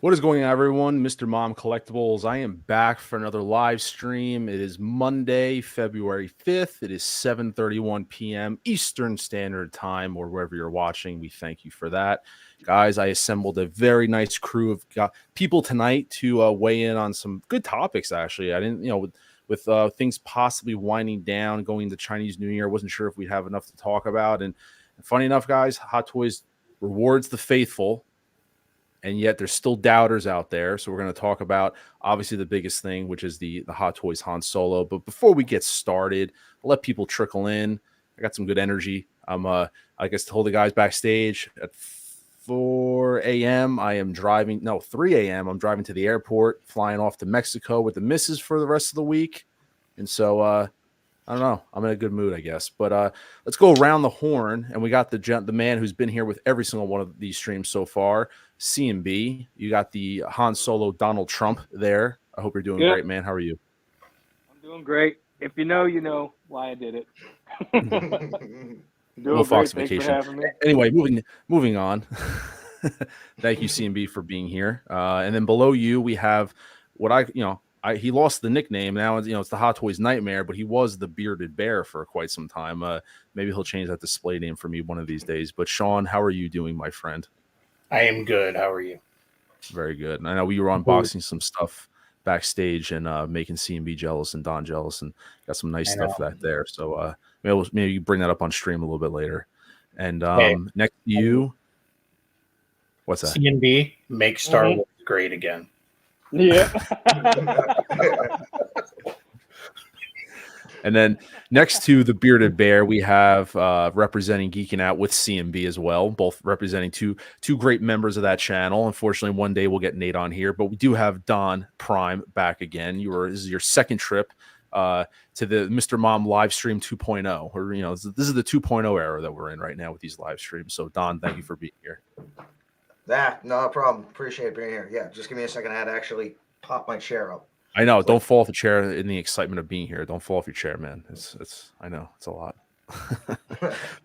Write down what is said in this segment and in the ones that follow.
What is going on, everyone? Mr. Mom Collectibles. I am back for another live stream. It is Monday, February 5th. It is 7:31 p.m. Eastern Standard Time, or wherever you're watching. We thank you for that. Guys, I assembled a very nice crew of people tonight to weigh in on some good topics, actually. I didn't, with things possibly winding down, going to Chinese New Year, I wasn't sure if we'd have enough to talk about. And funny enough, guys, Hot Toys rewards the faithful. And yet there's still doubters out there. So we're going to talk about, obviously, the biggest thing, which is the Hot Toys Han Solo. But before we get started, I'll let people trickle in. I got some good energy. I guess told the guys backstage at 4 a.m. I am driving. No, 3 a.m. I'm driving to the airport, flying off to Mexico with the missus for the rest of the week. And so I don't know. I'm in a good mood, I guess. But let's go around the horn. And we got the man who's been here with every single one of these streams so far, CMB. You got the Han Solo Donald Trump there. I hope you're doing great, man. How are you? I'm doing great. If you know why I did it. Little foxification. Anyway, moving on. Thank you, CMB, for being here. And then below you, we have what he lost the nickname. Now, it's the Hot Toys Nightmare, but he was the Bearded Bear for quite some time. Maybe he'll change that display name for me one of these days. But Sean, how are you doing, my friend? I am good. How are you? Very good. And I know we were unboxing some stuff backstage and making CMB jealous and Don jealous, and got some nice stuff back there. So maybe you bring that up on stream a little bit later. And next to you, what's that? CMB, make Star Wars great again. Yeah. And then next to the Bearded Bear, we have representing Geeking Out with CMB as well, both representing two great members of that channel. Unfortunately, one day we'll get Nate on here, but we do have Don Prime back again. This is your second trip to the Mr. Mom live stream 2.0, or this is the 2.0 era that we're in right now with these live streams. So Don, thank you for being here. No problem. Appreciate being here. Yeah, just give me a second. I had to actually pop my chair up. I know. Don't fall off the chair in the excitement of being here. Don't fall off your chair, man. I know it's a lot.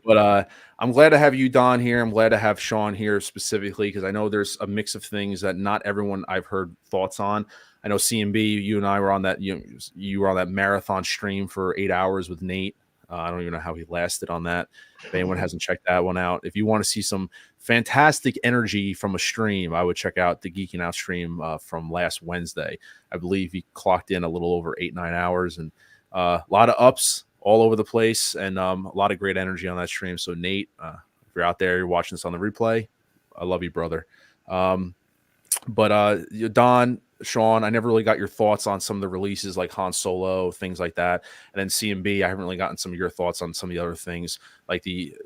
But I'm glad to have you, Don, here. I'm glad to have Sean here specifically because I know there's a mix of things that not everyone I've heard thoughts on. I know CMB, you and I were on that. You were on that marathon stream for 8 hours with Nate. I don't even know how he lasted on that. If anyone hasn't checked that one out, if you want to see some fantastic energy from a stream, I would check out the Geeking Out stream from last Wednesday. I believe he clocked in a little over 8-9 hours, and a lot of ups all over the place, and a lot of great energy on that stream. So Nate, if you're out there, you're watching this on the replay, I love you, brother. But Don, Sean, I never really got your thoughts on some of the releases like Han Solo, things like that. And then CMB, I haven't really gotten some of your thoughts on some of the other things, like the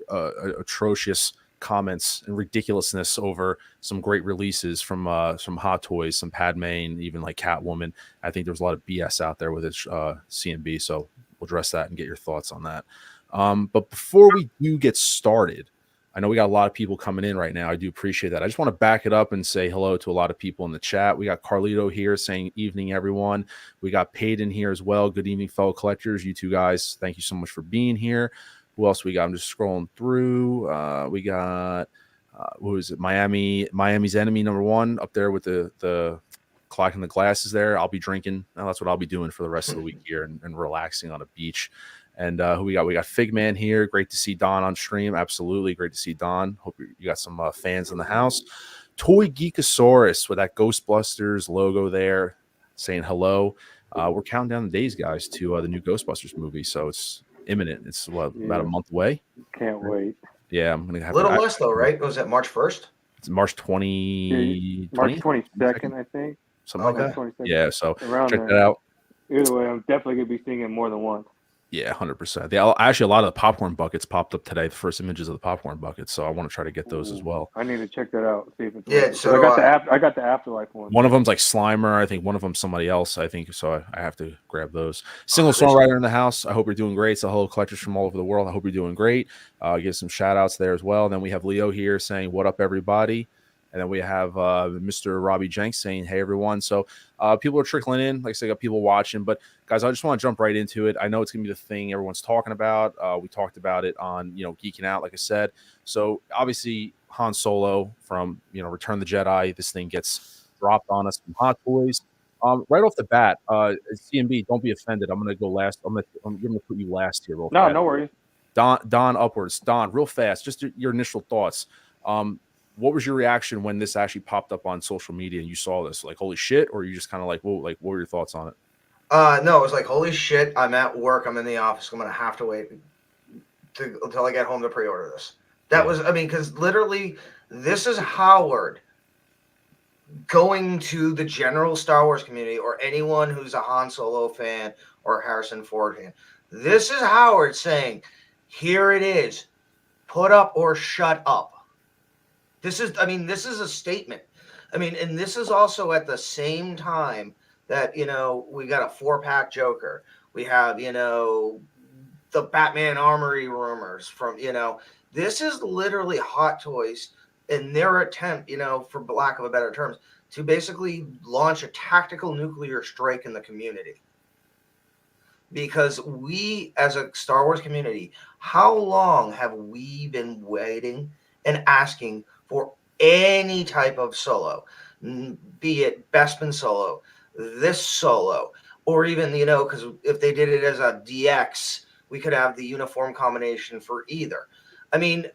atrocious comments and ridiculousness over some great releases from Hot Toys, some Padmé, and even like Catwoman. I think there's a lot of BS out there with it, CMB. So we'll address that and get your thoughts on that. But before we do get started, I know we got a lot of people coming in right now. I do appreciate that. I just want to back it up and say hello to a lot of people in the chat. We got Carlito here saying evening, everyone. We got Payton here as well. Good evening, fellow collectors. You two guys, thank you so much for being here. Who else we got? I'm just scrolling through. We got, who is it? Miami's Enemy #1 up there with the collecting the glasses there. I'll be drinking. That's what I'll be doing for the rest of the week here and relaxing on a beach. And who we got? We got Figman here. Great to see Don on stream. Absolutely great to see Don. Hope you got some fans in the house. Toy Geekosaurus with that Ghostbusters logo there saying hello. We're counting down the days, guys, to the new Ghostbusters movie. So it's imminent. It's about a month away. Can't wait. Yeah, I'm going to have a little less, though, right? Was that March 1st? It's March 20. March 22nd, I think. Something like that. 22nd. Yeah, so around check there. that out. Either way, I'm definitely going to be seeing it more than once. Yeah, 100%. Actually, a lot of the popcorn buckets popped up today. The first images of the popcorn buckets, so I want to try to get those as well. I need to check that out. See if it's yeah. So I got the Afterlife one. One of them's like Slimer. I think one of them's somebody else. I think so. I have to grab those. Single songwriter in the house. I hope you're doing great. So hello, collectors from all over the world. I hope you're doing great. Give some shout outs there as well. And then we have Leo here saying, "What up, everybody?" And then we have Mr. Robbie Jenks saying, "Hey, everyone." So people are trickling in. Like I said, got people watching. But, guys, I just want to jump right into it. I know it's going to be the thing everyone's talking about. We talked about it on, Geeking Out, like I said. So, obviously, Han Solo from, Return of the Jedi, this thing gets dropped on us some Hot Toys. Right off the bat, CMB, don't be offended. I'm gonna go last. I'm gonna put you last here, real No, fast. no worries. Don upwards. Don, real fast, just your initial thoughts. What was your reaction when this actually popped up on social media and you saw this? Like, holy shit, or you just kind of like, whoa, like, what were your thoughts on it? No, it was like, holy shit, I'm at work, I'm in the office, I'm gonna have to wait until I get home to pre-order this. That was, I mean, because literally, this is Howard going to the general Star Wars community or anyone who's a Han Solo fan or Harrison Ford fan. This is Howard saying, here it is, put up or shut up. This is, I mean, this is a statement. I mean, and this is also at the same time that, you know, we got a 4-pack Joker. We have, you know, the Batman Armory rumors from, you know, this is literally Hot Toys in their attempt, you know, for lack of a better terms, to basically launch a tactical nuclear strike in the community. Because we, as a Star Wars community, how long have we been waiting and asking for any type of solo, be it Bespin solo, this solo, or even, you know, because if they did it as a DX, we could have the uniform combination for either. I mean,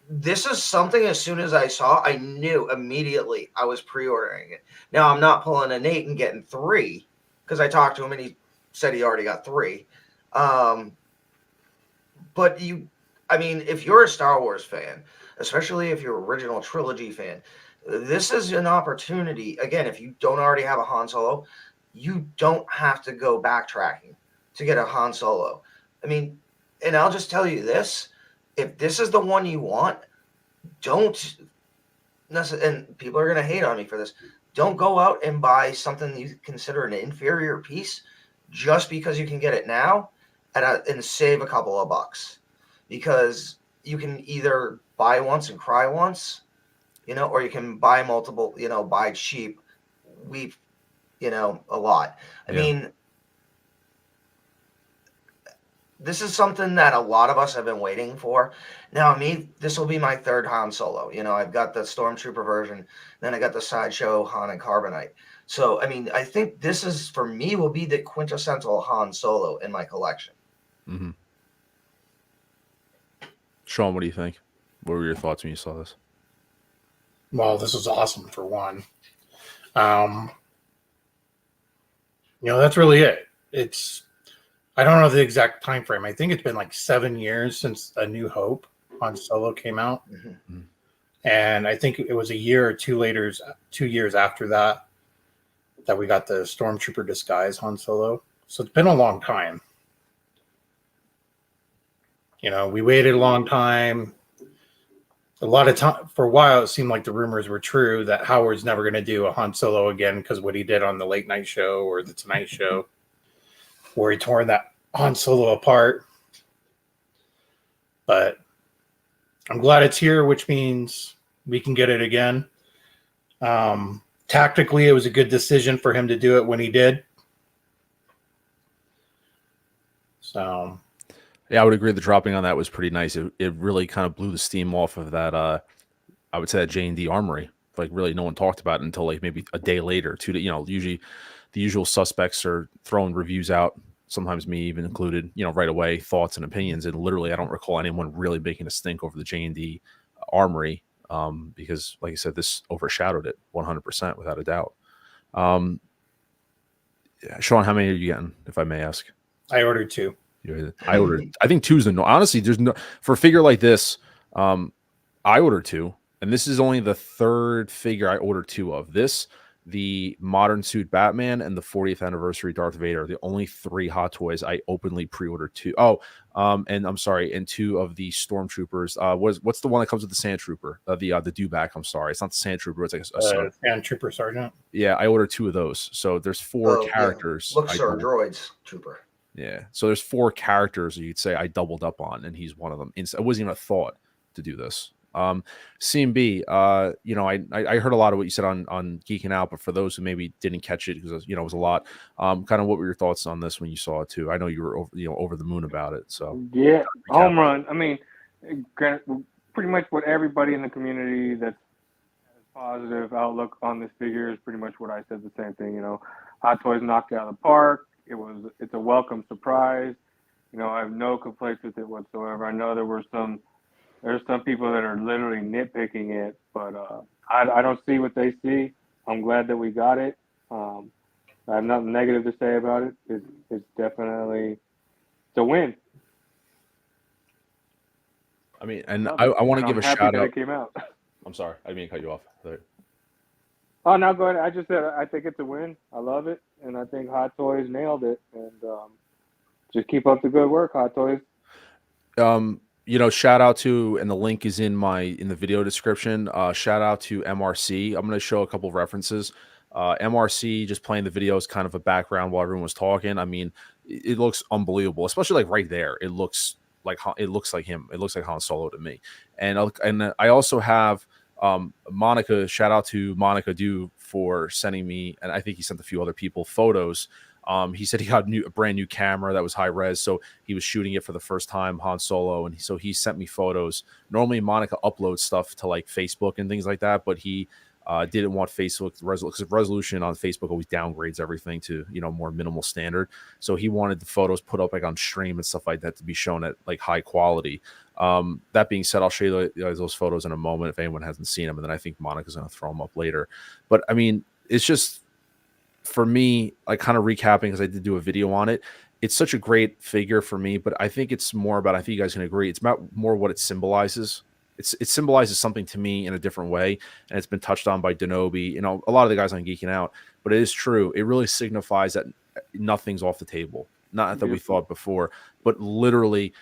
this is something, as soon as I saw, I knew immediately I was pre-ordering it. Now, I'm not pulling a Nate and getting 3, because I talked to him and he said he already got 3. But you, I mean, if you're a Star Wars fan, especially if you're an original trilogy fan, this is an opportunity. Again, if you don't already have a Han Solo, you don't have to go backtracking to get a Han Solo. I mean, and I'll just tell you this, if this is the one you want, don't necessarily, and people are going to hate on me for this, don't go out and buy something you consider an inferior piece just because you can get it now and save a couple of bucks. Because you can either buy once and cry once, you know, or you can buy multiple, you know, buy cheap, weep, you know, a lot. I mean, this is something that a lot of us have been waiting for. Now, this will be my 3rd Han Solo. You know, I've got the Stormtrooper version, then I got the Sideshow Han and Carbonite. So, I mean, I think this is, for me, will be the quintessential Han Solo in my collection. Mm-hmm. Sean, what do you think? What were your thoughts when you saw this? Well, this was awesome for one. You know, that's really it. It's, I don't know the exact time frame. I think it's been like 7 years since A New Hope on Solo came out. Mm-hmm. And I think it was a year or 2 later, 2 years after that, that we got the Stormtrooper disguise Han Solo. So it's been a long time. You know, we waited a long time. A lot of time, for a while, it seemed like the rumors were true that Howard's never going to do a Han Solo again because what he did on the Late Night Show or the Tonight Show, where he tore that Han Solo apart. But I'm glad it's here, which means we can get it again. Tactically, it was a good decision for him to do it when he did. So, yeah, I would agree. The dropping on that was pretty nice. It really kind of blew the steam off of that. I would say that JND Armory. Like, really, no one talked about it until like maybe a day later. 2 days. You know, usually the usual suspects are throwing reviews out. Sometimes me even included. You know, right away, thoughts and opinions. And literally, I don't recall anyone really making a stink over the JND Armory. Because, like I said, this overshadowed it 100% without a doubt. Sean, how many are you getting, if I may ask? I ordered 2. I ordered. I think 2 is the no. Honestly, there's no for a figure like this. I ordered 2, and this is only the 3rd figure I ordered 2 of. This, the modern suit Batman, and the 40th anniversary Darth Vader. The only 3 Hot Toys I openly pre-ordered 2. Oh, and I'm sorry, and 2 of the Stormtroopers. What's the one that comes with the Sand Trooper? The dewback. I'm sorry, it's not the Sand Trooper. It's like a Sand Trooper Sergeant. Yeah, I ordered 2 of those. So there's 4 characters. Yeah. Looks sir, droids trooper. Yeah, so there's 4 characters you'd say I doubled up on, and he's one of them. It wasn't even a thought to do this. CMB, you know, I heard a lot of what you said on Geeking Out, but for those who maybe didn't catch it, because you know it was a lot. Kind of what were your thoughts on this when you saw it too? I know you were over the moon about it. So yeah, home run. I mean, pretty much what everybody in the community that's positive outlook on this figure is pretty much what I said. The same thing, you know. Hot Toys knocked it out of the park. It's a welcome surprise. You know, I have no complaints with it whatsoever. I know there's some people that are literally nitpicking it, but I don't see what they see. I'm glad that we got it. I have nothing negative to say about it. It's definitely a win. I mean, and I want to give a shout out. It came out. I'm sorry, I didn't mean to cut you off. Oh, no, go ahead. I just said I think it's a win. I love it, and I think Hot Toys nailed it. And just keep up the good work, Hot Toys. You know, shout out to, and the link is in the video description. Shout out to MRC. I'm going to show a couple of references. MRC just playing the video is kind of a background while everyone was talking. I mean, it looks unbelievable, especially like right there. It looks like him. It looks like Han Solo to me. And I also have Monica. Shout out to Monica Dew for sending me, and I think he sent a few other people photos. He said he got a brand new camera that was high res, so he was shooting it for the first time, Han Solo, and so he sent me photos. Normally, Monica uploads stuff to like Facebook and things like that, but he didn't want Facebook because resolution on Facebook always downgrades everything to, you know, more minimal standard. So he wanted the photos put up like on stream and stuff like that to be shown at like high quality. That being said, I'll show you those photos in a moment if anyone hasn't seen them, and then I think Monica's going to throw them up later. But I mean, it's just, for me, like kind of recapping, because I did do a video on it. It's such a great figure for me, but I think it's more about, I think you guys can agree, it's about more what it symbolizes. It symbolizes something to me in a different way, and it's been touched on by Denobi, you know, a lot of the guys on Geeking Out, but it is true. It really signifies that nothing's off the table. Not that we thought before, but literally,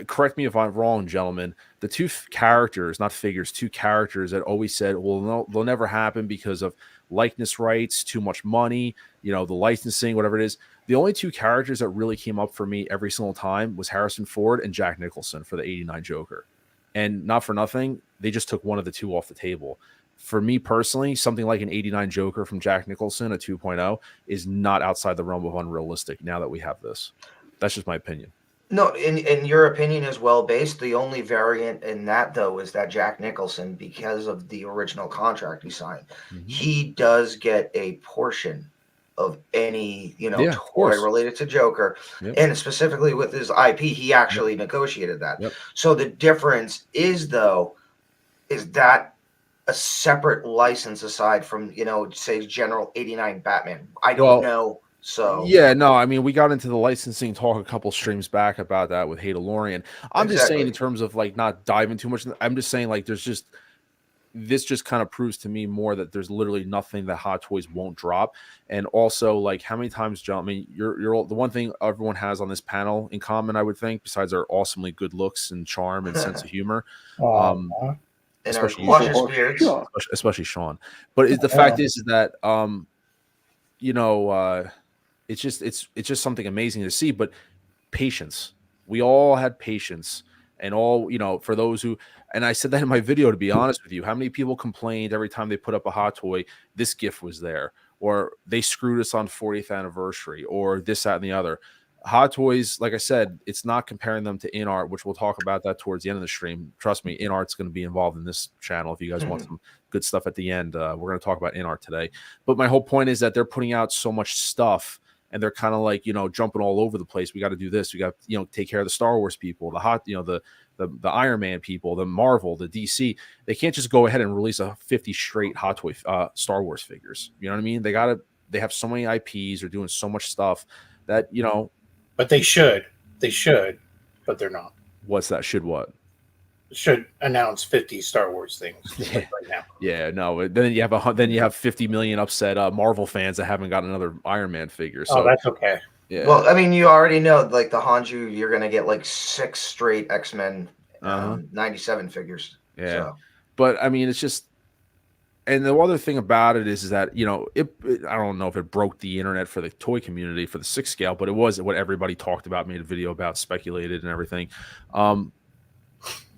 correct me if I'm wrong, gentlemen, the two characters, not figures, two characters that always said, well, no, they'll never happen because of likeness rights, too much money, you know, the licensing, whatever it is. The only two characters that really came up for me every single time was Harrison Ford and Jack Nicholson for the 89 Joker. And not for nothing, they just took one of the two off the table. For me personally, something like an 89 Joker from Jack Nicholson, a 2.0, is not outside the realm of unrealistic now that we have this. That's just my opinion. No, in your opinion is well based. The only variant in that, though, is that Jack Nicholson, because of the original contract he signed, he does get a portion of any, you know, toy related to Joker. And specifically with his IP, he actually negotiated that. So the difference is, though, is that a separate license aside from, you know, say General 89 Batman? I don't know. So yeah, no, I mean, we got into the licensing talk a couple streams back about that with Hadalorian. I'm just saying, in terms of like not diving too much, I'm just saying, like, this just kind of proves to me more that there's literally nothing that Hot Toys won't drop. And also, like, how many times, John, I mean, you're all, the one thing everyone has on this panel in common, I would think, besides our awesomely good looks and charm and sense of humor, especially Sean. But the fact is that you know, it's just something amazing to see. But patience, we all had patience. And all, you know, for those who, and I said that in my video, to be honest with you, how many people complained every time they put up a Hot Toy, this gift was there, or they screwed us on 40th anniversary, or this, that, and the other. Hot Toys, like I said, it's not comparing them to InArt, which we'll talk about that towards the end of the stream. Trust me, InArt's going to be involved in this channel. If you guys want some good stuff at the end, we're going to talk about InArt today. But my whole point is that they're putting out so much stuff, and they're kind of like, you know, jumping all over the place. We got to do this. We got, you know, take care of the Star Wars people, the Iron Man people, the Marvel, the DC. They can't just go ahead and release a 50 straight Hot Toy Star Wars figures. You know what I mean? They have so many IPs. They're doing so much stuff that, you know. But they should, but they're not. What's that? Should what? Should announce 50 Star Wars things right now. Yeah, no. Then you have 50 million upset Marvel fans that haven't got another Iron Man figure. So that's okay. Yeah. Well, I mean, you already know, like the Hanju, you're gonna get like 6 straight X-Men 97 figures. Yeah, so. But I mean, it's just, and the other thing about it is that, you know, I don't know if it broke the internet for the toy community for the 6 scale, but it was what everybody talked about, made a video about, speculated and everything.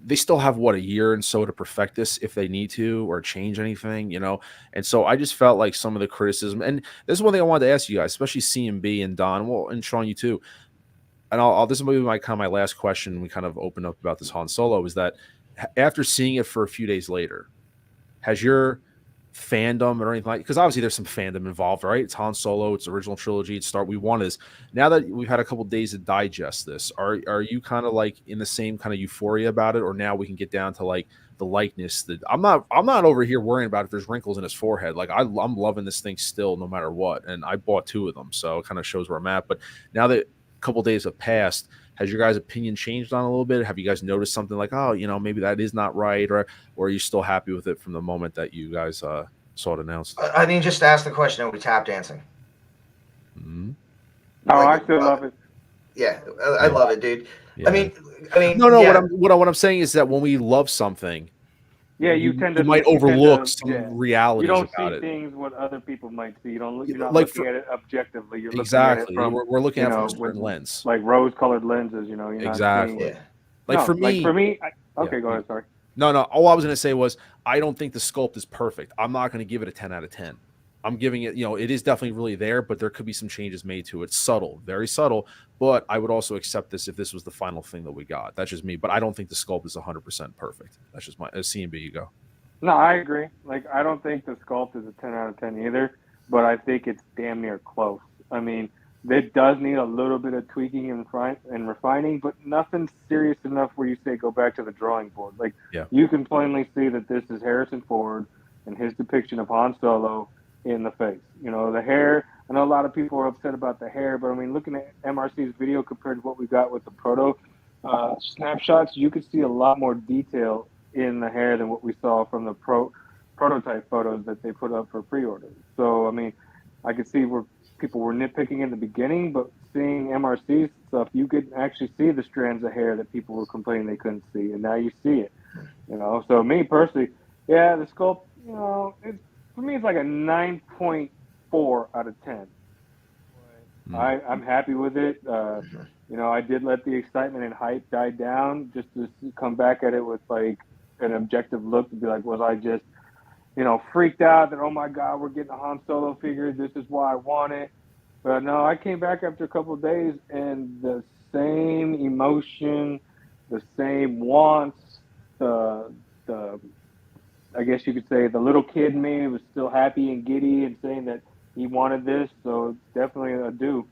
They still have a year and so to perfect this if they need to, or change anything, you know. And so I just felt like some of the criticism, and this is one thing I wanted to ask you guys, especially CMB and Don, well, and Sean, you too. And this is maybe my last question. We kind of opened up about this Han Solo, is that after seeing it for a few days later, has your fandom or anything like, because obviously there's some fandom involved, right? It's Han Solo, it's original trilogy, it's start. We want is now that we've had a couple days to digest this, are you kind of like in the same kind of euphoria about it, or now we can get down to like the likeness that I'm not over here worrying about if there's wrinkles in his forehead. Like I'm loving this thing still no matter what, and I bought 2 of them, so it kind of shows where I'm at. But now that a couple days have passed, has your guys' opinion changed on a little bit? Have you guys noticed something like, oh, maybe that is not right, or are you still happy with it from the moment that you guys saw it announced? I mean, just ask the question: are we tap dancing? Mm-hmm. Oh, Like, I still love it. Yeah, I love it, dude. Yeah. I mean, no. yeah. What I'm saying is that when we love something, Yeah, you tend to might overlook some realities You don't about see it. things what other people might see. You're not like looking at it objectively. You're exactly. looking at it from, We're looking at it from a with, certain lens. like rose-colored lenses. You're Exactly. not seeing. Yeah. Like for me, Okay, go ahead. Sorry. No. All I was going to say was I don't think the sculpt is perfect. I'm not going to give it a 10 out of 10. I'm giving it, it is definitely really there, but there could be some changes made to it. Subtle, very subtle. But I would also accept this if this was the final thing that we got. That's just me. But I don't think the sculpt is 100% perfect. That's just my CMB. You go. No, I agree. Like, I don't think the sculpt is a 10 out of 10 either, but I think it's damn near close. I mean, it does need a little bit of tweaking and refining, but nothing serious enough where you say go back to the drawing board. Like, you can plainly see that this is Harrison Ford and his depiction of Han Solo in the face. The hair, I know a lot of people are upset about the hair, but I mean, looking at MRC's video compared to what we got with the proto snapshots, you could see a lot more detail in the hair than what we saw from the prototype photos that they put up for pre-order. So, I mean, I could see where people were nitpicking in the beginning, but seeing MRC stuff, you could actually see the strands of hair that people were complaining they couldn't see, and now you see it. So me personally, yeah, the sculpt, for me, it's like a 9.4 out of 10. I'm happy with it. I did let the excitement and hype die down just to come back at it with like an objective look to be like, was I just, freaked out that, oh my God, we're getting a Han Solo figure. This is why I want it. But no, I came back after a couple of days and the same emotion, the same wants, I guess you could say the little kid in me was still happy and giddy and saying that he wanted this. So it's definitely a do.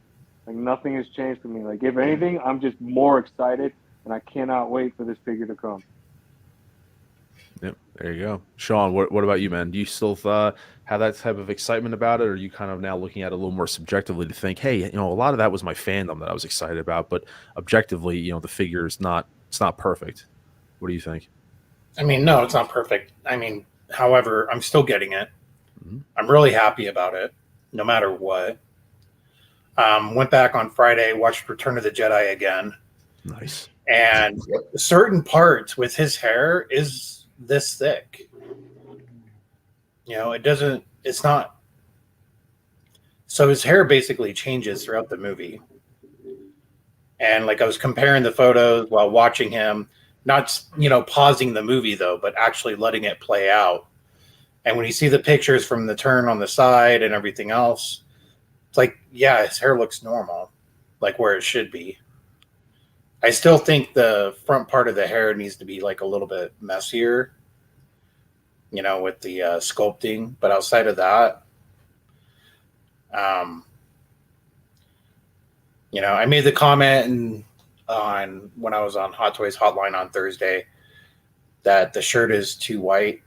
Like, nothing has changed for me. Like, if anything, I'm just more excited, and I cannot wait for this figure to come. Yep, there you go. Sean, what about you, man? Do you still have that type of excitement about it, or are you kind of now looking at it a little more subjectively to think, hey, a lot of that was my fandom that I was excited about, but objectively, the figure is not perfect. What do you think? I mean, no, it's not perfect. I mean, however, I'm still getting it. Mm-hmm. I'm really happy about it, no matter what. Went back on Friday, watched Return of the Jedi again. Nice. And certain parts with his hair is this thick. It's not. So his hair basically changes throughout the movie. And like I was comparing the photos while watching him, not, pausing the movie though, but actually letting it play out. And when you see the pictures from the turn on the side and everything else, it's like, yeah, his hair looks normal, like where it should be. I still think the front part of the hair needs to be like a little bit messier, with the sculpting. But outside of that, I made the comment on when I was on Hot Toys Hotline on Thursday that the shirt is too white.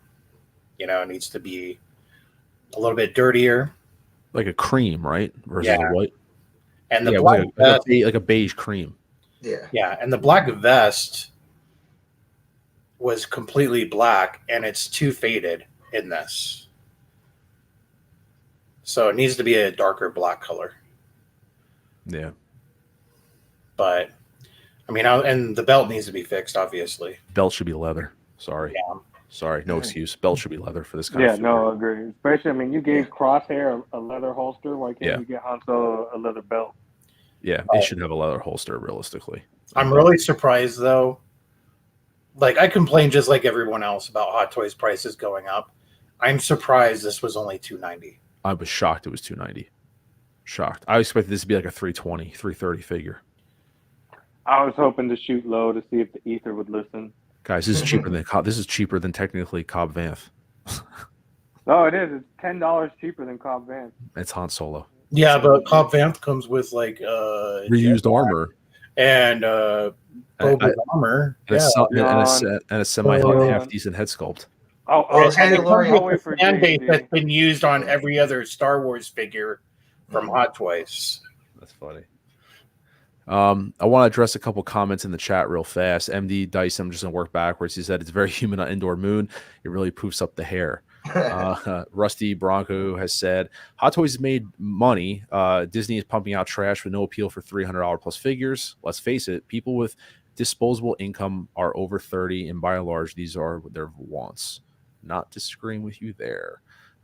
It needs to be a little bit dirtier. Like a cream, right? Versus a white. And the black vest, like a beige cream. Yeah. Yeah. And the black vest was completely black, and it's too faded in this. So it needs to be a darker black color. Yeah. But, I mean, and the belt needs to be fixed, obviously. Belt should be leather. Sorry. Yeah. Sorry, no excuse. Belt should be leather for this kind of figure. Yeah, no, I agree. Especially, I mean, you gave Crosshair a leather holster. Why can't you get Han Solo a leather belt? Yeah, it should have a leather holster, realistically. I'm really surprised, though. Like, I complain just like everyone else about Hot Toys prices going up. I'm surprised this was only $290. I was shocked it was $290. Shocked. I expected this to be like a $320, $330 figure. I was hoping to shoot low to see if the ether would listen. Guys, this is cheaper than technically Cobb Vanth. Oh, it is. It's $10 cheaper than Cobb Vance. It's Han Solo. Yeah, but Cobb Vanth comes with like Reused armor and Boba's armor. and, Yeah. a semi half decent head sculpt. Oh, Well, it's And it comes Mandalorian. I'll with wait a for fan base JND. that's been used on every other Star Wars figure from Hot Toys. That's funny. I want to address a couple comments in the chat real fast. MD Dice, I'm just gonna work backwards. He said it's very human on Indoor Moon. It really poofs up the hair. Rusty Bronco has said Hot Toys has made money. Disney is pumping out trash with no appeal for $300 plus figures. Let's face it, people with disposable income are over 30, and by and large, these are their wants. Not disagreeing with you there.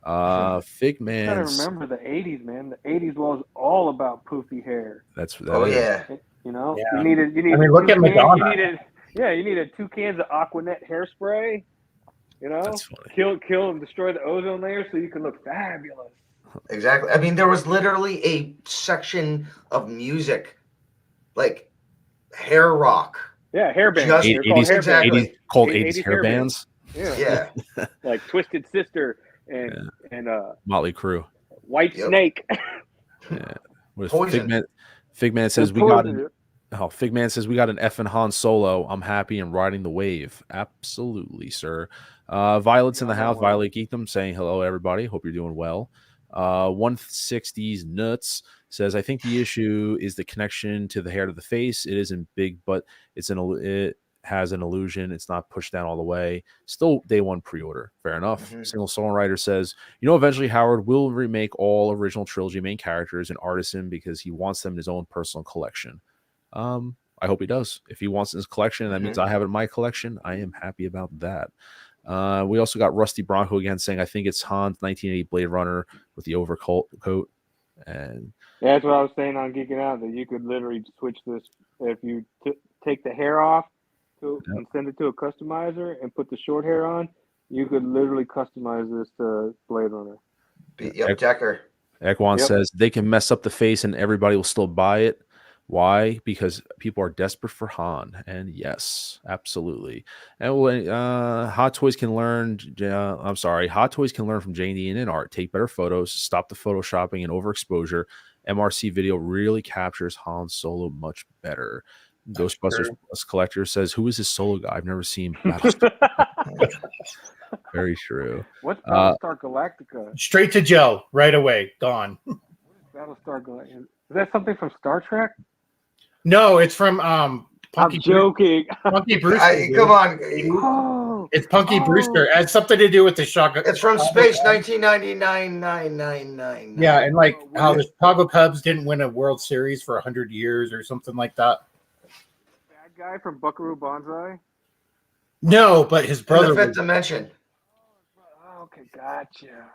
Figman. You gotta remember the '80s, man. The '80s was all about poofy hair. Oh yeah. You know, Yeah. you needed. I mean, look at Madonna. You needed 2 cans of Aquanet hairspray. You know, That's funny. kill and destroy the ozone layer so you can look fabulous. Exactly. I mean, there was literally a section of music, like hair rock. Yeah, hair bands. Just- They're called 80s, hair bands. exactly. 80s called 80s 80s hair hair bands. Yeah. Yeah. Like Twisted Sister and Motley Crue. White Yep. Snake. Yeah. With Poison. Figman says Poison. Figman says we got an effing Han Solo. I'm happy and riding the wave. Absolutely, sir. Violet's in the house. Violet Geekdom saying hello, everybody. Hope you're doing well. 160's nuts says I think the issue is the connection to the hair to the face. It isn't big, but it has an illusion. It's not pushed down all the way. Still day one pre-order. Fair enough. Mhm. Single Songwriter says, eventually Howard will remake all original trilogy main characters and artisan because he wants them in his own personal collection. I hope he does. If he wants it in his collection, and that means I have it in my collection, I am happy about that. We also got Rusty Bronco again saying, I think it's Han's 1980 Blade Runner with the overcoat coat. And Yeah, that's what I was saying on Geeking Out, that you could literally switch this if you take the hair off and send it to a customizer and put the short hair on. You could literally customize this to Blade Runner. Yep, Decker. Ekwan says they can mess up the face and everybody will still buy it. Why? Because people are desperate for Han. And yes, absolutely. And Hot Toys can learn. Hot Toys can learn from JND and InArt. Take better photos, stop the photoshopping and overexposure. MRC video really captures Han Solo much better. Ghostbusters Collector says, "Who is this Solo guy? I've never seen." Very true. What's Battlestar Galactica? Straight to Joe, right away, gone. Battlestar Galactica. Is that something from Star Trek? No, it's from I'm joking. Punky Brewster. Come on. Oh, It's Punky Brewster. It has something to do with the shotgun. It's from Space 1999. Yeah, and like how the Chicago Cubs didn't win a World Series for 100 years or something like that. bad guy from Buckaroo Banzai. No, but his brother. In the Fifth was, Dimension. Oh, okay, gotcha.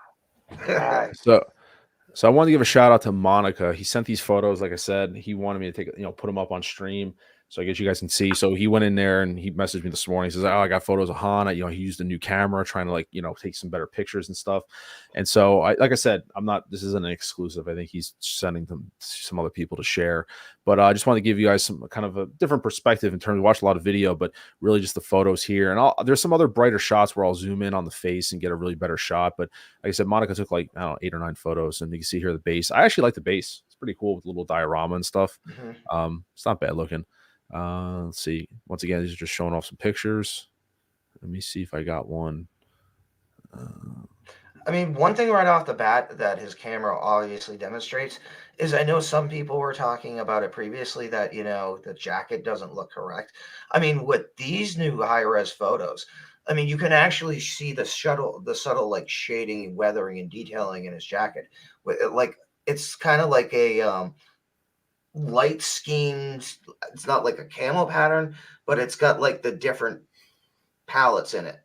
So I wanted to give a shout out to Monica. He sent these photos. Like I said, he wanted me to put them up on stream. So I guess you guys can see. So he went in there and he messaged me this morning. He says, "Oh, I got photos of Han. He used a new camera, trying to take some better pictures and stuff." And so, like I said, this isn't an exclusive. I think he's sending them to some other people to share. But I just want to give you guys some kind of a different perspective in terms of watch a lot of video, but really just the photos here. And there's some other brighter shots where I'll zoom in on the face and get a really better shot. But like I said, Monica took 8 or 9 photos, and you can see here the base. I actually like the base. It's pretty cool with little diorama and stuff. Mm-hmm. It's not bad looking. Let's see. Once again, these are just showing off some pictures. Let me see if I got one. I mean, one thing right off the bat that his camera obviously demonstrates is I know some people were talking about it previously that, the jacket doesn't look correct. I mean, with these new high-res photos, I mean, you can actually see the subtle shading, weathering, and detailing in his jacket. It's kind of like a light schemes. It's not like a camo pattern, but it's got the different palettes in it,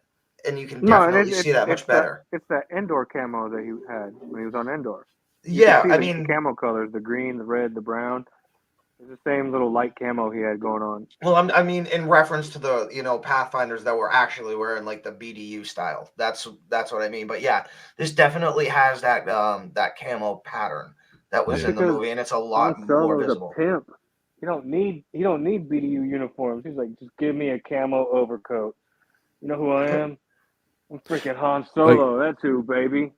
and you can definitely see that much better. It's that Endor camo that he had when he was on Endor. Yeah, I the mean, camo colors: the green, the red, the brown. It's the same little light camo he had going on. well, I mean, in reference to the Pathfinders that were actually wearing the BDU style. That's what I mean. But yeah, this definitely has that that camo pattern that was in the movie, and it's a lot more visible. A pimp. He don't need BDU uniforms. He's like, just give me a camo overcoat. You know who I am? I'm freaking Han Solo. That's who, baby.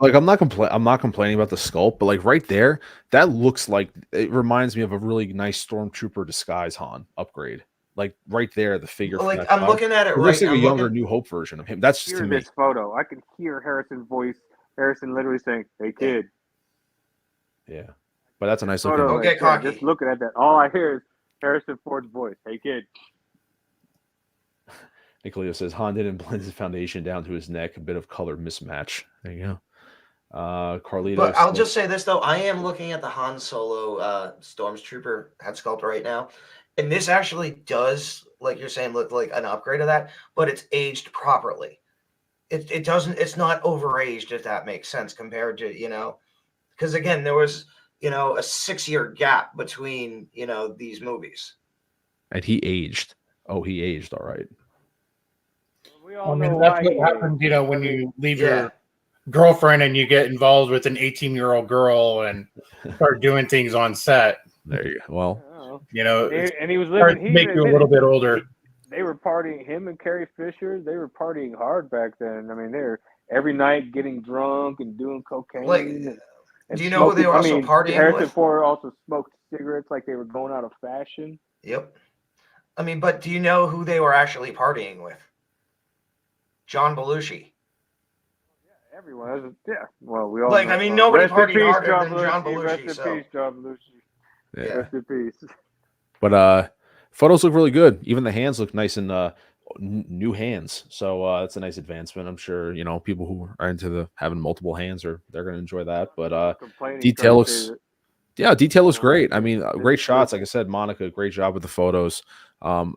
Like I'm not complaining about the sculpt, but like right there, that looks like it reminds me of a really nice Stormtrooper disguise Han upgrade. Like right there, the figure from Like that I'm side. looking at it It looks right. like a I'm younger looking. New Hope version of him. That's just to Hear me. this photo. I can hear Harrison's voice. Harrison literally saying, "Hey kid." Yeah, but that's a nice Photo looking. Okay, right there. cocky. Just looking at that, all I hear is Harrison Ford's voice. "Hey kid." Nicolio says Han didn't blend his foundation down to his neck. A bit of color mismatch. There you go. Carlito. But I'll just say this though, I am looking at the Han Solo Stormtrooper head sculpt right now, and this actually does, like you're saying, look like an upgrade of that, but it's aged properly. It doesn't. It's not overaged, if that makes sense, compared to because again there was a 6-year gap between these movies. And he aged. Oh, he aged. All right. We I all mean, know that's why. what he happens, is. when you leave Yeah. your girlfriend and you get involved with an 18-year-old girl and start doing things on set. There you go. Well, And he was starts living. to He make you a little bit older. They were partying. Him and Carrie Fisher. They were partying hard back then. I mean, they were every night getting drunk and doing cocaine. Like, and do you know who they were also partying Harrison with? Ford also smoked cigarettes like they were going out of fashion. Yep. I mean, but do you know who they were actually partying with? John Belushi. Everyone. Yeah. Well, we all Like, know. I mean, nobody rest in partied peace, harder John than John Belushi. Rest Belushi. in So peace, John Belushi. yeah. Rest in peace. But photos look really good. Even the hands look nice and new hands. So that's a nice advancement. I'm sure people who are into having multiple hands they're going to enjoy that. But detail looks detail looks great. I mean, great shots. Like I said, Monica, great job with the photos.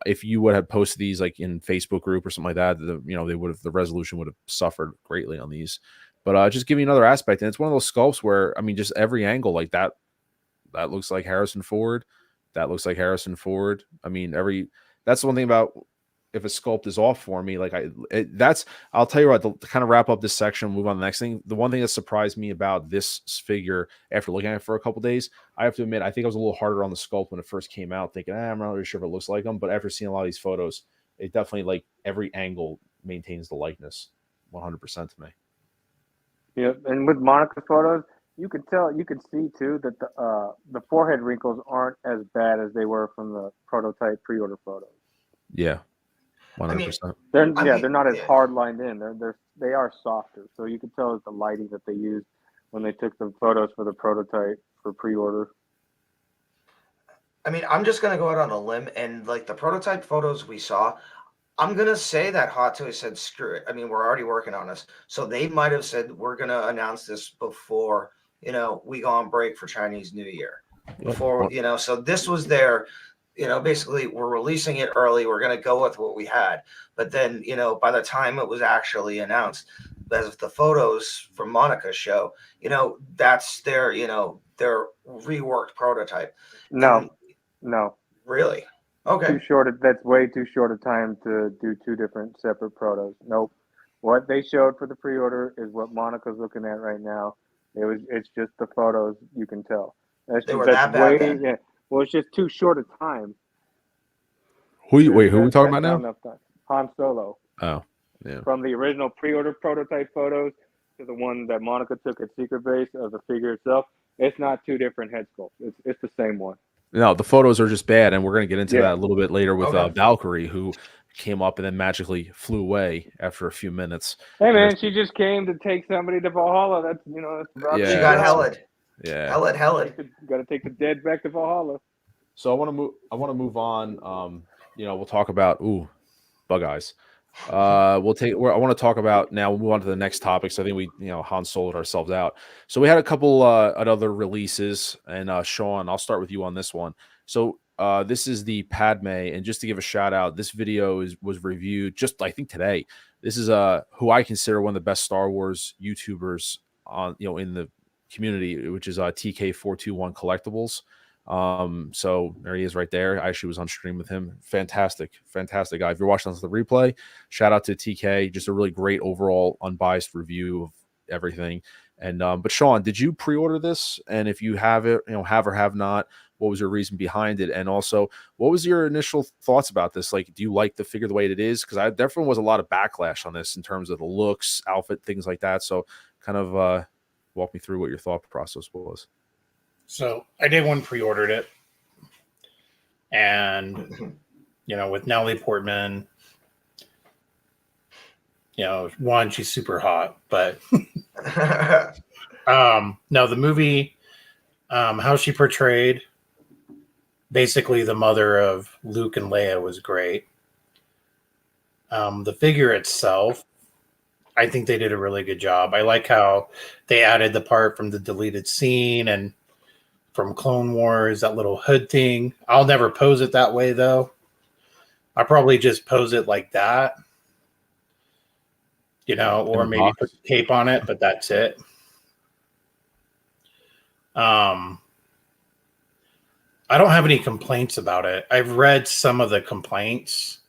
If you would have posted these like in Facebook group or something like that, the resolution would have suffered greatly on these. But just give you another aspect, and it's one of those sculpts where I mean, just every angle like that looks like Harrison Ford. That looks like Harrison Ford. I mean, that's the one thing about if a sculpt is off for me, like I'll tell you what, to kind of wrap up this section, move on to the next thing. The one thing that surprised me about this figure after looking at it for a couple days, I have to admit, I think I was a little harder on the sculpt when it first came out, thinking, I'm not really sure if it looks like him. But after seeing a lot of these photos, it definitely like every angle maintains the likeness 100% to me. Yeah, and with Monica's photos, you can see too that the forehead wrinkles aren't as bad as they were from the prototype pre-order photos. Yeah, 100%. They're not as hard lined in. They are softer, so you can tell it's the lighting that they used when they took the photos for the prototype for pre-order. I mean, I'm just gonna go out on a limb and like the prototype photos we saw. I'm gonna say that Hot Toys said screw it. I mean, we're already working on this, so they might have said we're gonna announce this before we go on break for Chinese New Year. Before so this was their, basically we're releasing it early. We're gonna go with what we had, but then by the time it was actually announced, as the photos from Monica's show, that's their their reworked prototype. No. Really? Okay. That's way too short a time to do two different separate protos. Nope. What they showed for the pre-order is what Monica's looking at right now. It's just the photos, you can tell. They were that bad then? Yeah. Well, it's just too short a time. Who are we talking about now? Han Solo. Oh, yeah. From the original pre-order prototype photos to the one that Monica took at Secret Base of the figure itself, it's not two different head sculpts. It's the same one. No, the photos are just bad, and we're going to get into that a little bit later with Okay. Valkyrie, who came up and then magically flew away after a few minutes. Hey man, she just came to take somebody to Valhalla. That's Yeah. She got helled. Yeah, Helled. Got to take the dead back to Valhalla. So I want to move on. We'll talk about bug eyes. I want to talk about now. We'll move on to the next topic. So I think we Han Soloed ourselves out. So we had a couple other releases, and Sean, I'll start with you on this one. So this is the Padmé, and just to give a shout out, this video was reviewed just I think today. This is who I consider one of the best Star Wars YouTubers on in the community, which is TK421 Collectibles. So there he is right there. I actually was on stream with him. Fantastic guy. If you're watching this the replay, shout out to TK. Just a really great overall unbiased review of everything. And but Sean, did you pre-order this? And if you have it, have or have not, what was your reason behind it? And also, what was your initial thoughts about this? Like, do you like the figure the way it is? Because I definitely was a lot of backlash on this in terms of the looks, outfit, things like that. So kind of walk me through what your thought process was. So I did one pre-ordered it, and with Natalie Portman, one, she's super hot, but no, the movie, how she portrayed basically the mother of Luke and Leia was great. The figure itself, I think they did a really good job. I like how they added the part from the deleted scene and from Clone Wars, that little hood thing. I'll never pose it that way, though. I probably just pose it like that, or maybe put the cape on it, but that's it. I don't have any complaints about it. I've read some of the complaints,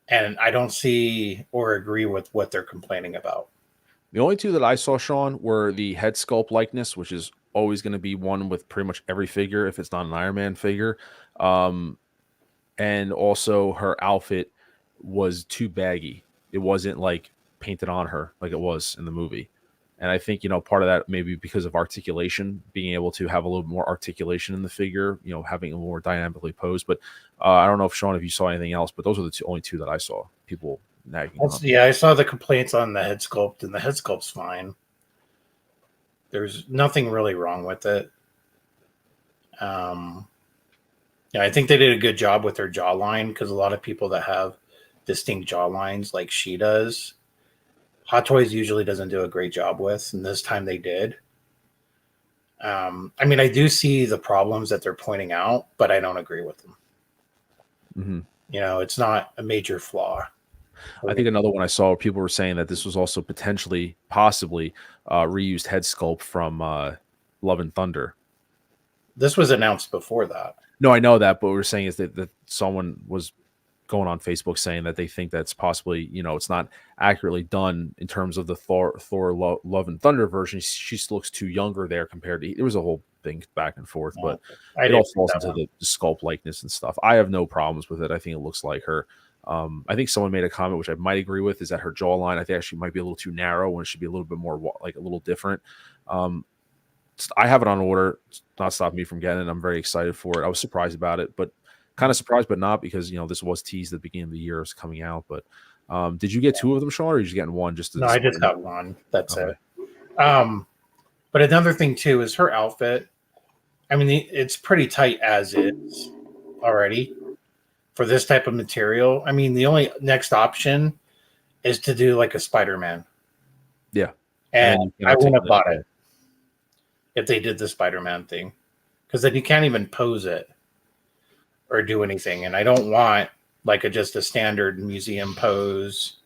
and I don't see or agree with what they're complaining about. The only two that I saw, Sean, were the head sculpt likeness, which is always going to be one with pretty much every figure if it's not an Iron Man figure. And also her outfit was too baggy. It wasn't like painted on her like it was in the movie. And I think, part of that maybe because of articulation, being able to have a little more articulation in the figure, having a more dynamically posed. But I don't know if Sean, if you saw anything else, but those are the only two that I saw people nagging on. Yeah, I saw the complaints on the head sculpt, and the head sculpt's fine. There's nothing really wrong with it. I think they did a good job with their jawline, because a lot of people that have distinct jawlines like she does, Hot Toys usually doesn't do a great job with, and this time they did. I do see the problems that they're pointing out, but I don't agree with them. Mm-hmm. It's not a major flaw. I think another one I saw, people were saying that this was also possibly reused head sculpt from Love and Thunder. This was announced before that. No, I know that, but what we're saying is that someone was going on Facebook saying that they think that's possibly, it's not accurately done in terms of the Thor Love and Thunder version. She still looks too younger there compared to, there was a whole thing back and forth, but it all falls into the sculpt likeness and stuff. I have no problems with it. I think it looks like her. I think someone made a comment, which I might agree with, is that her jawline, I think actually might be a little too narrow when it should be a little bit more like a little different. I have it on order. It's not stopping me from getting it. I'm very excited for it. I was surprised about it, but kind of surprised, but not, because, this was teased at the beginning of the year. It's coming out, but did you get two of them, Sean, or are you just getting one? No, I just got one. That's it. But another thing too is her outfit. It's pretty tight as is already for this type of material. The only next option is to do like a Spider-Man. Yeah. And I wouldn't have bought it if they did the Spider-Man thing, because then you can't even pose it or do anything. And I don't want just a standard museum pose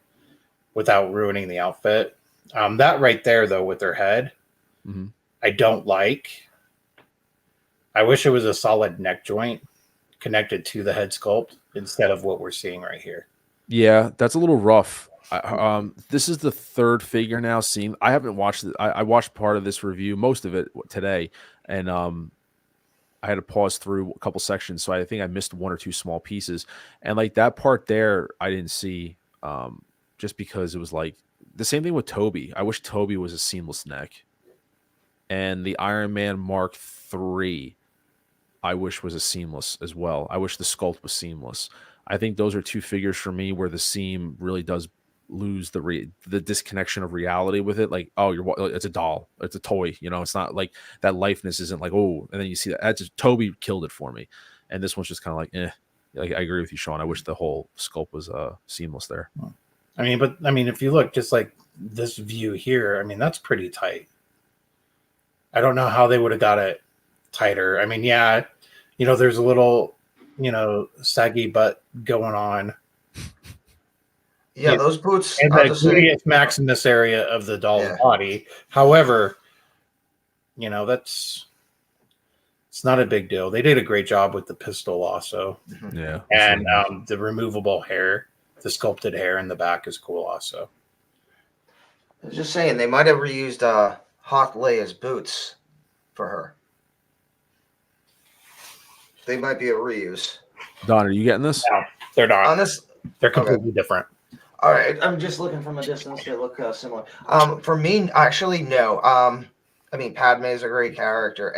without ruining the outfit. That right there, though, with her head, I don't like. I wish it was a solid neck joint connected to the head sculpt instead of what we're seeing right here. Yeah, that's a little rough. This is the third figure now seeing. I haven't watched it. I watched part of this review, most of it today, and I had to pause through a couple sections, so I think I missed one or two small pieces. And like that part there, I didn't see, just because it was like the same thing with Toby. I wish Toby was a seamless neck, and the Iron Man Mark III, I wish was a seamless as well. I wish the sculpt was seamless. I think those are two figures for me where the seam really does lose the disconnection of reality with it. Like, oh, it's a doll, it's a toy, it's not like that likeness isn't like, oh, and then you see that just Toby killed it for me, and this one's just kind of like, Like, I agree with you, Sean. I wish the whole sculpt was seamless there. If you look just like this view here, that's pretty tight. I don't know how they would have got it tighter. There's a little saggy butt going on. Yeah, those boots. And the gluteus maximus area of the doll's body. However, it's not a big deal. They did a great job with the pistol also. Yeah. And the removable hair, the sculpted hair in the back is cool also. I was just saying, they might have reused Hawk Leia's boots for her. They might be a reuse. Don, are you getting this? No, they're not. Honest, They're completely different. all right, I'm just looking from a distance. They look similar. For me, actually, no. I mean, Padme is a great character.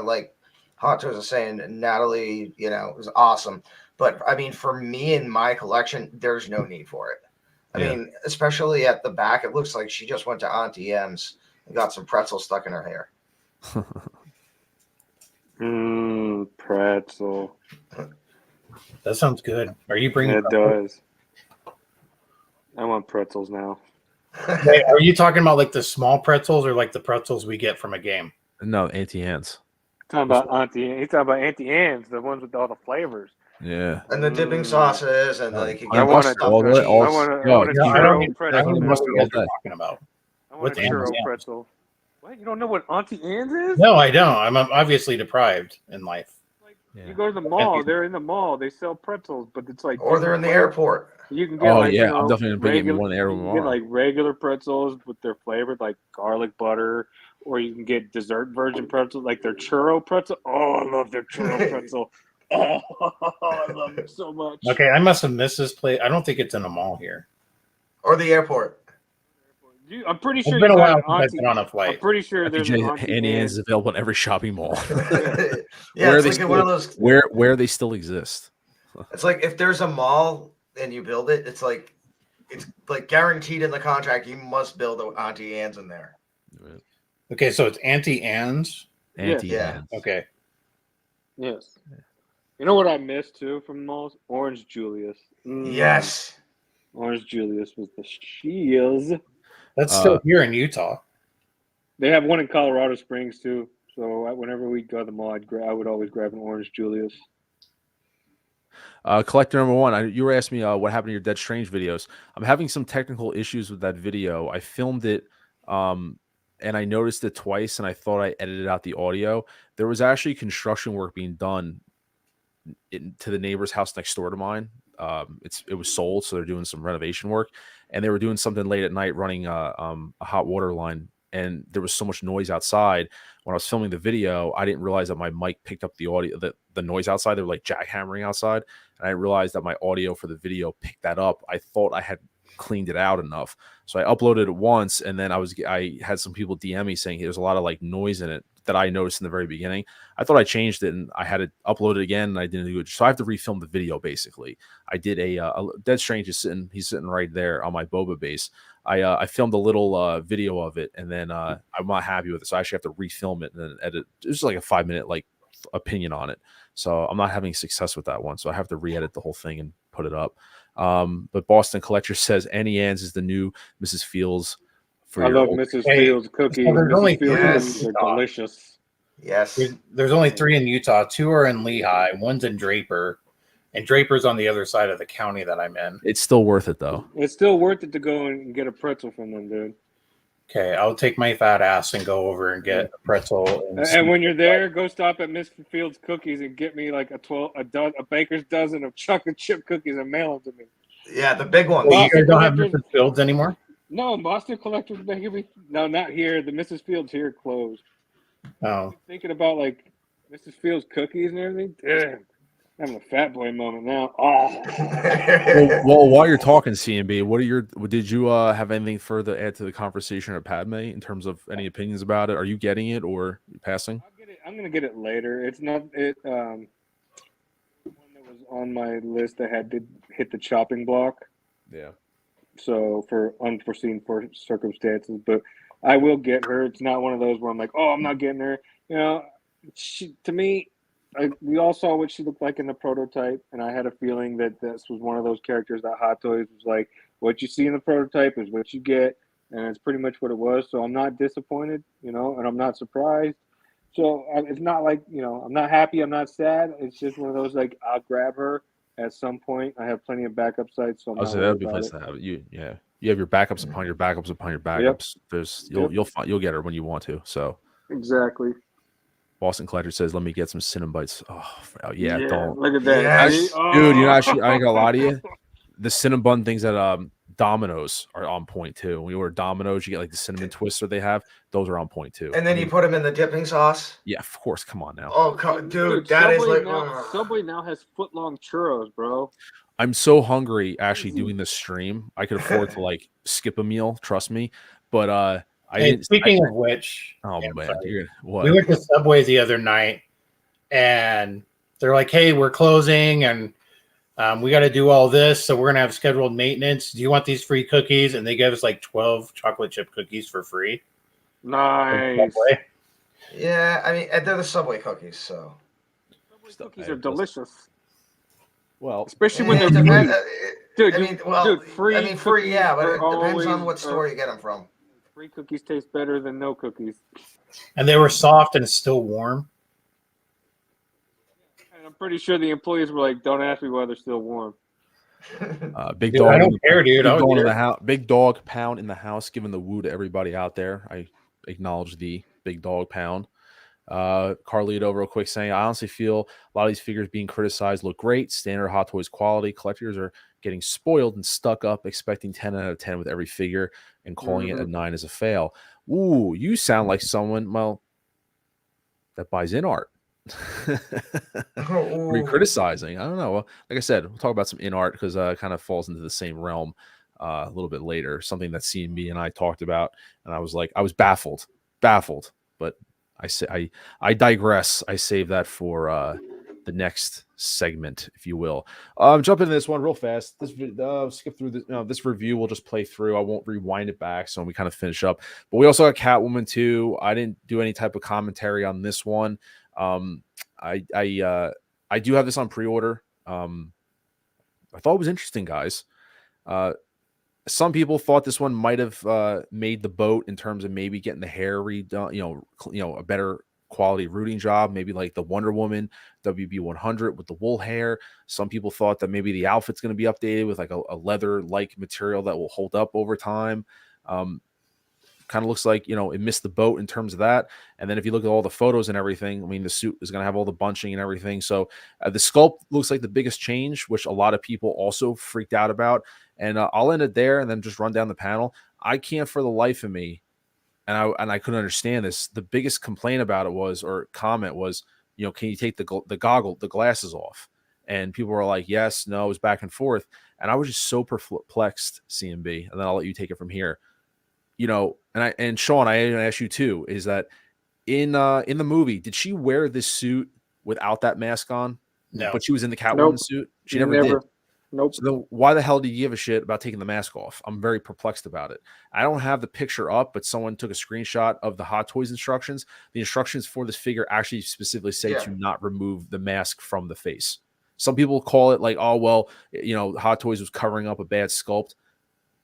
Like Hot Toys was saying, Natalie, you know, was awesome. But I mean, for me in my collection, there's no need for it. I mean, especially at the back, it looks like she just went to Auntie M's and got some pretzels stuck in her hair. Pretzel. That sounds good. Are you bringing? It does. I want pretzels now. Wait, are you talking about like the small pretzels or like the pretzels we get from a game? No, Auntie Anne's. Talking about Auntie. He's talking about Auntie Anne's, the ones with all the flavors. Yeah. And the dipping sauces, and like you I get want stuff a- with cheese. I want a No, I churro don't pretzel. even know what you guys all are day. talking about. I want What's a churro Auntie Anne's? pretzel. What? You don't know what Auntie Anne's is? No, I don't. I'm obviously deprived in life. You go to the mall. They're in the mall. They sell pretzels, but it's like Or they're in the different airport. flavors. You can get Oh like, yeah, you know, I'm definitely gonna get me regular- one there You can get tomorrow. like regular pretzels with their flavored like garlic butter, or you can get dessert version pretzels like their churro pretzel. Oh, I love their churro pretzel. Oh, I love it so much. Okay, I must have missed this place. I don't think it's in a mall here. Or the airport. I'm pretty It's sure been a you got while an since I've Auntie. been on a I'm flight. pretty sure there's an Auntie Auntie Anne's Anne's. is available in every shopping mall. Yeah, Where it's they like still, one of those. where they still exist. It's like if there's a mall and you build it, it's like guaranteed in the contract you must build an Auntie Anne's in there. Okay, so it's Auntie Anne's. Auntie Yeah. Anne's. Okay. Yes. You know what I missed too from malls? Orange Julius. Yes. Orange Julius was the shields. That's still here in Utah. They have one in Colorado Springs too. So whenever we go to the mall, I would always grab an Orange Julius. Collector number one, you were asking me what happened to your Dead Strange videos. I'm having some technical issues with that video. I filmed it, and I noticed it twice, and I thought I edited out the audio. There was actually construction work being done to the neighbor's house next door to mine. It was sold, so they're doing some renovation work, and they were doing something late at night, running a hot water line. And there was so much noise outside when I was filming the video. I didn't realize that my mic picked up the audio, the noise outside. They were like jackhammering outside, and I realized that my audio for the video picked that up. I thought I had cleaned it out enough, so I uploaded it once, and then I had some people DM me saying there's a lot of like noise in it that I noticed in the very beginning. I thought I changed it, and I had to upload it again, and I didn't do it. So I have to refilm the video. Basically, I did a Dead Strange is sitting. He's sitting right there on my boba base. I filmed a little video of it, and then I'm not happy with it, so I actually have to refilm it and then edit. It's just like a 5-minute like opinion on it, so I'm not having success with that one. So I have to re-edit the whole thing and put it up. But Boston Collector says Annie Ann's is the new Mrs. Fields. I love Mrs. Fields cookies. So there's only Mrs. Fields yes. cookies are delicious. Yes. There's only 3 in Utah. 2 are in Lehigh. 1's in Draper. And Draper's on the other side of the county that I'm in. It's still worth it though. It's still worth it to go and get a pretzel from them, dude. Okay, I'll take my fat ass and go over and get a pretzel. And when you're there, go stop at Mr. Fields Cookies and get me like a baker's dozen of chocolate chip cookies and mail them to me. Yeah, the big one. Well, you guys don't have Mrs. Fields anymore? No, Boston Collectors making me. No, not here. The Mrs. Fields here closed. Oh. Thinking about like Mrs. Fields cookies and everything. Damn, I'm having a fat boy moment now. Oh. well, while you're talking, CMB, did you have anything further to add to the conversation at Padme in terms of any opinions about it? Are you getting it or passing? I'll get it. I'm gonna get it later. It's not it. One that was on my list that had to hit the chopping block. Yeah. So for unforeseen circumstances, but I will get her. It's not one of those where I'm like, oh, I'm not getting her. You know, to me, we all saw what she looked like in the prototype, and I had a feeling that this was one of those characters that Hot Toys was like, what you see in the prototype is what you get, and it's pretty much what it was. So I'm not disappointed, you know, and I'm not surprised. So it's not like, you know, I'm not happy, I'm not sad. It's just one of those like, I'll grab her at some point. I have plenty of backup sites, so I'm not That'd be worried nice about to it. have it. You have your backups upon your backups upon your backups. You'll get her when you want to. So Exactly. Boston Collector says, "Let me get some cinnamon bites." Oh don't. Look at that. Yes. See? Oh. Dude, you know, actually, I ain't gonna lie to you. The Cinnabon things that Dominoes are on point too. When you order Dominoes, you get like the cinnamon twister they have. Those are on point too. And then you put them in the dipping sauce. Yeah, of course. Come on now. Oh, dude, that is like. Subway now has foot-long churros, bro. I'm so hungry actually doing this stream. I could afford to like skip a meal, trust me. But I didn't. Speaking of which, oh yeah, man, what? We went to Subway the other night, and they're like, "Hey, we're closing, and we got to do all this, so we're gonna have scheduled maintenance. Do you want these free cookies?" And they gave us like 12 chocolate chip cookies for free. Nice. Yeah, I mean they're the Subway cookies, so. Subway cookies are delicious. Well, especially when they're free. Dude, free. I mean, free, yeah, but it depends on what store you get them from. Free cookies taste better than no cookies. And they were soft and still warm. And I'm pretty sure the employees were like, "Don't ask me why they're still warm." Big Dude, dog. I don't care, dude. In the house. Big dog pound in the house, giving the woo to everybody out there. I acknowledge the big dog pound. Carlito real quick saying, I honestly feel a lot of these figures being criticized look great. Standard Hot Toys quality. Collectors are getting spoiled and stuck up, expecting 10 out of 10 with every figure and calling it a 9 as a fail. Ooh, you sound like someone, well, that buys InArt. Are you criticizing? I don't know. Like I said, we'll talk about some InArt because it kind of falls into the same realm a little bit later. Something that CMB and I talked about, and I was like, I was baffled, but I digress. I save that for the next segment, if you will. Jump into this one real fast. This skip through this. This review we'll just play through. I won't rewind it back, so we kind of finish up. But we also got Catwoman 2. I didn't do any type of commentary on this one. I do have this on pre-order. I thought it was interesting, guys. Some people thought this one might have made the boat in terms of maybe getting the hair redone, a better quality rooting job, maybe like the Wonder Woman WB100 with the wool hair. Some people thought that maybe the outfit's going to be updated with like a leather-like material that will hold up over time. Kind of looks like, it missed the boat in terms of that. And then if you look at all the photos and everything, I mean, the suit is going to have all the bunching and everything. So the sculpt looks like the biggest change, which a lot of people also freaked out about. And I'll end it there and then just run down the panel. I can't for the life of me, and I couldn't understand this. The biggest complaint about it was, or comment was, can you take the glasses off? And people were like, yes, no, it was back and forth. And I was just so perplexed, CMB. And then I'll let you take it from here. And Sean, I ask you too, is that in the movie, did she wear this suit without that mask on? No. But she was in the Catwoman suit? She never did. Nope. So then why the hell do you give a shit about taking the mask off? I'm very perplexed about it. I don't have the picture up, but someone took a screenshot of the Hot Toys instructions. The instructions for this figure actually specifically say to not remove the mask from the face. Some people call it like, oh, well, Hot Toys was covering up a bad sculpt.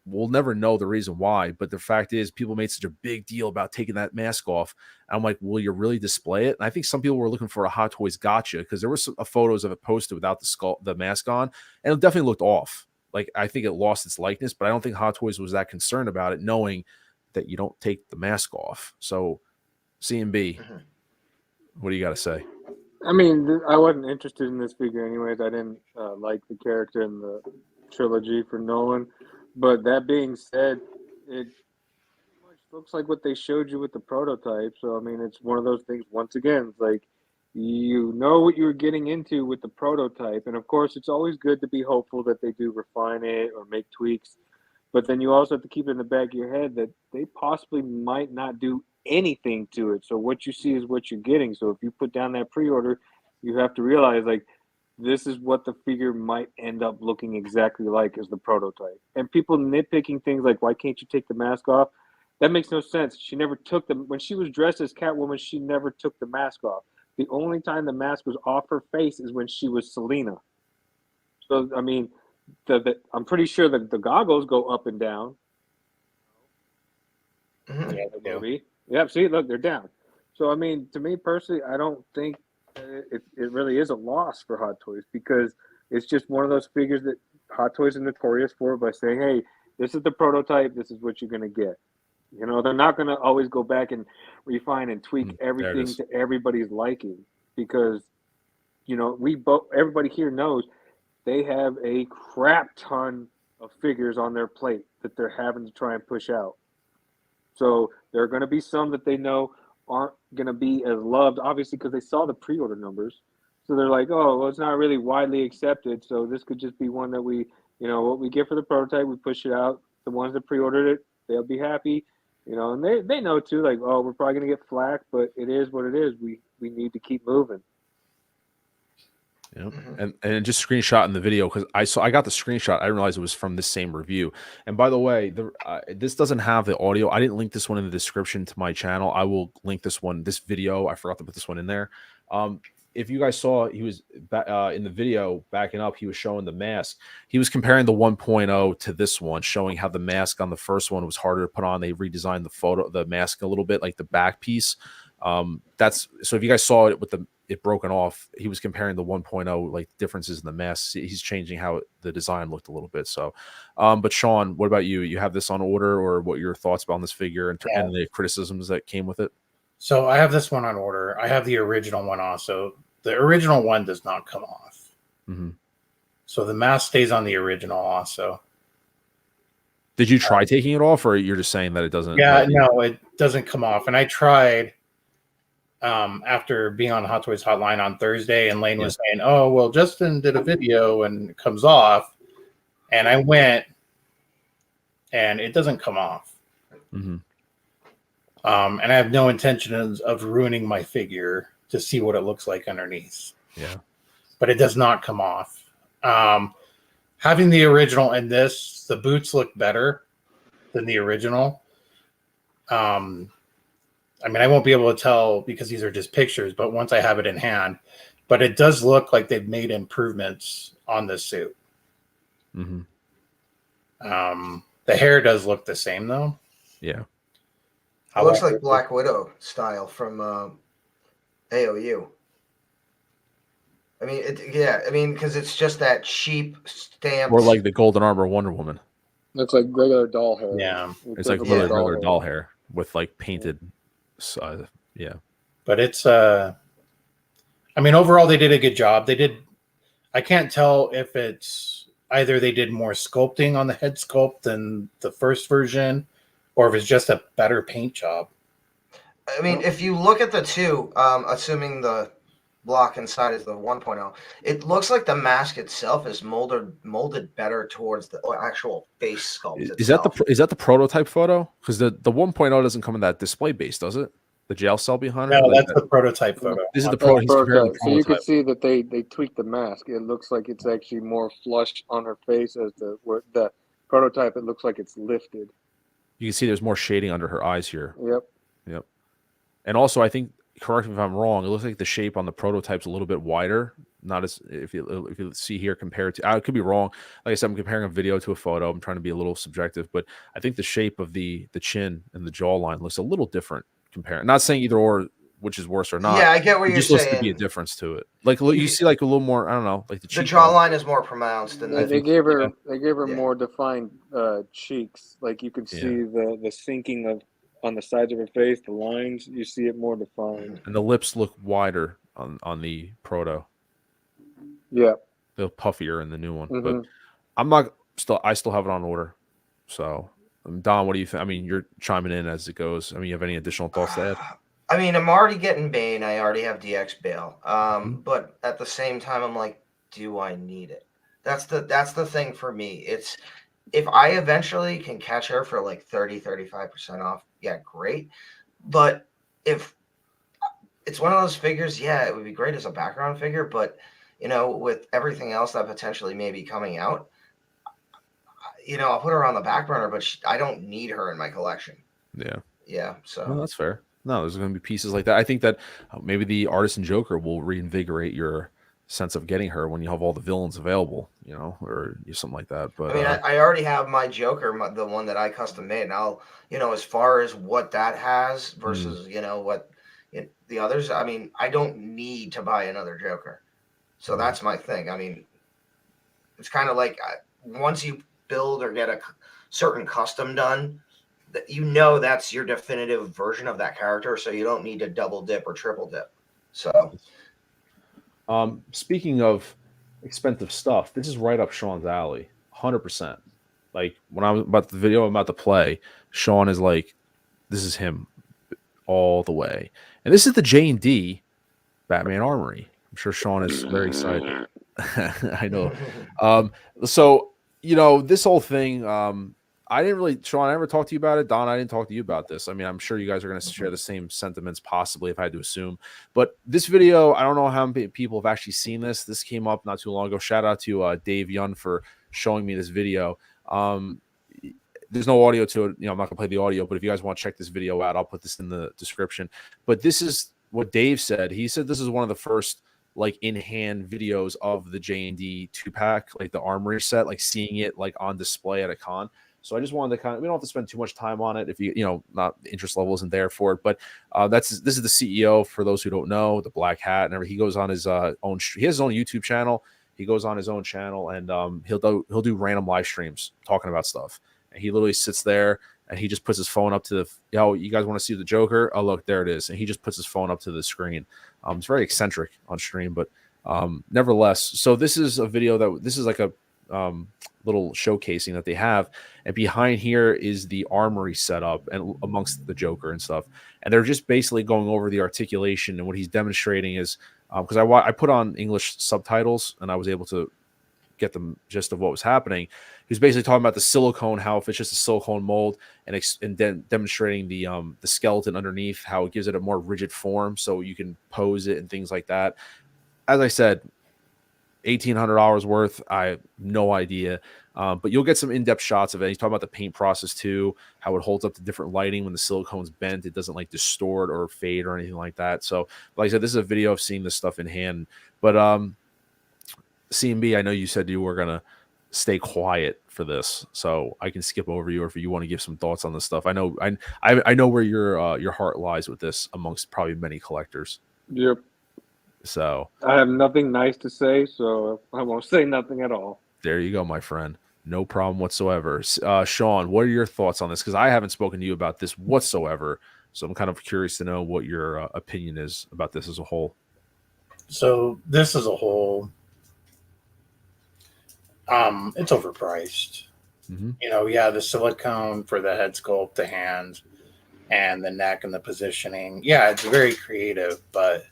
We'll never know the reason why, but the fact is people made such a big deal about taking that mask off. And I'm like, will you really display it? And I think some people were looking for a Hot Toys gotcha because there were some photos of it posted without the mask on, and it definitely looked off. Like, I think it lost its likeness, but I don't think Hot Toys was that concerned about it, knowing that you don't take the mask off. So, CMB, what do you got to say? I mean, I wasn't interested in this figure anyways. I didn't like the character in the trilogy for Nolan. But that being said, it pretty much looks like what they showed you with the prototype. So, I mean, it's one of those things, once again, it's like you know what you were getting into with the prototype. And, of course, it's always good to be hopeful that they do refine it or make tweaks. But then you also have to keep it in the back of your head that they possibly might not do anything to it. So what you see is what you're getting. So if you put down that pre-order, you have to realize, like, this is what the figure might end up looking exactly like as the prototype. And people nitpicking things like, why can't you take the mask off? That makes no sense. She never took them. When she was dressed as Catwoman, she never took the mask off. The only time the mask was off her face is when she was Selena. So, I mean, I'm pretty sure that the goggles go up and down. Yeah, they do. Yep, see, look, they're down. So, I mean, to me personally, I don't think it really is a loss for Hot Toys because it's just one of those figures that Hot Toys are notorious for by saying, hey, this is the prototype, this is what you're going to get. They're not going to always go back and refine and tweak everything to everybody's liking because, everybody here knows they have a crap ton of figures on their plate that they're having to try and push out. So there are going to be some that they know aren't going to be as loved, obviously, because they saw the pre-order numbers. So they're like, oh, well, it's not really widely accepted. So this could just be one that we, what we get for the prototype, we push it out. The ones that pre-ordered it, they'll be happy, and they know too, like, oh, we're probably going to get flack, but it is what it is. We need to keep moving. Yeah, and just screenshot in the video because I got the screenshot. I didn't realize it was from this same review. And by the way, this doesn't have the audio. I didn't link this one in the description to my channel. I will link this video. I forgot to put this one in there. If you guys saw, he was in the video backing up. He was showing the mask. He was comparing the 1.0 to this one, showing how the mask on the first one was harder to put on. They redesigned the mask a little bit, like the back piece. So if you guys saw it with it broken off, he was comparing the 1.0 like differences in the mask. He's changing how the design looked a little bit. So, but Sean, what about you? You have this on order, or what are your thoughts about this figure and the criticisms that came with it? So I have this one on order. I have the original one also. The original one does not come off. Mm-hmm. So the mask stays on the original also. Did you try taking it off, or you're just saying that it doesn't? Yeah, no, it doesn't come off. And I tried after being on Hot Toys Hotline on Thursday, and Lane was saying, oh, well, Justin did a video and it comes off. And I went, and it doesn't come off. Mm-hmm. And I have no intentions of ruining my figure to see what it looks like underneath. Yeah. But it does not come off. Having the original and this, the boots look better than the original. I mean, I won't be able to tell because these are just pictures, but once I have it in hand, but it does look like they've made improvements on this suit. Mm-hmm. The hair does look the same though. Yeah. It looks like Black Widow style from AOU. I mean, because it's just that cheap stamp. Or like the Golden Armor Wonder Woman. Looks like regular doll hair. Yeah. It's like regular doll hair with like painted. Yeah. But it's, I mean, overall, they did a good job. I can't tell if it's either they did more sculpting on the head sculpt than the first version, or if it's just a better paint job. I mean, if you look at the two, assuming the block inside is the 1.0, it looks like the mask itself is molded better towards the actual face sculpt. Is that the prototype photo? Because the 1.0 doesn't come in that display base, does it? The jail cell behind it? No, that's the prototype photo. This is the prototype. So you can see that they tweaked the mask. It looks like it's actually more flush on her face as the prototype. It looks like it's lifted. You can see there's more shading under her eyes here. Yep. And also, I think, correct me if I'm wrong, it looks like the shape on the prototype's a little bit wider. Not as if you see here compared to, I could be wrong. Like I said, I'm comparing a video to a photo. I'm trying to be a little subjective, but I think the shape of the chin and the jawline looks a little different compared. Not saying either or which is worse or not. Yeah, I get what you're saying. Just looks to be a difference to it. Like you see, like a little more. I don't know, like the jawline is more pronounced than they gave her more defined cheeks. Like you could see the sinking of on the sides of her face, the lines. You see it more defined, and the lips look wider on the proto. Yeah, they're puffier in the new one, mm-hmm. but I still have it on order. So, Don, what do you think? I mean, you're chiming in as it goes. I mean, you have any additional thoughts to add? I mean, I'm already getting Bane. I already have DX Bale. But at the same time, I'm like, do I need it? That's the thing for me. It's if I eventually can catch her for like 30-35% off, yeah, great. But if it's one of those figures, yeah, it would be great as a background figure, but with everything else that potentially may be coming out, I'll put her on the back burner, but I don't need her in my collection. Yeah. So that's fair. No, there's going to be pieces like that. I think that maybe the Artisan Joker will reinvigorate your sense of getting her when you have all the villains available, or something like that. But I mean, I already have my Joker, the one that I custom made. And I'll, as far as what that has versus, what the others, I mean, I don't need to buy another Joker. So that's my thing. I mean, it's kind of like once you build or get a certain custom done, that's your definitive version of that character, so you don't need to double dip or triple dip. So speaking of expensive stuff, this is right up Sean's alley, 100%. Like when I was about the video I'm about to play, Sean is like, this is him all the way. And this is the JND Batman Armory. I'm sure Sean is very excited. I know. So, you know, this whole thing, I didn't really, Sean, I never talked to you about it. Don, I didn't talk to you about this. I mean, I'm sure you guys are going to share the same sentiments, possibly, if I had to assume. But this video, I don't know how many people have actually seen this. This came up not too long ago. Shout out to Dave Yun for showing me this video. There's no audio to it. You know, I'm not gonna play the audio, but if you guys want to check this video out, I'll put this in the description. But this is what Dave said. He said this is one of the first like in-hand videos of the JND 2-pack, like the Armory set, like seeing it like on display at a con. So I just wanted to kind of, we don't have to spend too much time on it if you know, not the interest level isn't there for it. But this is the CEO, for those who don't know, the black hat and everything. He goes on his own, he has his own YouTube channel. He goes on his own channel and he'll do random live streams talking about stuff. And he literally sits there and he just puts his phone up to the, yo, you guys want to see the Joker? Oh, look, there it is. And he just puts his phone up to the screen. It's very eccentric on stream, but nevertheless. So this is a video this is like a little showcasing that they have. And behind here is the Armory setup and amongst the Joker and stuff. And they're just basically going over the articulation. And what he's demonstrating is, because I put on English subtitles and I was able to get the gist of what was happening. He was basically talking about the silicone, how if it's just a silicone mold, and then demonstrating the skeleton underneath, how it gives it a more rigid form, so you can pose it and things like that. As I said, $1,800 worth. I have no idea, but you'll get some in-depth shots of it. He's talking about the paint process too, how it holds up to different lighting when the silicone's bent. It doesn't like distort or fade or anything like that. So, like I said, this is a video of seeing this stuff in hand, but CMB, I know you said you were gonna stay quiet for this, so I can skip over you, or if you want to give some thoughts on this stuff. I know where your heart lies with this, amongst probably many collectors. Yep. So I have nothing nice to say, so I won't say nothing at all. there you go, my friend. No problem whatsoever. Sean, what are your thoughts on this? Because I haven't spoken to you about this whatsoever, so I'm kind of curious to know what your opinion is about this as a whole. So this as a whole, it's overpriced. Mm-hmm. You know, yeah, the silicone for the head sculpt, the hands, and the neck and the positioning. Yeah, it's very creative, but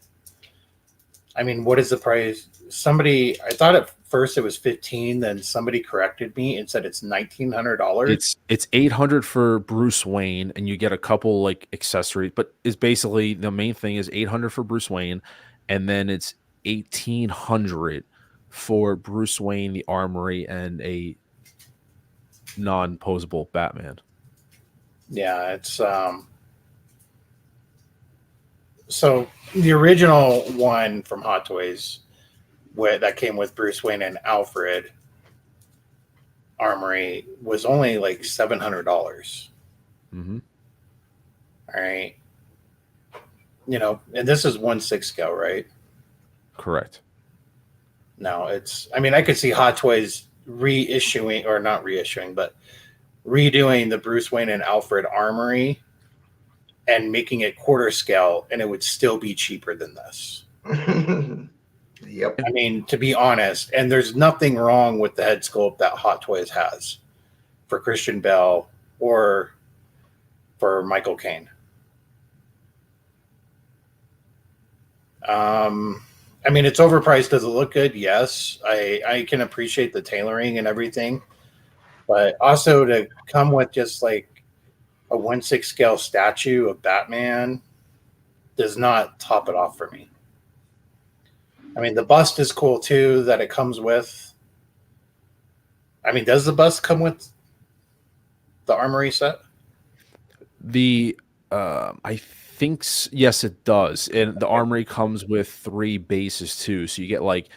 I mean, what is the price? I thought at first it was $15, then somebody corrected me and said it's $1,900. It's $800 for Bruce Wayne, and you get a couple like accessories, but it's basically the main thing is $800 for Bruce Wayne, and then it's $1,800 for Bruce Wayne, the Armory, and a non-posable Batman. Yeah, it's so the original one from Hot Toys that came with Bruce Wayne and Alfred Armory was only like $700. Mm-hmm. All right. You know, and this is 1/6 scale, right? Correct. No, I mean, I could see Hot Toys redoing the Bruce Wayne and Alfred Armory and making it quarter scale, and it would still be cheaper than this. Yep. I mean, to be honest, and there's nothing wrong with the head sculpt that Hot Toys has for Christian Bale or for Michael Caine. I mean, it's overpriced. Does it look good? Yes. I can appreciate the tailoring and everything. But also to come with just like a 1/6 scale statue of Batman does not top it off for me. I mean, the bust is cool too that it comes with. I mean, does the bust come with the Armory set? I think yes, it does. And the Armory comes with 3 bases too, so you get like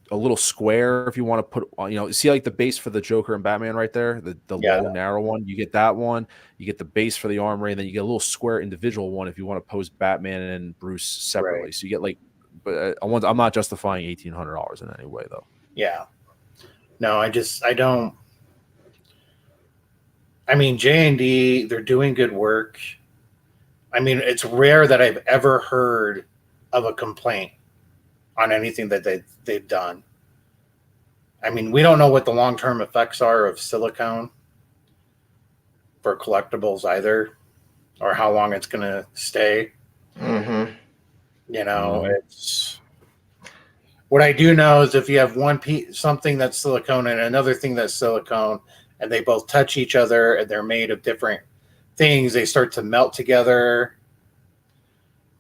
a little square if you want to put on, you know, see like the base for the Joker and Batman right there, the long narrow one. You get that one. You get the base for the Armory, and then you get a little square individual one if you want to pose Batman and Bruce separately. Right. So you get like, but I'm not justifying $1,800 in any way though. Yeah. No, I don't. I mean, J&D, they're doing good work. I mean, it's rare that I've ever heard of a complaint on anything that they've done. I mean, we don't know what the long-term effects are of silicone for collectibles either, or how long it's going to stay. Mm-hmm. You know, Mhm. it's what I do know is if you have one piece, something that's silicone and another thing that's silicone, and they both touch each other and they're made of different things, they start to melt together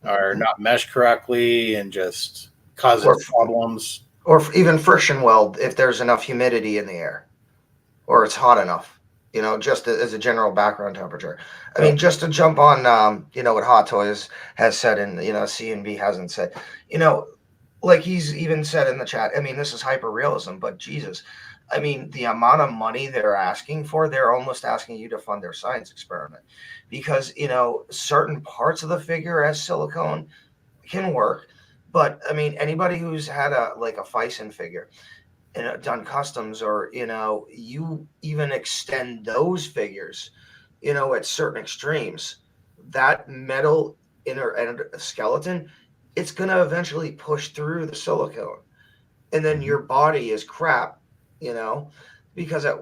or not mesh correctly and just causes problems. Or even friction weld if there's enough humidity in the air or it's hot enough, you know, just as a general background temperature. I mean, just to jump on, you know, what Hot Toys has said and, you know, C&B hasn't said, you know, like he's even said in the chat, I mean, this is hyper realism, but Jesus, I mean, the amount of money they're asking for, they're almost asking you to fund their science experiment because, you know, certain parts of the figure as silicone can work. But I mean, anybody who's had a Fison figure and done customs, or you know, you even extend those figures, you know, at certain extremes, that metal inner skeleton, it's gonna eventually push through the silicone, and then your body is crap, you know, because at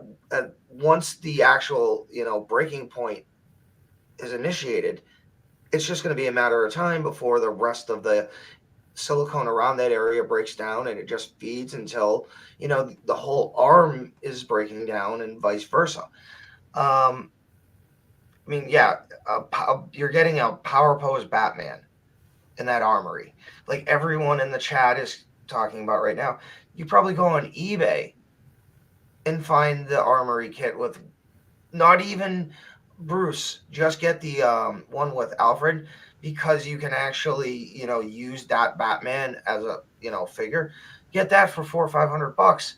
once the actual breaking point is initiated, it's just going to be a matter of time before the rest of the silicone around that area breaks down and it just feeds until the whole arm is breaking down and vice versa. I mean, yeah, you're getting a power pose Batman in that armory, like everyone in the chat is talking about right now. You probably go on eBay and find the armory kit with not even Bruce, just get the one with Alfred, because you can actually use that Batman as a figure. Get that for $400 or $500.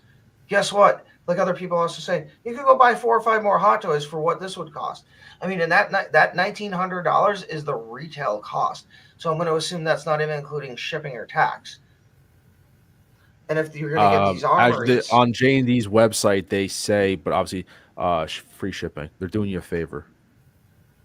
Guess what? Like other people also say, you could go buy 4 or 5 more Hot Toys for what this would cost. I mean, and that $1,900 is the retail cost. So I'm going to assume that's not even including shipping or tax. And if you're going to get these armories on JND's website, they say, but obviously, free shipping. They're doing you a favor.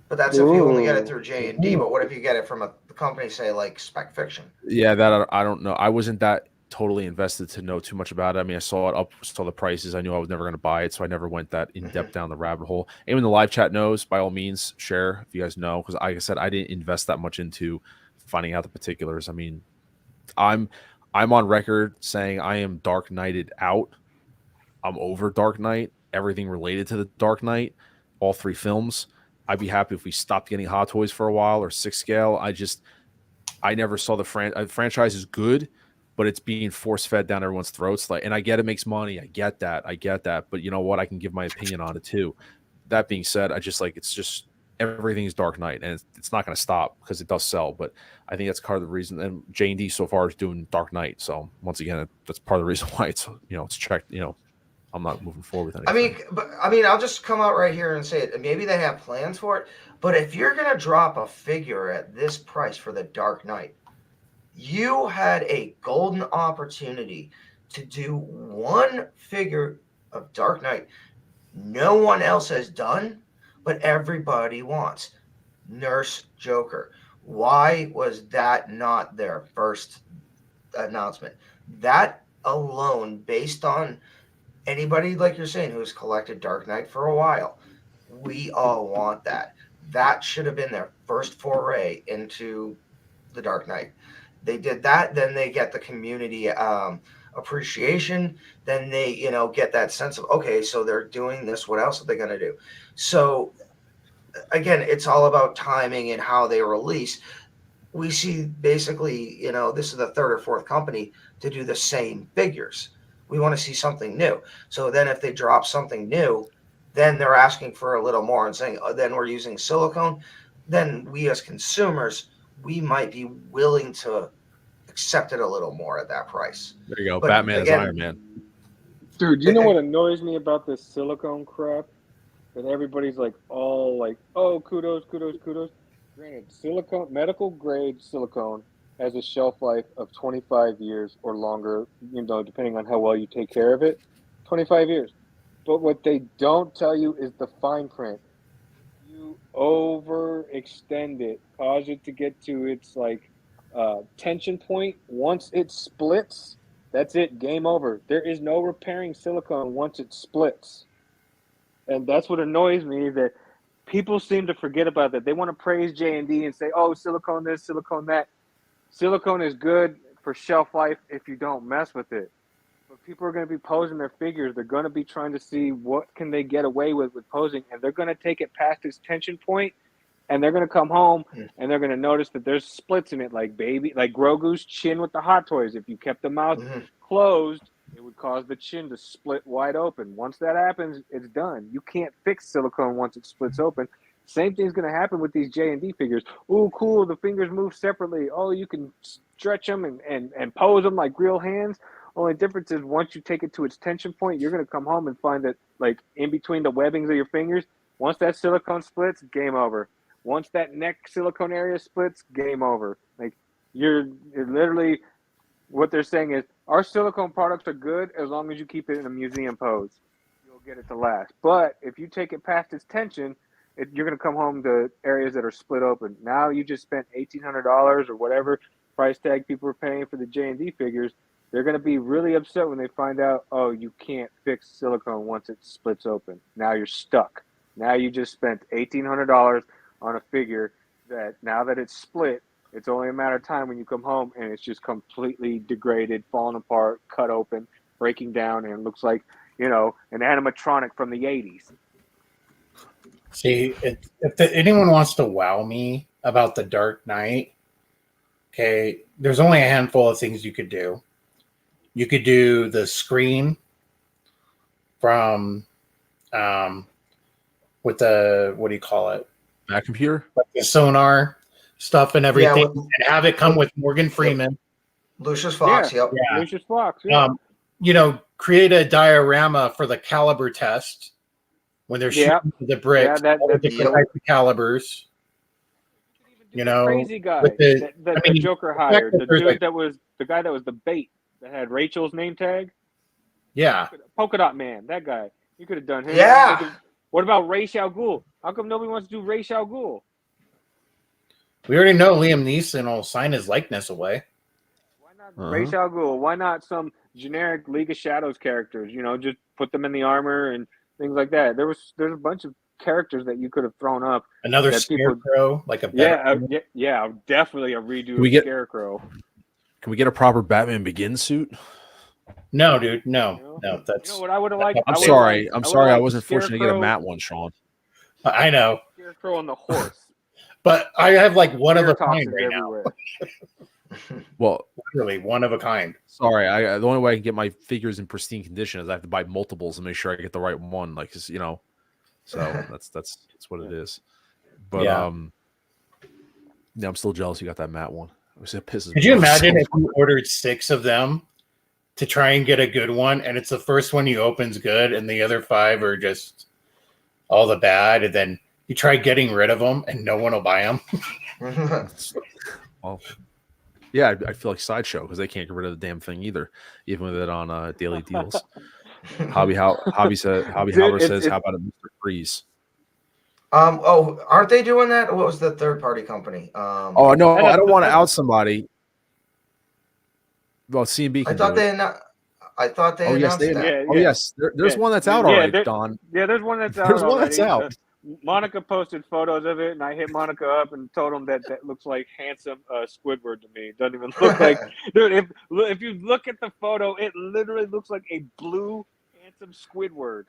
But that's if you only get it through JND. But what if you get it from a company, say like Spec Fiction? Yeah, that I don't know. I wasn't that totally invested to know too much about it. I mean, I saw it up, saw the prices. I knew I was never going to buy it, so I never went that in depth down the rabbit hole. Anyone in the live chat knows, by all means, share if you guys know, because like I said, I didn't invest that much into finding out the particulars. I mean, I'm on record saying I am Dark Knighted out. I'm over Dark Knight, everything related to the Dark Knight, all 3 films. I'd be happy if we stopped getting Hot Toys for a while or 6 scale. I never saw the franchise is good, but it's being force fed down everyone's throats. Like, and I get it makes money. I get that. But you know what? I can give my opinion on it too. That being said, it's just everything's Dark Knight, and it's not going to stop because it does sell. But I think that's part of the reason. And JND so far is doing Dark Knight, so once again, that's part of the reason why it's it's checked. I'm not moving forward with anything. I mean, I'll just come out right here and say it. Maybe they have plans for it, but if you're gonna drop a figure at this price for the Dark Knight, you had a golden opportunity to do one figure of Dark Knight no one else has done, but everybody wants. Nurse Joker. Why was that not their first announcement? That alone, based on anybody, like you're saying, who's collected Dark Knight for a while, we all want that. That should have been their first foray into the Dark Knight. They did that, then they get the community appreciation. Then they, get that sense of, okay, so they're doing this. What else are they going to do? So again, it's all about timing and how they release. We see basically, this is the 3rd or 4th company to do the same figures. We want to see something new. So then if they drop something new, then they're asking for a little more and saying, oh, then we're using silicone. Then we as consumers, we might be willing to accept it a little more at that price. There you go. But Batman again, is Iron Man. Dude, you know what annoys me about this silicone crap? That everybody's like, all like, oh, kudos. Granted, silicone, medical grade silicone has a shelf life of 25 years or longer, depending on how well you take care of it. 25 years. But what they don't tell you is the fine print. You overextend it, cause it to get to its tension point. Once it splits, that's it, game over. There is no repairing silicone once it splits. And that's what annoys me, that people seem to forget about that. They want to praise JND and say, "Oh, silicone this, silicone that." Silicone is good for shelf life if you don't mess with it. But people are going to be posing their figures. They're going to be trying to see what can they get away with posing, and they're going to take it past its tension point, and they're going to come home and they're going to notice that there's splits in it, like Grogu's chin with the Hot Toys. If you kept the mouth closed, it would cause the chin to split wide open. Once that happens, it's done. You can't fix silicone once it splits open. Same thing's going to happen with these JND figures. Oh, cool, the fingers move separately. Oh, you can stretch them and pose them like real hands. Only difference is once you take it to its tension point, you're going to come home and find that, like, in between the webbings of your fingers, once that silicone splits, game over. Once that neck silicone area splits, game over. Like, you're literally, what they're saying is, our silicone products are good as long as you keep it in a museum pose. You'll get it to last. But if you take it past its tension, you're going to come home to areas that are split open. Now you just spent $1,800 or whatever price tag people are paying for the J&D figures. They're going to be really upset when they find out, oh, you can't fix silicone once it splits open. Now you're stuck. Now you just spent $1,800 on a figure that now that it's split, it's only a matter of time when you come home and it's just completely degraded, falling apart, cut open, breaking down, and it looks like, an animatronic from the 80s. See, if anyone wants to wow me about the Dark Knight, okay, there's only a handful of things you could do. You could do the screen from, with the, what do you call it? Back computer? Like the sonar stuff and everything, and have it come with Morgan Freeman. Lucius Fox, Yeah. Lucius Fox, yeah. Create a diorama for the caliber test when they're shooting the bricks, the different types of calibers. Crazy guy the Joker hired, the dude that was the guy that was the bait that had Rachel's name tag. Yeah, Polka Dot Man, that guy. You could have done him. Yeah. What about Ra's al Ghul? How come nobody wants to do Ra's al Ghul? we already know Liam Neeson will sign his likeness away. Why not Ra's al Ghul? Why not some generic League of Shadows characters? Just put them in the armor and things like that. There's a bunch of characters that you could have thrown up. Another Scarecrow, like a definitely a redo of Scarecrow. Can we get a proper Batman Begins suit? No, dude, no. That's what I would have liked. I'm sorry, I wasn't fortunate to get a matte one, Sean. I know. Scarecrow on the horse. But I have like one of a kind right now. Well, really, one of a kind. Sorry, the only way I can get my figures in pristine condition is I have to buy multiples and make sure I get the right one. Like, so that's what it is. But I'm still jealous you got that matte one. It pisses. Could you imagine if you ordered 6 of them to try and get a good one, and it's the first one you open's good, and the other 5 are just all the bad, and then you try getting rid of them, and no one will buy them. Well, yeah, I feel like Sideshow because they can't get rid of the damn thing either, even with it on daily deals. Hobby Howard says, "How about a Mr. Freeze?" Aren't they doing that? What was the third-party company? Oh no, I don't want to out somebody. Well, CMB. I thought they announced that. Yeah, yes, there's one that's out already, Don. Yeah, there's one that's out. There's one that's out. Monica posted photos of it, and I hit Monica up and told him that looks like handsome Squidward to me. It doesn't even look like, dude. If you look at the photo, it literally looks like a blue handsome Squidward.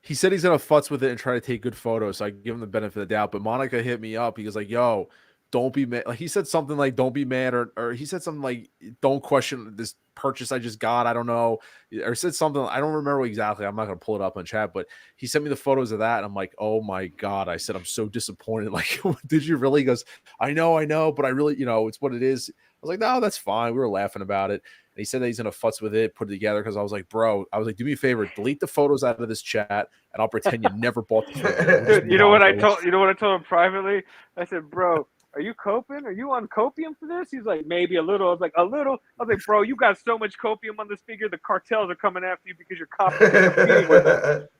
He said he's gonna futz with it and try to take good photos, so I give him the benefit of the doubt. But Monica hit me up. He was like, "Yo, don't be mad." Like he said something like, "Don't be mad," or he said something like, "Don't question this purchase I just got." I don't know, or said something. I don't remember exactly. I'm not gonna pull it up on chat, but he sent me the photos of that, and I'm like, "Oh my god!" I said, "I'm so disappointed." Like, did you really? He goes, I know, but I really, it's what it is. I was like, "No, that's fine." We were laughing about it. And he said that he's gonna futz with it, put it together. Because I was like, "Bro," I was like, "Do me a favor, delete the photos out of this chat, and I'll pretend you never bought the photo." Dude, you know what I told him privately? I said, "Bro, are you coping? Are you on copium for this?" He's like, "Maybe a little." I was like, "A little?" I was like, "Bro, you got so much copium on this figure, the cartels are coming after you because you're competing with it."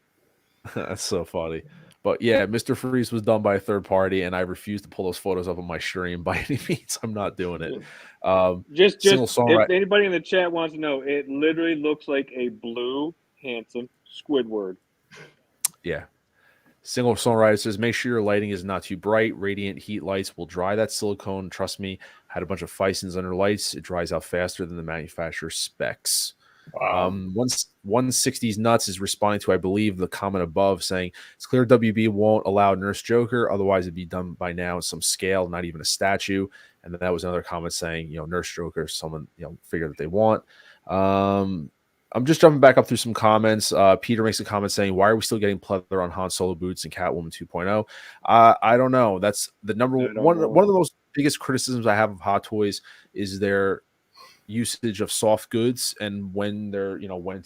That's so funny. But yeah, Mr. Freeze was done by a third party, and I refuse to pull those photos up on my stream by any means. I'm not doing it. Just if anybody in the chat wants to know, it literally looks like a blue, handsome Squidward. Yeah. Single Songwriter says, make sure your lighting is not too bright. Radiant heat lights will dry that silicone. Trust me, had a bunch of Fisons under lights. It dries out faster than the manufacturer specs. Wow. 160's Nuts is responding to, I believe, the comment above saying, it's clear WB won't allow Nurse Joker. Otherwise, it'd be done by now in some scale, not even a statue. And then that was another comment saying, Nurse Joker, someone, figure that they want. I'm just jumping back up through some comments. Peter makes a comment saying, why are we still getting pleather on Han Solo boots and Catwoman 2.0? I don't know. That's the number one of the most biggest criticisms I have of Hot Toys is their usage of soft goods and when they're, when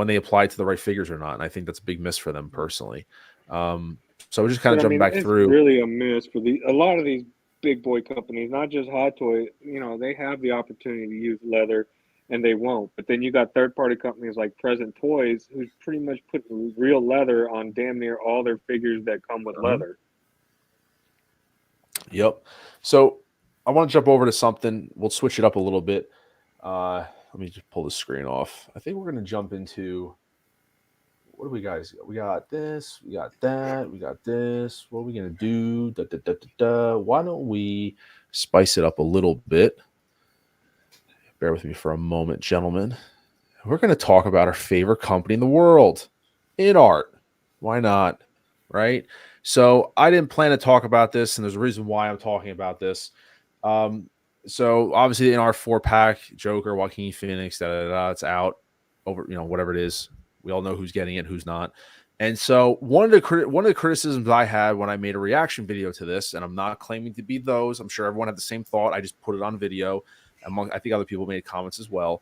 they apply to the right figures or not. And I think that's a big miss for them personally. So we're just kind of jumping back through. Really a miss for a lot of these big boy companies, not just Hot Toys. They have the opportunity to use leather, and they won't. But then you got third-party companies like Present Toys, who's pretty much putting real leather on damn near all their figures that come with leather. Yep. So I want to jump over to something. We'll switch it up a little bit. Let me just pull the screen off. I think we're going to jump into, what do we guys got? We got this, we got that, we got this. What are we going to do? Why don't we spice it up a little bit? Bear with me for a moment, gentlemen. We're going to talk about our favorite company in the world, InArt. Why not? Right? So I didn't plan to talk about this, and there's a reason why I'm talking about this. So obviously in our 4-pack, Joker, Joaquin Phoenix, it's out over, whatever it is. We all know who's getting it, who's not. And so one of the criticisms I had when I made a reaction video to this, and I'm not claiming to be those, I'm sure everyone had the same thought. I just put it on video. I think other people made comments as well.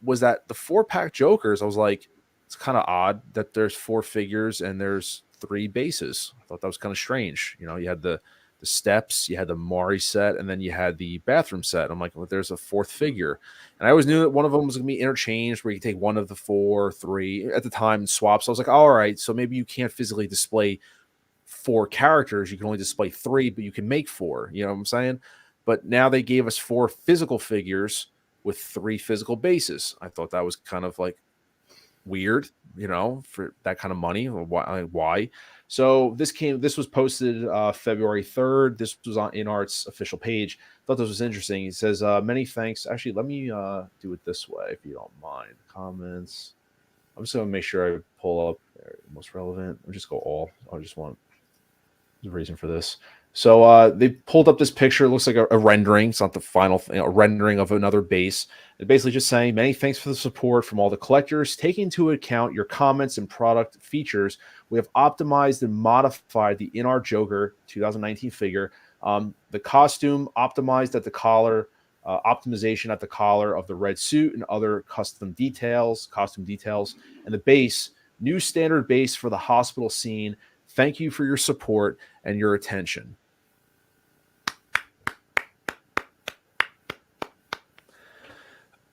Was that the 4-pack Jokers? I was like, it's kind of odd that there's 4 figures and there's 3 bases. I thought that was kind of strange. You had the steps, you had the Mari set, and then you had the bathroom set. I'm like, well, there's a 4th figure. And I always knew that one of them was going to be interchanged where you could take one of the 4, 3 at the time and swap. So I was like, all right, so maybe you can't physically display 4 characters. You can only display 3, but you can make 4. You know what I'm saying? But now they gave us 4 physical figures with 3 physical bases. I thought that was kind of like weird, for that kind of money. Why? So this was posted February 3rd. This was on InArt's official page. Thought this was interesting. He says, many thanks. Actually, let me do it this way, if you don't mind. Comments. I'm just going to make sure I pull up most relevant. I'll just go all. I just want the reason for this. So they pulled up this picture. It looks like a rendering. It's not the final thing, a rendering of another base. They're basically just saying, many thanks for the support from all the collectors. Taking into account your comments and product features, we have optimized and modified the InArt Joker 2019 figure. The costume optimized at the collar, optimization at the collar of the red suit and other costume details, and the base, new standard base for the hospital scene. Thank you for your support and your attention.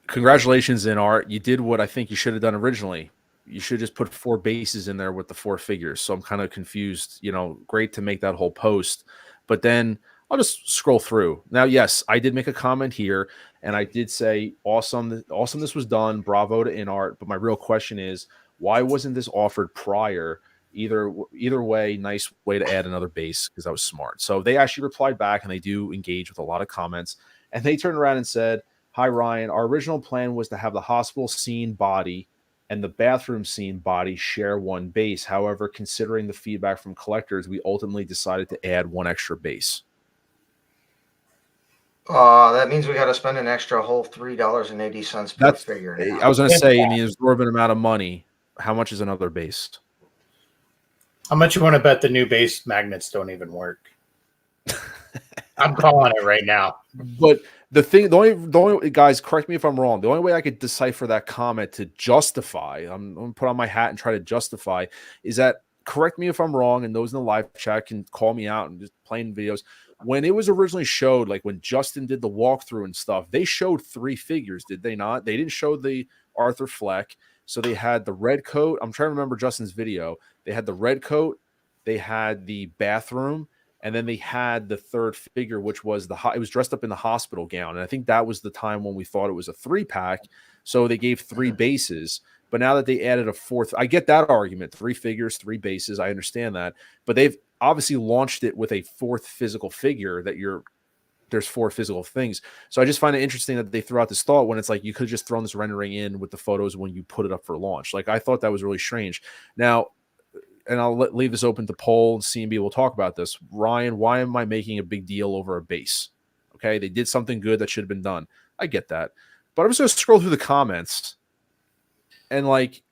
Congratulations, InArt. You did what I think you should have done originally. You should just put 4 bases in there with the 4 figures. So I'm kind of confused. Great to make that whole post. But then I'll just scroll through. Now, yes, I did make a comment here, and I did say, awesome this was done. Bravo to InArt. But my real question is, why wasn't this offered prior? Either way, nice way to add another base, because that was smart. So they actually replied back, and they do engage with a lot of comments. And they turned around and said, hi, Ryan. Our original plan was to have the hospital scene body and the bathroom scene body share one base. However, considering the feedback from collectors, we ultimately decided to add 1 extra base. That means we got to spend an extra whole $3.80 per figure now. I was going to say, in the absorbent amount of money, how much is another base? How much you want to bet the new base magnets don't even work? I'm calling it right now. But the only guys, correct me if I'm wrong. The only way I could decipher that comment to justify, I'm going to put on my hat and try to justify, is that, correct me if I'm wrong, and those in the live chat can call me out and just playing videos. When it was originally showed, like when Justin did the walkthrough and stuff, they showed 3 figures, did they not? They didn't show the Arthur Fleck. So they had the red coat. I'm trying to remember Justin's video. They had the red coat. They had the bathroom. And then they had the third figure, which was it was dressed up in the hospital gown. And I think that was the time when we thought it was a 3-pack. So they gave 3 bases. But now that they added a 4th, I get that argument. 3 figures, 3 bases. I understand that. But they've obviously launched it with a 4th physical figure that there's 4 physical things. So I just find it interesting that they threw out this thought when it's like you could have just thrown this rendering in with the photos when you put it up for launch. Like, I thought that was really strange. Now, and I'll leave this open to poll, and CMB will talk about this. Ryan, why am I making a big deal over a base? Okay, they did something good that should have been done. I get that. But I'm just going to scroll through the comments, and like,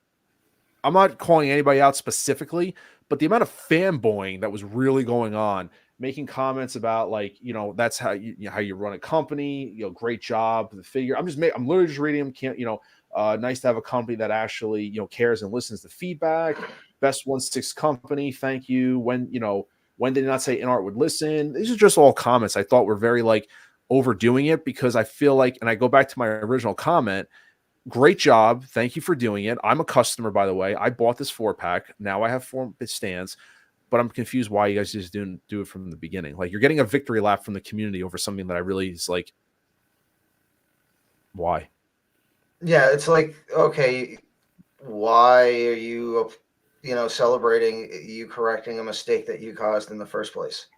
I'm not calling anybody out specifically, but the amount of fanboying that was really going on, making comments about like, that's how you run a company, great job, the figure. I'm literally just reading them. Nice to have a company that actually, cares and listens to feedback. Best 1/6 company. Thank you. When did they not say InArt would listen? These are just all comments I thought were very like overdoing it, because I feel like, and I go back to my original comment, great job. Thank you for doing it. I'm a customer, by the way. I bought this 4-pack. Now I have 4 stands, but I'm confused why you guys just didn't do it from the beginning. Like, you're getting a victory lap from the community over something that I really is like, why? Yeah, it's like, okay, why are you, celebrating you correcting a mistake that you caused in the first place?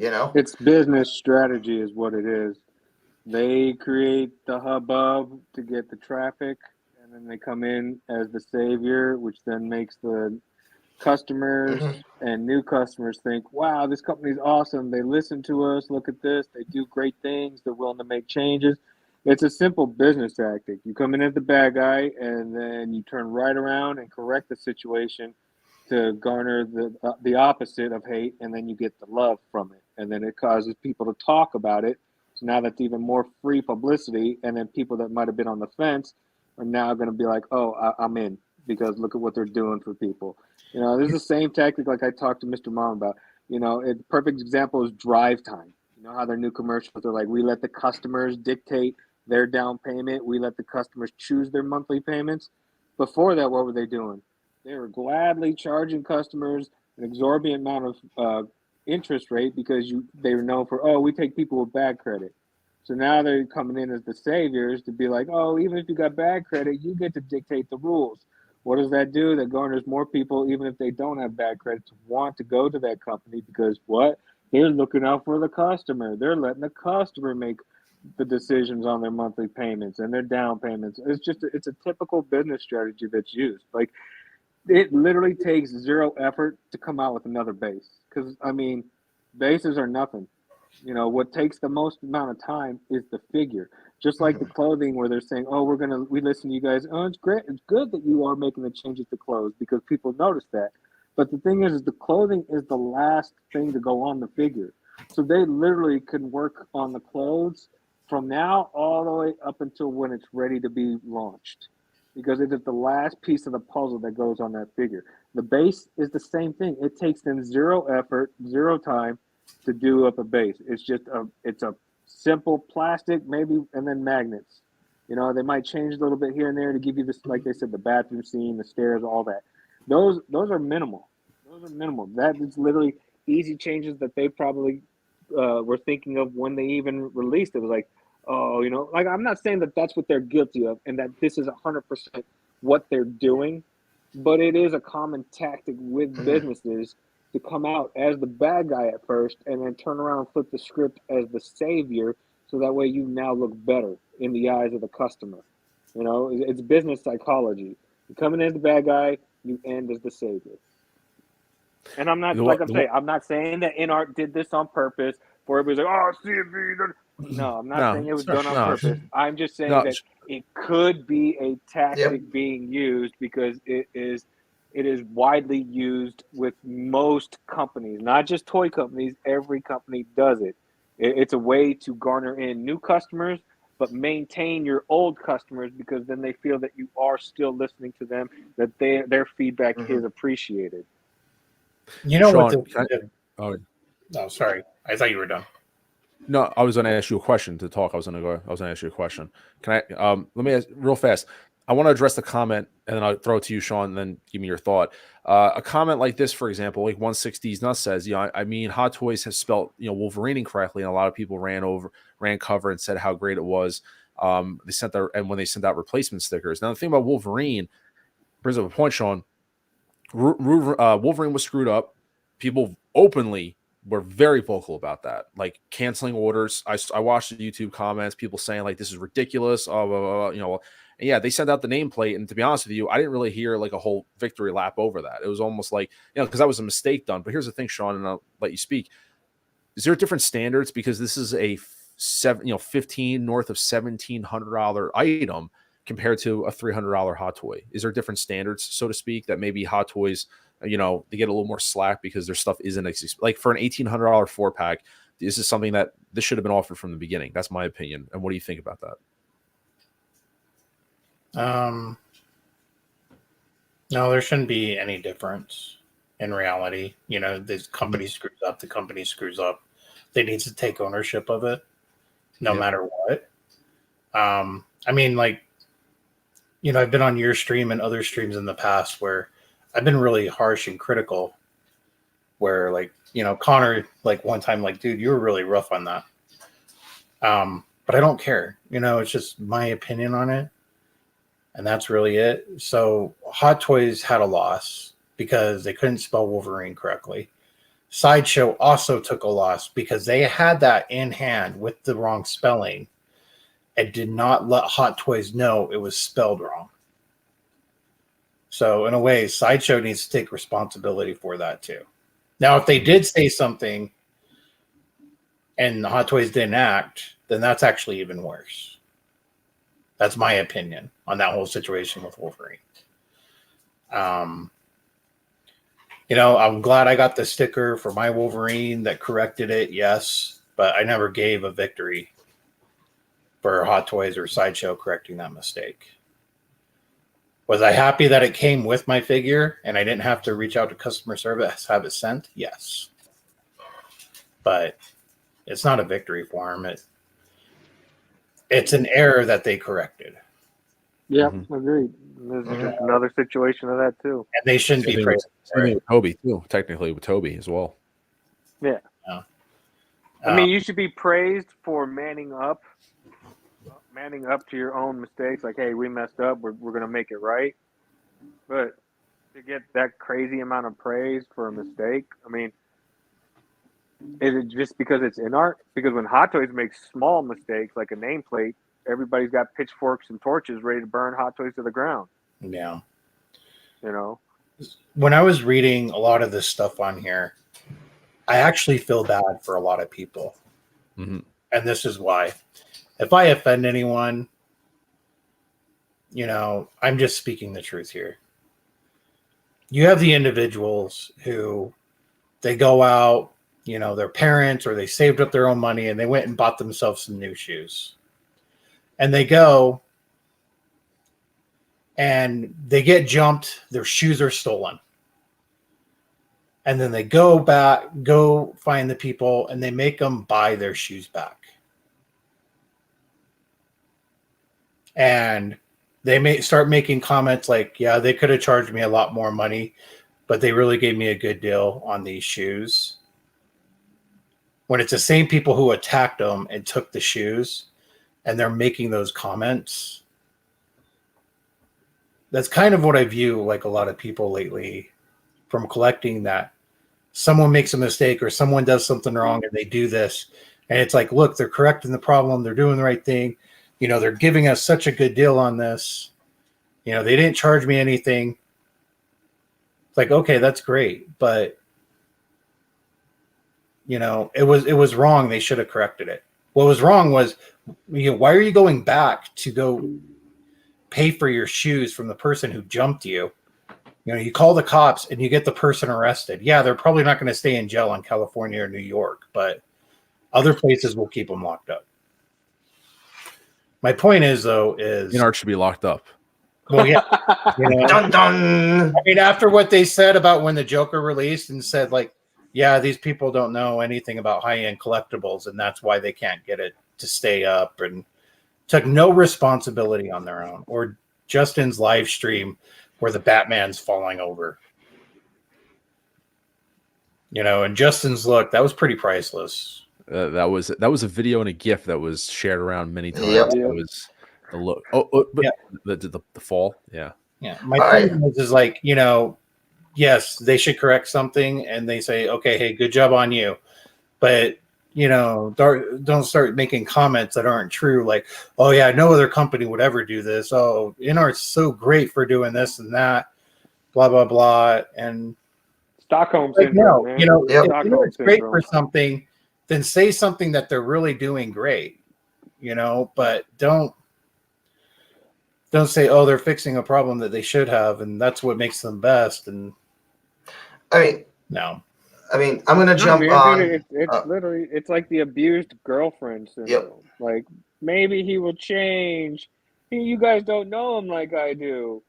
It's business strategy is what it is. They create the hubbub to get the traffic, and then they come in as the savior, which then makes the customers and new customers think, wow, this company's awesome. They listen to us. Look at this. They do great things. They're willing to make changes. It's a simple business tactic. You come in as the bad guy, and then you turn right around and correct the situation to garner the opposite of hate, and then you get the love from it. And then it causes people to talk about it. So now that's even more free publicity, and then people that might have been on the fence are now going to be like, oh, I'm in, because look at what they're doing for people. This is the same tactic like I talked to Mr. Mom about. A perfect example is Drive Time. You know how their new commercials are like, we let the customers dictate their down payment. We let the customers choose their monthly payments. Before that, what were they doing? They were gladly charging customers an exorbitant amount of interest rate because they were known for, oh, we take people with bad credit. So now they're coming in as the saviors to be like, oh, even if you got bad credit, you get to dictate the rules. What does that do? That garners more people, even if they don't have bad credit, to want to go to that company because what? They're looking out for the customer. They're letting the customer make the decisions on their monthly payments and their down payments. It's a typical business strategy that's used. Like, it literally takes 0 effort to come out with another base. Because, bases are nothing. What takes the most amount of time is the figure. Just like the clothing where they're saying, oh, we listen to you guys. Oh, it's great. It's good that you are making the changes to clothes because people notice that. But the thing is the clothing is the last thing to go on the figure. So they literally can work on the clothes from now all the way up until when it's ready to be launched. Because it is the last piece of the puzzle that goes on that figure. The base is the same thing. It takes them 0 effort, 0 time to do up a base. It's a simple plastic, maybe, and then magnets. They might change a little bit here and there to give you this, like they said, the bathroom scene, the stairs, all that. Those are minimal. That is literally easy changes that they probably were thinking of when they even released it. It was like, oh, like, I'm not saying that that's what they're guilty of and that this is 100% what they're doing, but it is a common tactic with businesses to come out as the bad guy at first and then turn around and flip the script as the savior, so that way you now look better in the eyes of the customer. It's business psychology. You come in as the bad guy, you end as the savior. And I'm not, I'm not saying that InArt did this on purpose for everybody's like, oh, CMB. No, I'm not saying it was done on purpose. I'm just saying that it could be a tactic being used because it is widely used with most companies, not just toy companies. Every company does it. It's a way to garner in new customers, but maintain your old customers because then they feel that you are still listening to them, that their feedback is appreciated. Sean, what? Sorry. I thought you were done. No, I was going to ask you a question to talk. I was going to ask you a question. Can I? Let me ask real fast. I want to address the comment, and then I'll throw it to you, Sean, and then give me your thought. A comment like this, for example, like 160's Nuts says, I mean, Hot Toys has spelled, Wolverine incorrectly, and a lot of people ran cover and said how great it was. When they sent out replacement stickers. Now, the thing about Wolverine brings up a point, Sean. Wolverine was screwed up. People openly were very vocal about that, like canceling orders. I watched the YouTube comments, people saying like this is ridiculous. Blah, blah, blah, And yeah, they sent out the nameplate, and to be honest with you, I didn't really hear like a whole victory lap over that. It was almost like because that was a mistake done. But here's the thing, Sean, and I'll let you speak. Is there different standards because this is a 15 north of $1,700 item compared to a $300 Hot Toy? Is there different standards, so to speak, that maybe Hot Toys, they get a little more slack because their stuff isn't like for an $1,800 4-pack? This is something that this should have been offered from the beginning. That's my opinion. And what do you think about that? No, there shouldn't be any difference in reality. This company screws up, the company screws up. They need to take ownership of it, no matter what. I mean, like, I've been on your stream and other streams in the past where I've been really harsh and critical where, like, Connor, like, one time, like, dude, you were really rough on that. But I don't care. It's just my opinion on it. And that's really it. So Hot Toys had a loss because they couldn't spell Wolverine correctly. Sideshow also took a loss because they had that in hand with the wrong spelling and did not let Hot Toys know it was spelled wrong. So in a way, Sideshow needs to take responsibility for that too. Now, if they did say something and Hot Toys didn't act, then that's actually even worse. That's my opinion on that whole situation with Wolverine. I'm glad I got the sticker for my Wolverine that corrected it, yes, but I never gave a victory for Hot Toys or Sideshow correcting that mistake. Was I happy that it came with my figure and I didn't have to reach out to customer service, have it sent? Yes. But it's not a victory for them. It's an error that they corrected. Yeah, agreed. This is just another situation of that too. And they shouldn't be praised. With Toby too, technically with Toby as well. Yeah. I mean, you should be praised for manning up to your own mistakes. Like, hey, we messed up. We're going to make it right. But to get that crazy amount of praise for a mistake, I mean, is it just because it's InArt? Because when Hot Toys makes small mistakes, like a nameplate, everybody's got pitchforks and torches ready to burn Hot Toys to the ground. Yeah. When I was reading a lot of this stuff on here, I actually feel bad for a lot of people. Mm-hmm. And this is why. If I offend anyone, I'm just speaking the truth here. You have the individuals who they go out, their parents, or they saved up their own money and they went and bought themselves some new shoes. And they go and they get jumped. Their shoes are stolen. And then they go find the people and they make them buy their shoes back. And they may start making comments like, yeah, they could have charged me a lot more money, but they really gave me a good deal on these shoes. When it's the same people who attacked them and took the shoes and they're making those comments, that's kind of what I view like a lot of people lately from collecting, that someone makes a mistake or someone does something wrong and they do this. And it's like, look, they're correcting the problem. They're doing the right thing. They're giving us such a good deal on this. They didn't charge me anything. It's like, okay, that's great. But, it was wrong. They should have corrected it. What was wrong was, why are you going back to go pay for your shoes from the person who jumped you? You call the cops and you get the person arrested. Yeah, they're probably not going to stay in jail in California or New York, but other places will keep them locked up. My point is, though, InArt should be locked up. Well, yeah. Dun, dun. I mean, after what they said about when the Joker released and said, like, yeah, these people don't know anything about high-end collectibles, and that's why they can't get it to stay up, and took no responsibility on their own or Justin's live stream where the Batman's falling over. You know, and Justin's look, that was pretty priceless. That was a video and a GIF that was shared around many times. Yep. It was the look. But Yeah. the fall. Yeah. Yeah. My point is like, you know, yes, they should correct something and they say, okay, hey, good job on you. But, you know, don't start making comments that aren't true. Like, oh, yeah, no other company would ever do this. Oh, InArt's so great for doing this and that, blah, blah, blah. And Stockholm like, syndrome, no, man. you know, Yep. if Stockholm InArt's great syndrome. for something, then say something that they're really doing great, you know, but don't say, oh, they're fixing a problem that they should have, and that's what makes them best. And I no. mean, I'm gonna No, jump man, on. dude, it's literally, it's like the abused girlfriend syndrome. Like, maybe he will change. You guys don't know him like I do.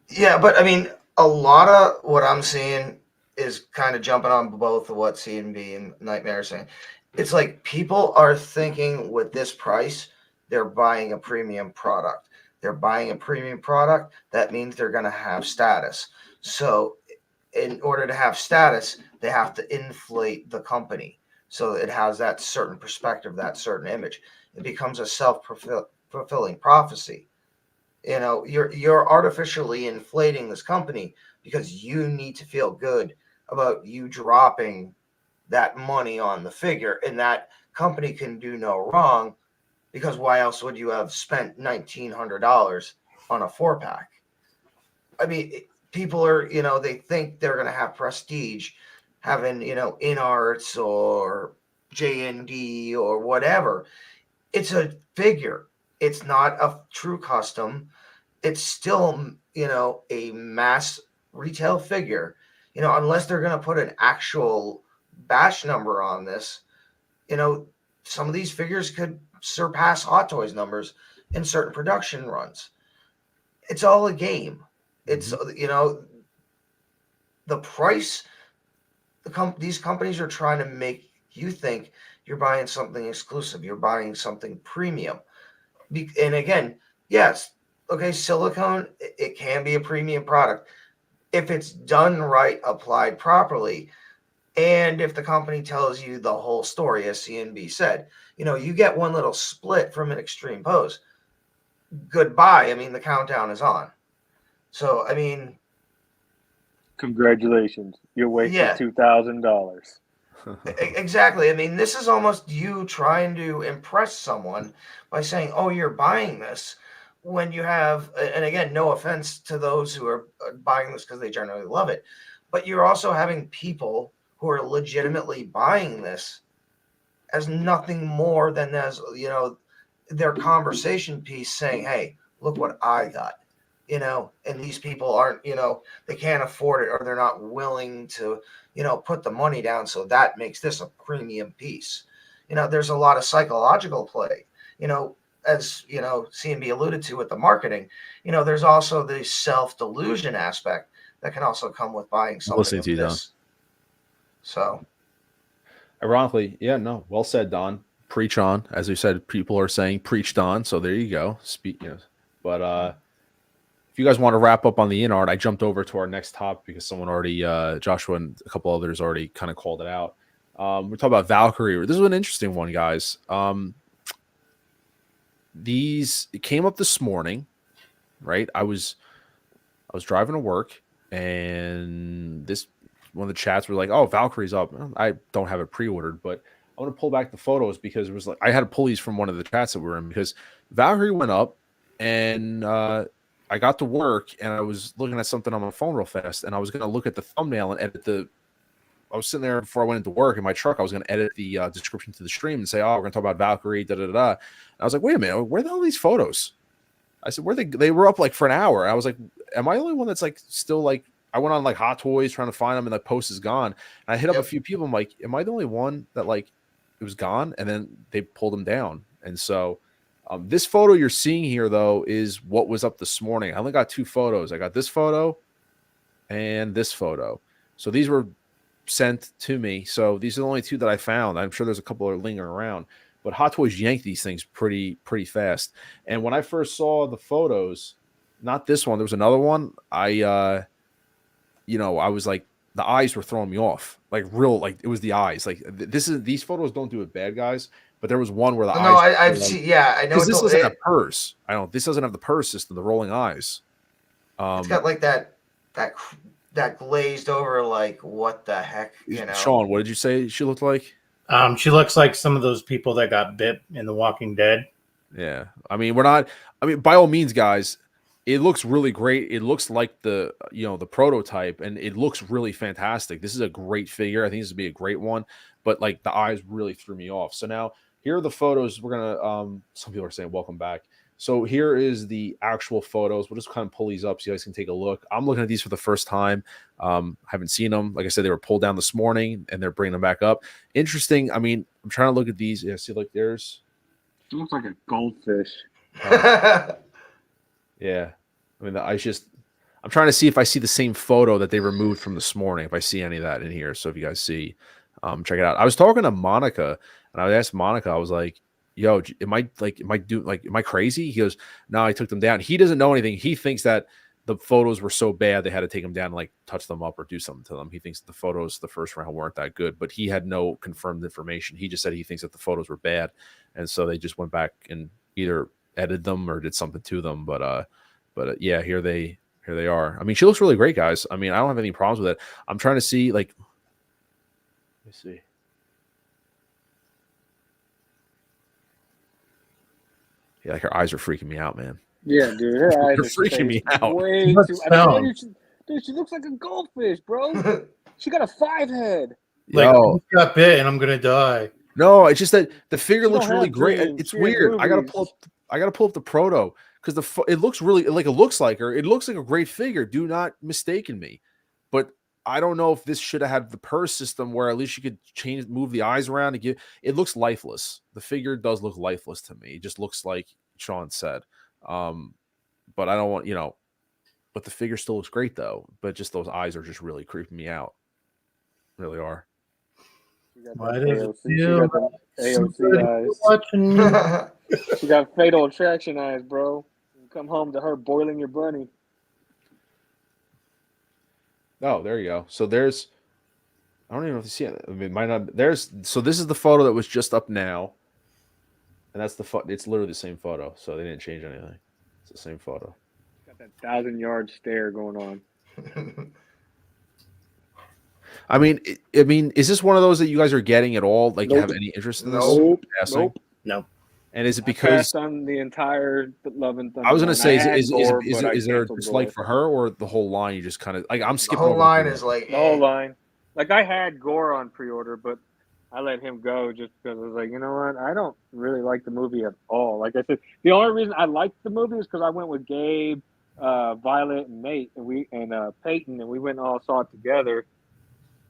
Yeah, but I mean, a lot of what I'm seeing is kind of jumping on both of what C&B and Nightmare are saying. It's like people are thinking with this price, they're buying a premium product. They're buying a premium product. That means they're going to have status. So, in order to have status, they have to inflate the company so it has that certain perspective, that certain image. It becomes a self-fulfilling prophecy. You know, you're artificially inflating this company because you need to feel good about you dropping that money on the figure, and that company can do no wrong, because why else would you have spent $1,900 on a 4-pack? I mean, people are, you know, they think they're going to have prestige having, you know, InArts or JND or whatever. It's a figure. It's not a true custom. It's still, you know, a mass retail figure, you know, unless they're going to put an actual batch number on this. You know, some of these figures could surpass Hot Toys numbers in certain production runs. It's all a game. It's, you know, the price, these companies are trying to make you think you're buying something exclusive. You're buying something premium. And again, yes, okay, silicone, it can be a premium product if it's done right, applied properly, and if the company tells you the whole story, as CNB said. You know, you get one little split from an extreme pose, goodbye. I mean, the countdown is on. So, I mean, Congratulations, you wasted $2,000. Exactly. I mean, this is almost you trying to impress someone by saying, "Oh, you're buying this," when you have, and again, no offense to those who are buying this because they generally love it, but you're also having people who are legitimately buying this as nothing more than, as you know, their conversation piece, saying, "Hey, look what I got." You know, and these people aren't, you know, they can't afford it, or they're not willing to, you know, put the money down. So that makes this a premium piece. You know, there's a lot of psychological play, you know, as, you know, CNB alluded to with the marketing. You know, there's also the self-delusion aspect that can also come with buying something Listening to you, Don. So, Ironically, yeah, no, well said, Don. Preach on, as we said. People are saying preach, Don. So there you go. Speak, you know, but if you guys want to wrap up on the InArt, I jumped over to our next topic because someone already, Joshua and a couple others already kind of called it out. We're talking about Valkyrie. This is an interesting one, guys. It came up this morning, right? I was driving to work, and one of the chats were like, "Oh, Valkyrie's up." I don't have it pre-ordered, but I want to pull back the photos because it was like I had to pull these from one of the chats that we were in, because Valkyrie went up, and I got to work and I was looking at something on my phone real fast, and I was going to look at the thumbnail and edit I was sitting there before I went into work in my truck. I was going to edit the description to the stream and say, "Oh, we're going to talk about Valkyrie, da da da." And I was like, "Wait a minute, where the hell are these photos?" I said, "Where they were up like for an hour." I was like, "Am I the only one that's like still like?" I went on like Hot Toys trying to find them, and the post is gone. And I hit up a few people. I'm like, "Am I the only one that like it was gone?" And then they pulled them down. And so this photo you're seeing here, though, is what was up this morning. I only got 2 photos. I got this photo and this photo. So these were sent to me. So these are the only 2 that I found. I'm sure there's a couple are lingering around. but Hot Toys yank these things pretty fast. And when I first saw the photos, not this one, there was another one. I was like, the eyes were throwing me off, like it was the eyes. Like these photos don't do it bad, guys. But there was one where the No, eyes. I've seen. Yeah, I know. Because this doesn't have purse. This doesn't have the purse system, the rolling eyes. It's got like that glazed over, like, what the heck, you know? Sean, what did you say she looked like? She looks like some of those people that got bit in The Walking Dead. Yeah, by all means, guys, it looks really great. It looks like the prototype, and it looks really fantastic. This is a great figure. I think this would be a great one, but like the eyes really threw me off. So now here are the photos. We're gonna some people are saying welcome back. So here is the actual photos. We'll just kind of pull these up so you guys can take a look. I'm looking at these for the first time. Haven't seen them. Like I said, they were pulled down this morning and they're bringing them back up. Interesting. I mean, I'm trying to look at these. Yeah, see, like there's. It looks like a goldfish. Yeah. I mean, I'm trying to see if I see the same photo that they removed from this morning, if I see any of that in here. So if you guys see, check it out. I was talking to Monica and I asked Monica, I was like, yo, am I crazy? He goes, no, I took them down. He doesn't know anything. He thinks that the photos were so bad they had to take them down and like touch them up or do something to them. He thinks the photos the first round weren't that good, but he had no confirmed information. He just said he thinks that the photos were bad, and so they just went back and either edited them or did something to them. But yeah, here they are. I mean, she looks really great, guys. I mean, I don't have any problems with it. I'm trying to see, like, let me see. Yeah, like her eyes are freaking me out, man. Yeah, dude, her eyes They're are freaking me out. Way too. I mean, dude, she looks like a goldfish, bro. She got a 5 head. Like, Yo. I got bit and I'm gonna die. No, it's just that the figure looks really great. dreams. It's She has weird. I gotta movies. pull up the proto because it looks really like, it looks like her. It looks like a great figure. Do not mistaken me, but I don't know if this should have had the purse system where at least you could move the eyes around and give. It looks lifeless. The figure does look lifeless to me. It just looks like Sean said. But I don't want, but the figure still looks great though. But just those eyes are just really creeping me out. Really are. Why does it She feel got the AOC somebody eyes. watching me? She got fatal attraction eyes, bro. You come home to her boiling your bunny. Oh, there you go. So there's, I don't even know if you see it. I mean, might not. So this is the photo that was just up now, and that's it's literally the same photo. So they didn't change anything. It's the same photo. Got that 1,000-yard stare going on. I mean, is this one of those that you guys are getting at all? Like, Nope. have any interest in this? Nope. Passing? Nope. No. And is it I because passed on the entire Love and Thunder? I was going to say, line. I had is Gore, but I there a canceled dislike Gore. for her or the whole line? You just kind of like, I'm The skipping whole over line the is like, The whole line. Like, I had Gore on pre-order, but I let him go just because I was like, you know what? I don't really like the movie at all. Like I said, the only reason I liked the movie is because I went with Gabe, Violet, and Nate, and Peyton, and we went and all saw it together.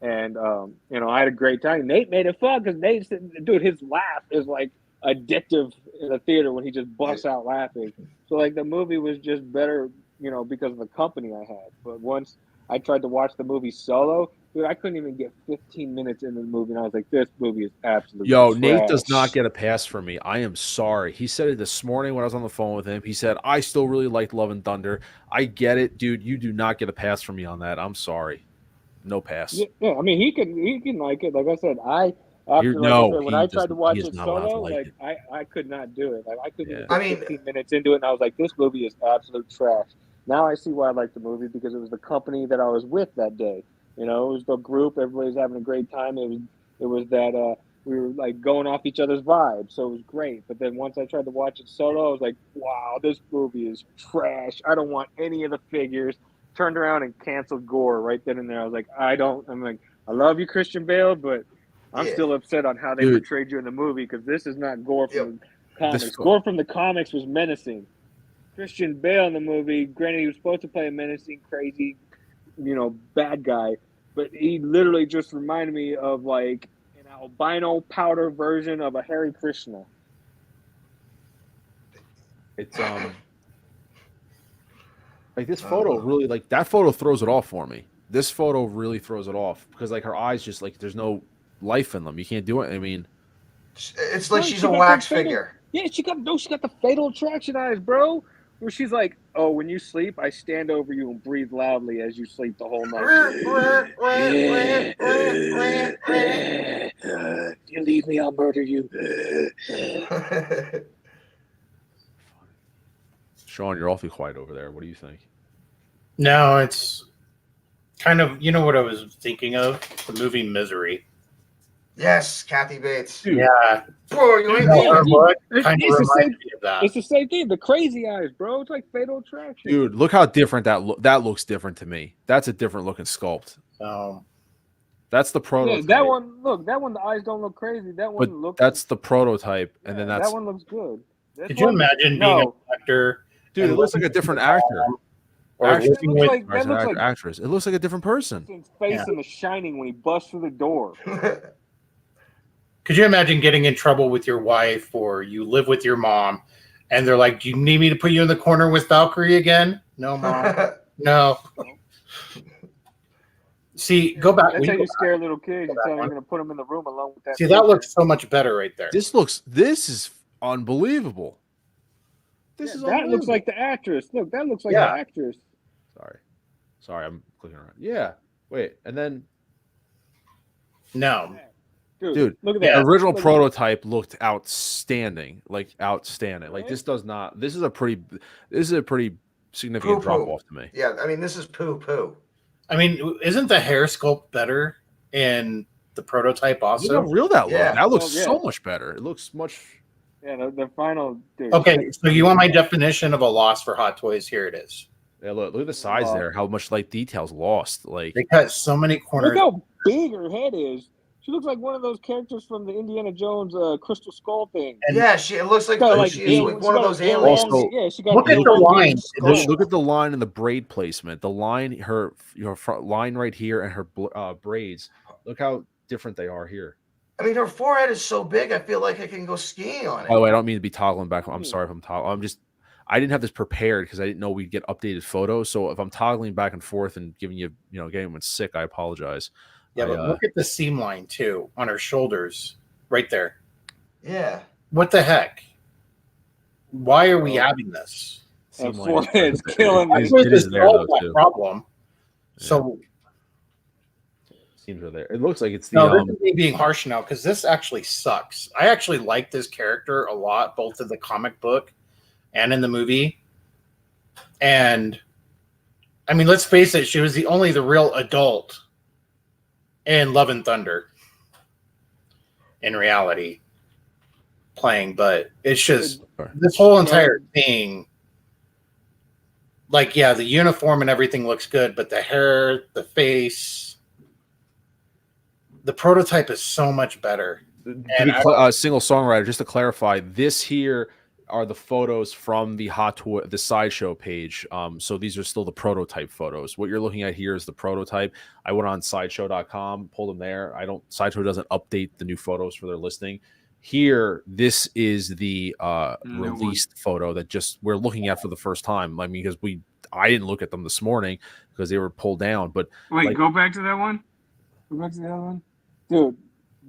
And I had a great time. Nate made it fun because Nate said, dude, his laugh is like addictive in the theater when he just busts out laughing. So like the movie was just better, because of the company I had. But once I tried to watch the movie solo, dude, I couldn't even get 15 minutes into the movie, and I was like, this movie is absolutely trash. Nate does not get a pass from me. I am sorry. He said it this morning when I was on the phone with him. He said, I still really liked Love and Thunder. I get it, dude. You do not get a pass from me on that. I'm sorry. No pass. Yeah, I mean, he can like it. Like I said, when I tried to watch it solo, like I could not do it. Like I couldn't even get 15 minutes into it, and I was like, this movie is absolute trash. Now I see why I like the movie, because it was the company that I was with that day. It was the group. Everybody's having a great time. It was that we were like going off each other's vibes, so it was great. But then once I tried to watch it solo, I was like, wow, this movie is trash. I don't want any of the figures. Turned around and canceled Gore right then and there. I was like, I'm like, I love you, Christian Bale, but I'm still upset on how they portrayed you in the movie, because this is not Gore from the comics. Gore from the comics was menacing. Christian Bale in the movie, granted he was supposed to play a menacing, crazy, bad guy, but he literally just reminded me of like an albino powder version of a Hare Krishna. It's like this photo really, like that photo throws it off for me. This photo really throws it off because like her eyes just like there's no life in them. You can't do it. I mean, It's like No, she's she a got wax them fatal- figure. Yeah, she got the fatal attraction eyes, bro. Where she's like, oh, when you sleep, I stand over you and breathe loudly as you sleep the whole night. You leave me, I'll murder you. Sean, you're awfully quiet over there. What do you think? No, it's kind of, you know what I was thinking of? The movie Misery. Yes, Kathy Bates. Dude. Yeah. Bro, you ain't No, leaving. her look It's kind of the reminded same- me of that. It's the same thing. The crazy eyes, bro. It's like fatal attraction. Dude, look how different that looks different to me. That's a different looking sculpt. That's the Yeah, prototype. that one. Look, that one. The eyes don't look crazy. That one But looks. that's the prototype, and then yeah, that's that one looks good. This Could you one- imagine being No. an actor? dude. It and looks like a living different with actor. mom, or Actually, living looks with like- that looks like- actress. It looks like a different person. His face Yeah. in The Shining when he busts through the door. Could you imagine getting in trouble with your wife, or you live with your mom, and they're like, "Do you need me to put you in the corner with Valkyrie again?" No, mom. No. See, go back. That's will how you go you scare little kids. You that tell them one? you're going to put them in the room alone with that. See, that looks so much better right there. This is unbelievable. This is that looks unbelievable. like the actress. Look, that looks like Yeah. the actress. Sorry, I'm clicking around. Yeah, wait, and then No. Dude, look at the that. original Look at prototype looked outstanding, like outstanding. Like Right? this does not. This is a pretty significant Poo-poo. drop off to me. Yeah, I mean, this is poo. I mean, isn't the hair sculpt better in the prototype Look also? how real that Yeah. looks. That looks Oh, yeah. so much better. It looks much. Yeah, the final. Dude, Okay, so you want my definition of a loss for Hot Toys? Here it is. Yeah, look at the size there. How much like details lost. Like They cut so many Look corners. how big her head is. She looks like one of those characters from the Indiana Jones Crystal Skull thing. And- Yeah, it looks like, Got, she's she like one of got those a real aliens. Also- long- yeah, she got Look a at real the long line. skull. look at the line and the braid placement. The line, her front line right here, and her braids. Look how different they are here. I mean, her forehead is so big, I feel like I can go skiing on it. By the way, I don't mean to be toggling back. I'm sorry if I'm toggling. I didn't have this prepared because I didn't know we'd get updated photos. So if I'm toggling back and forth and giving you, getting everyone sick, I apologize. Yeah, but look at the seam line too on her shoulders, right there. Yeah. What the heck? Why are we having this? Her seam line forehead's is- killing I me. suppose it is this there, solves though, that too. problem. Yeah. So Seams are there. It looks like it's the no, this is me being harsh now because this actually sucks. I actually like this character a lot, both in the comic book and in the movie. And I mean, let's face it, she was the real adult in Love and Thunder. In reality, playing, but it's just this whole entire thing. Like, yeah, the uniform and everything looks good, but the hair, the face, the prototype is so much better. Single songwriter. Just to clarify, this here are the photos from the the sideshow page. So these are still the prototype photos. What you're looking at here is the prototype. I went on sideshow.com, pulled them there. Sideshow doesn't update the new photos for their listing. Here, this is the released photo that we're looking at for the first time. I mean, because I didn't look at them this morning because they were pulled down. But Wait, go back to that one. Go back to the other one. Dude,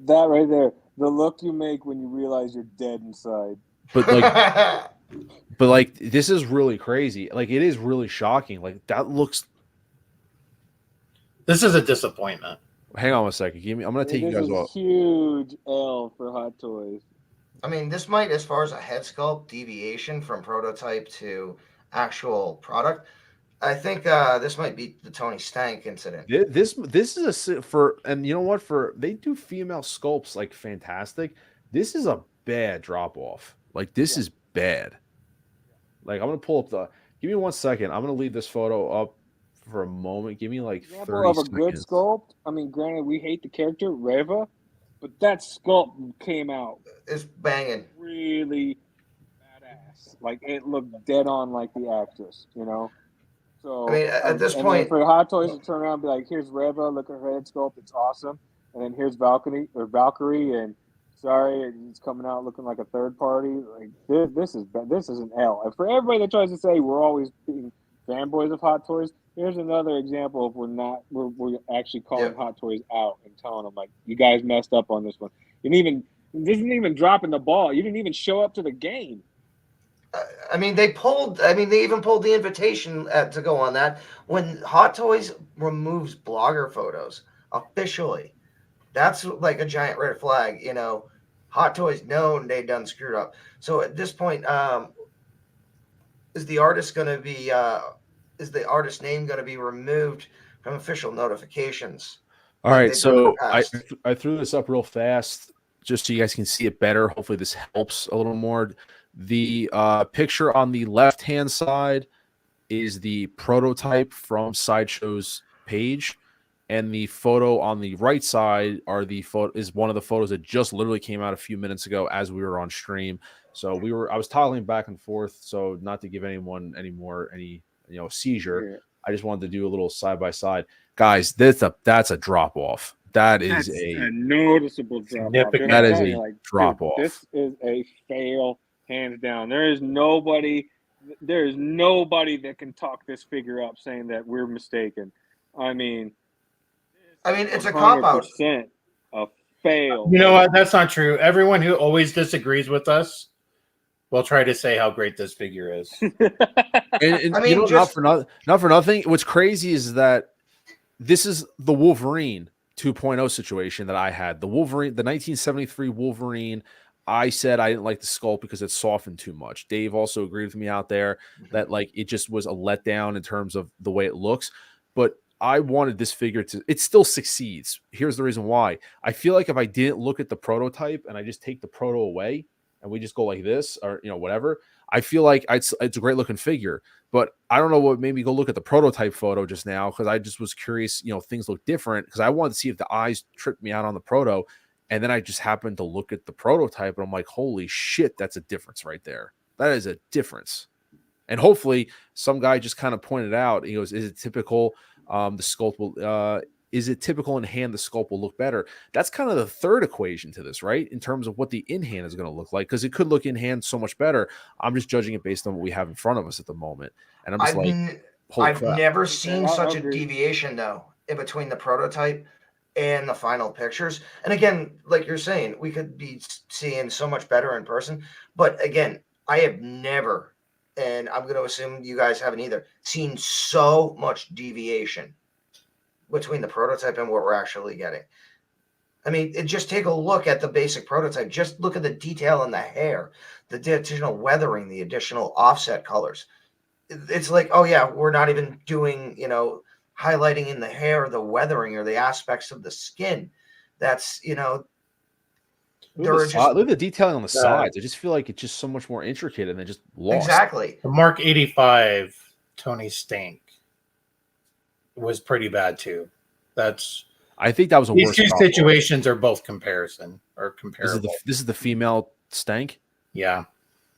that right there. The look you make when you realize you're dead inside. but like this is really crazy. Like it is really shocking. Like that looks. This is a disappointment. Hang on a second. I'm gonna take you This guys is a off. huge L for Hot Toys. I mean, this might, as far as a head sculpt deviation from prototype to actual product, I think this might be the Tony Stank incident. This is and you know what, they do female sculpts like fantastic. This is a bad drop off. Like this is bad. Like I'm gonna pull up give me 1 second. I'm gonna leave this photo up for a moment. Give me like 30 Example of a seconds. good sculpt. I mean, granted, we hate the character Reva, but that sculpt came out It's banging. really badass. Like it looked dead on like the actress, So I mean, at this and point- then for Hot Toys to turn around and be like, "Here's Reva, look at her head sculpt, it's awesome," and then here's Valkyrie, and sorry, it's coming out looking like a third party. Like this is an L. And for everybody that tries to say we're always being fanboys of Hot Toys, here's another example of we're actually calling Hot Toys out and telling them like, you guys messed up on this one. And even This isn't even dropping the ball. You didn't even show up to the game. I mean, they even pulled the invitation to go on that when Hot Toys removes blogger photos officially. That's like a giant red flag, you know. Hot Toys known they done screwed up. So at this point, is the artist going to be? Is the artist name going to be removed from official notifications? All like right, they've done in the so I past? I threw this up real fast just so you guys can see it better. Hopefully, this helps a little more. The picture on the left-hand side is the prototype from Sideshow's page, and the photo on the right side is one of the photos that just literally came out a few minutes ago as we were on stream. So I was toggling back and forth, so not to give anyone any seizure. Yeah. I just wanted to do a little side by side, guys. That's a drop off. That is That's a a noticeable drop off. Significant. That is a drop off. This is a fail, hands down. There is nobody that can talk this figure up saying that we're mistaken. I mean, It's a cop out. 100% a fail. You know what? That's not true. Everyone who always disagrees with us will try to say how great this figure is. And I mean, not for nothing. What's crazy is that this is the Wolverine 2.0 situation that I had. The 1973 Wolverine. I said I didn't like the sculpt because it softened too much. Dave also agreed with me out there that like it just was a letdown in terms of the way it looks. But I wanted this figure to. It still succeeds. Here's the reason why. I feel like if I didn't look at the prototype and I just take the proto away and we just go like this or whatever, I feel like it's a great looking figure. But I don't know what made me go look at the prototype photo just now because I just was curious. Things look different because I wanted to see if the eyes tripped me out on the proto. And then I just happened to look at the prototype and I'm like, holy shit, that's a difference right there. That is a difference. And hopefully some guy just kind of pointed out, he goes, is it typical? The sculpt will, is it typical in hand? The sculpt will look better. That's kind of the third equation to this, right? In terms of what the in hand is going to look like, because it could look in hand so much better. I'm just judging it based on what we have in front of us at the moment. And I'm just I've crap. never seen such a agree. deviation though in between the prototype and the final pictures. And again, like you're saying, we could be seeing so much better in person. But again, I have never, and I'm going to assume you guys haven't either, seen so much deviation between the prototype and what we're actually getting. I mean, just take a look at the basic prototype. Just look at the detail in the hair, the additional weathering, the additional offset colors. It's like, oh yeah, we're not even doing, highlighting in the hair, the weathering, or the aspects of the skin. That's, Look at the detailing on the sides. I just feel like it's just so much more intricate and then just lost. Exactly. The Mark 85 Tony Stank was pretty bad too. I think that was a These worse two problem. situations are both comparable. This is the female stank. Yeah.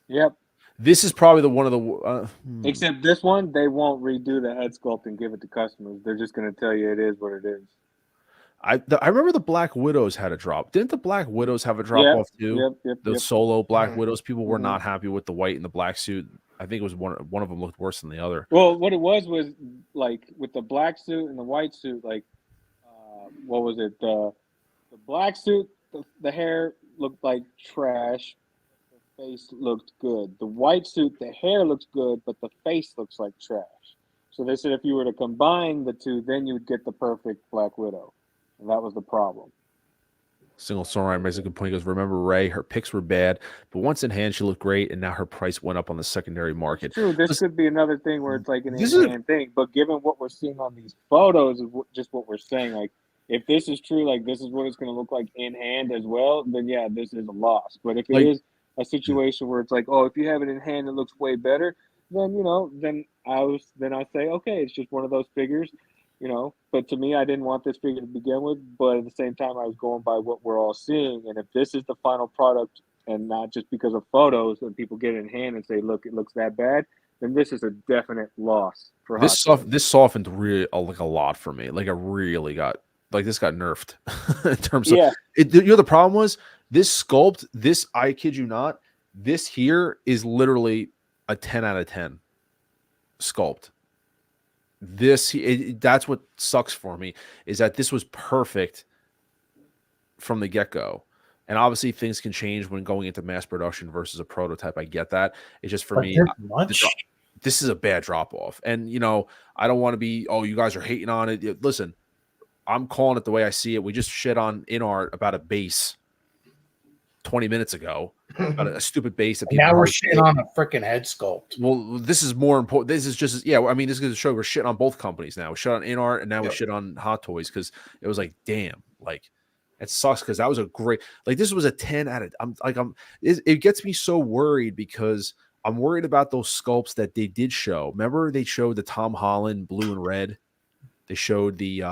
Yep. This is probably the one of the. Except this one, they won't redo the head sculpt and give it to customers. They're just going to tell you it is what it is. I remember the Black Widows had a drop. Didn't the Black Widows have a drop off too? Yep. Solo Black Widows. People were not happy with the white and the black suit. I think it was one of them looked worse than the other. Well, what it was like with the black suit and the white suit, like what was it? The black suit, the hair looked like trash. The face looked good. The white suit, the hair looks good, but the face looks like trash. So they said if you were to combine the two, then you would get the perfect Black Widow. And that was the problem. Single Sunrise makes a good point. He goes, remember Ray, her picks were bad, but once in hand, she looked great, and now her price went up on the secondary market. True, this could be another thing where it's like an in-hand thing, but given what we're seeing on these photos, is just what we're saying, like, if this is true, like, this is what it's going to look like in hand as well, then yeah, this is a loss. But if it is a situation where it's like, oh, if you have it in hand, it looks way better, then, then I say, okay, it's just one of those figures. But to me, I didn't want this figure to begin with, but at the same time, I was going by what we're all seeing. And if this is the final product and not just because of photos and people get it in hand and say, look, it looks that bad, then this is a definite loss for this softened really like a lot for me. Like I really got this got nerfed in terms of the problem was this sculpt, I kid you not, this here is literally a 10 out of 10 sculpt. That's what sucks for me is that this was perfect from the get-go. And obviously, things can change when going into mass production versus a prototype. I get that. It's just for But me, this much, this is a bad drop off. And I don't want to be, oh, you guys are hating on it. Listen, I'm calling it the way I see it. We just shit on InArt about a base 20 minutes ago, about a stupid base that and people. now we're shitting on a freaking head sculpt. Well, this is more important. This is just, yeah. I mean, this is going to show we're shitting on both companies now. We shit on InArt, and now we shit on Hot Toys because it was like, damn, like it sucks because that was a great, like this was a 10 out of. It gets me so worried because I'm worried about those sculpts that they did show. Remember, they showed the Tom Holland blue and red. They showed the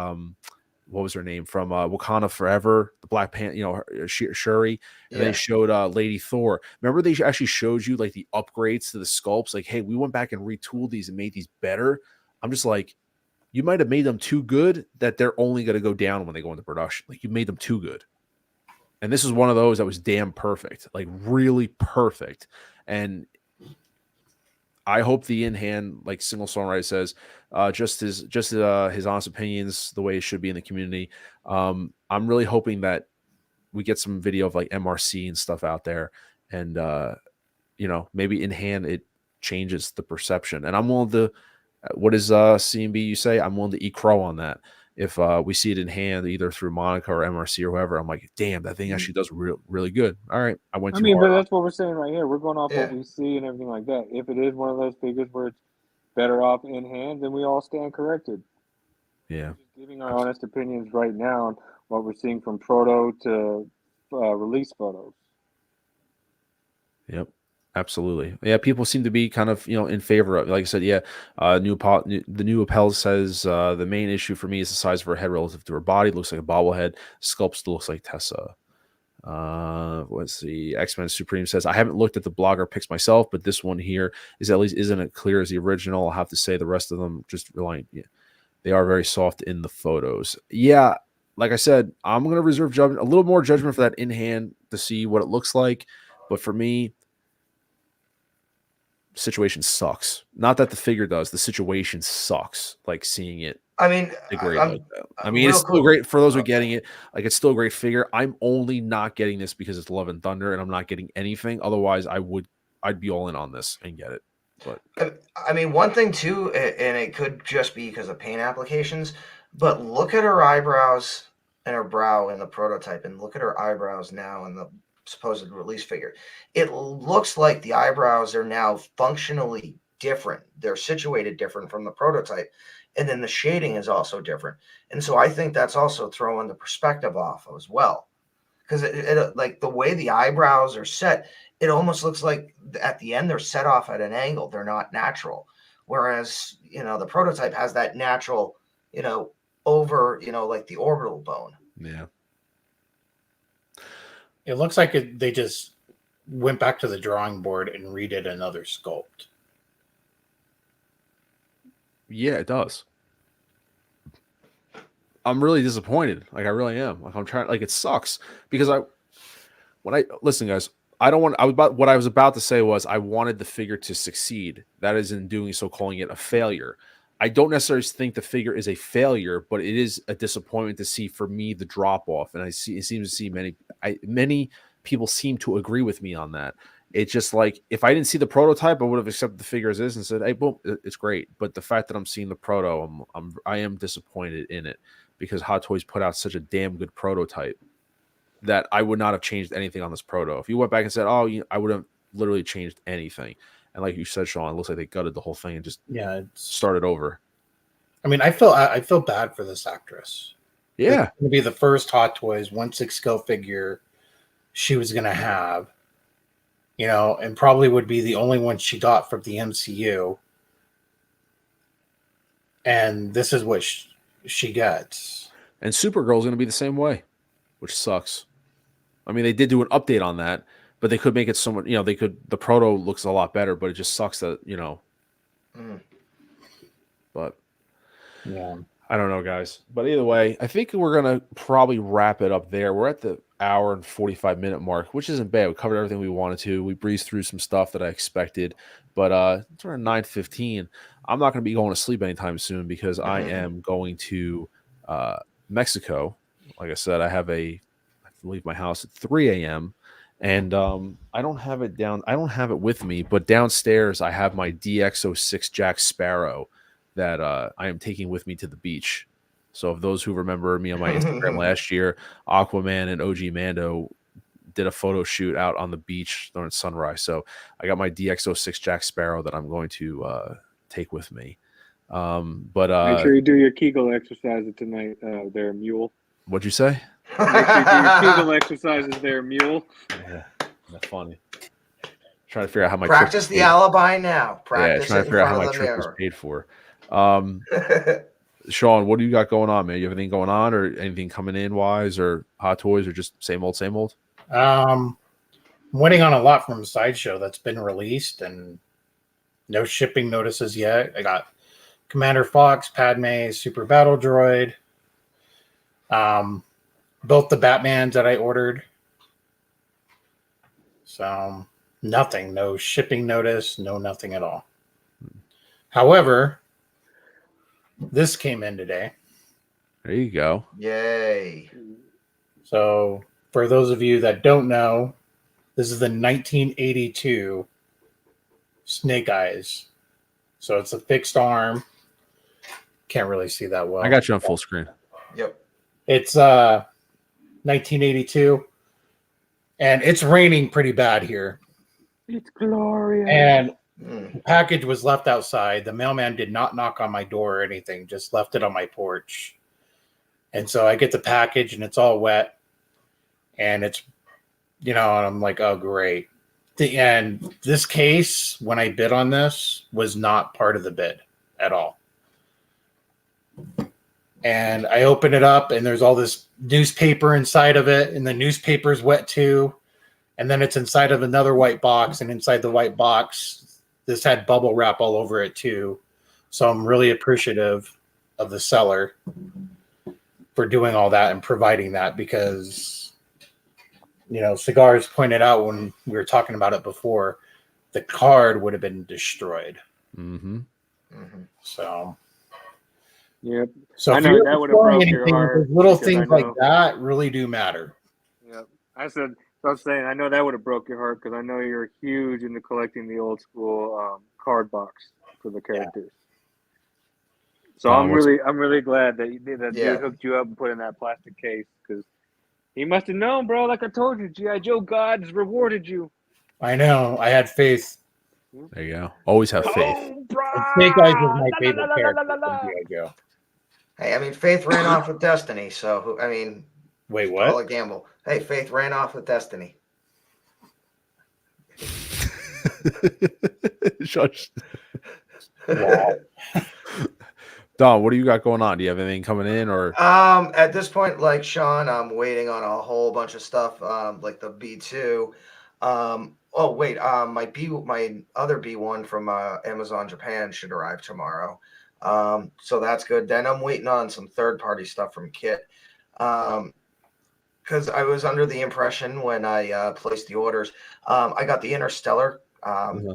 what was her name from Wakanda Forever, the Black Panther, Shuri, and they showed Lady Thor. Remember, they actually showed you like the upgrades to the sculpts. Like, hey, we went back and retooled these and made these better. I'm just like, you might have made them too good that they're only going to go down when they go into production. Like, you made them too good. And this is one of those that was damn perfect, like really perfect. And I hope the in hand, like Single Songwriter says, just his honest opinions, the way it should be in the community. I'm really hoping that we get some video of like MRC and stuff out there, and maybe in hand it changes the perception. And I'm willing to. What does CMB you say? I'm willing to eat crow on that. If we see it in hand, either through Monica or MRC or whoever, I'm like, damn, that thing actually does really good. All right, I went. But that's what we're saying right here. We're going off what we see and everything like that. If it is one of those figures where it's better off in hand, then we all stand corrected. Yeah, Just giving our honest opinions right now on what we're seeing from proto to release photos. Yep. Absolutely. Yeah, people seem to be kind of, in favor of, like I said, the new Appel says the main issue for me is the size of her head relative to her body. It looks like a bobblehead. Sculpt still looks like Tessa. Let's see. X-Men Supreme says, I haven't looked at the blogger pics myself, but this one here is at least isn't it clear as the original. I'll have to say the rest of them just relying. Yeah, they are very soft in the photos. Yeah, like I said, I'm going to reserve judgment, a little more judgment for that in hand to see what it looks like. But for me, situation sucks. Not that the figure does. The situation sucks. Like seeing it. I mean, degrade like that. I mean, it's still great for those who are getting it. Like, it's still a great figure. I'm only not getting this because it's Love and Thunder, and I'm not getting anything. Otherwise, I'd be all in on this and get it. But I mean, one thing too, and it could just be because of paint applications, but look at her eyebrows and her brow in the prototype, and look at her eyebrows now in the supposed release figure. It looks like the eyebrows are now functionally different. They're situated different from the prototype, and then the shading is also different. And so I think that's also throwing the perspective off as well, because it like the way the eyebrows are set, it almost looks like at the end they're set off at an angle. They're not natural, whereas the prototype has that natural over like the orbital bone. Yeah. It looks like they just went back to the drawing board and redid another sculpt. Yeah, it does. I'm really disappointed. Like, I really am. Like, I'm trying. Like, it sucks because listen, guys. What I was about to say was I wanted the figure to succeed. That is, in doing so, calling it a failure. I don't necessarily think the figure is a failure, but it is a disappointment to see, for me, the drop off. And it seems to see many people seem to agree with me on that. It's just like, if I didn't see the prototype, I would have accepted the figure as is and said, hey, boom, it's great. But the fact that I'm seeing the proto, I am disappointed in it because Hot Toys put out such a damn good prototype that I would not have changed anything on this proto. If you went back and said, oh, I would have literally changed anything. And like you said, Sean, it looks like they gutted the whole thing and just started over. I mean, I feel bad for this actress. Yeah. It's going to be the first Hot Toys 1/6 scale figure she was going to have, and probably would be the only one she got from the MCU. And this is what she gets. And Supergirl's going to be the same way, which sucks. I mean, they did do an update on that, but they could make it somewhat, the proto looks a lot better, but it just sucks that, but yeah, I don't know, guys. But either way, I think we're going to probably wrap it up there. We're at the hour and 45-minute mark, which isn't bad. We covered everything we wanted to. We breezed through some stuff that I expected, but it's around 9:15. I'm not going to be going to sleep anytime soon because I am going to Mexico. Like I said, I have a leave my house at 3 a.m. And I don't have it down. I don't have it with me, but downstairs I have my DX06 Jack Sparrow that I am taking with me to the beach. So if those who remember me on my Instagram last year, Aquaman and OG Mando did a photo shoot out on the beach during sunrise. So I got my DX06 Jack Sparrow that I'm going to take with me. But Make sure you do your Kegel exercises tonight, there, Mule. what'd you say? Make sure you do your Kegel exercises there, Mule. Yeah, that's funny. Trying to figure out how my Practice the alibi now. Practice trying it to in figure out how front my of the trip was mirror. paid for. Sean, what do you got going on, man? You have anything going on, or anything coming in wise, or Hot Toys, or just same old, same old? I'm waiting on a lot from Sideshow that's been released, and no shipping notices yet. I got Commander Fox, Padme, Super Battle Droid, both the Batmans that I ordered. So nothing, no shipping notice, no nothing at all. However, this came in today. There you go. Yay. So for those of you that don't know, this is the 1982 Snake Eyes. So it's a fixed arm. Can't really see that well. I got you on full screen. Yep. It's 1982, and it's raining pretty bad here. It's glorious. And Mm. the package was left outside. The mailman did not knock on my door or anything, just left it on my porch. And so I get the package, and it's all wet. And it's, and I'm like, oh, great. And this case, when I bid on this, was not part of the bid at all. And I open it up, and there's all this newspaper inside of it, and the newspaper's wet too. And then it's inside of another white box, and inside the white box, this had bubble wrap all over it too. So I'm really appreciative of the seller for doing all that and providing that, because, Cigars pointed out when we were talking about it before, the card would have been destroyed. Mm-hmm. Mm-hmm. So, Yep. so I if know you're that would have broke your anything, heart. little because I things like know- that really do matter. Yep. So I was saying, I know that would have broke your heart because I know you're huge into collecting the old school card box for the characters. So I'm really glad that dude hooked you up and put in that plastic case, because he must have known, bro. Like I told you, G.I. Joe gods rewarded you. I know. I had faith. There you go. Always have faith. And Snake Eyes was my favorite character from G.I. Joe. Hey, I mean, Faith ran off with Destiny, so Wait, call what? a gamble. Hey, Faith ran off with Destiny. Shush. Wow. Don, what do you got going on? Do you have anything coming in, or At this point, like Sean, I'm waiting on a whole bunch of stuff, like the B2. My other B1 from Amazon Japan should arrive tomorrow. So that's good. Then I'm waiting on some third-party stuff from Kit. Because I was under the impression when I placed the orders, I got the Interstellar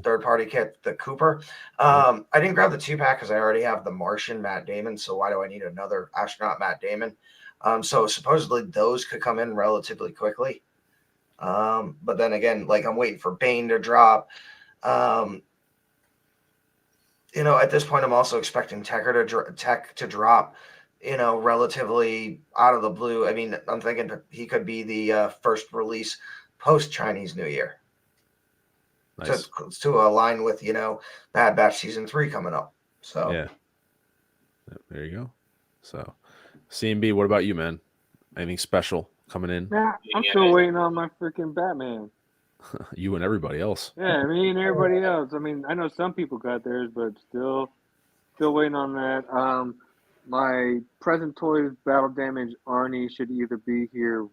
third-party kit, the Cooper. I didn't grab the 2-pack because I already have the Martian Matt Damon, so why do I need another astronaut Matt Damon? So supposedly those could come in relatively quickly. But then again, like I'm waiting for Bane to drop. At this point, I'm also expecting Tech to drop, relatively out of the blue. I mean, I'm thinking he could be the first release post-Chinese New Year. nice. To align with, Bad Batch Season 3 coming up. So Yeah. There you go. So, CMB, what about you, man? Anything special coming in? Nah, I'm still waiting on my freaking Batman. You and everybody else. Yeah, me and everybody else. I mean, I know some people got theirs, but still waiting on that. My present Toys Battle Damage Arnie should either be here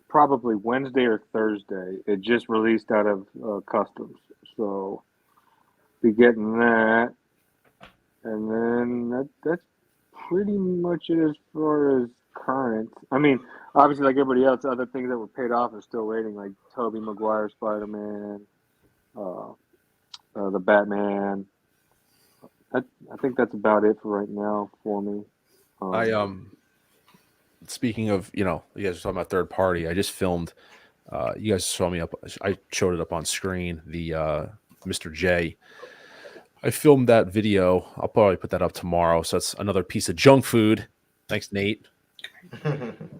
probably Wednesday or Thursday. It just released out of customs, so be getting that. And then that's pretty much it as far as current. I mean, obviously, like everybody else, other things that were paid off are still waiting, like Tobey Maguire Spider-Man, the Batman. I think that's about it for right now for me. speaking of, you guys were talking about third party. I just filmed. You guys saw me up. I showed it up on screen. The Mr. J. I filmed that video. I'll probably put that up tomorrow. So that's another piece of junk food. Thanks, Nate.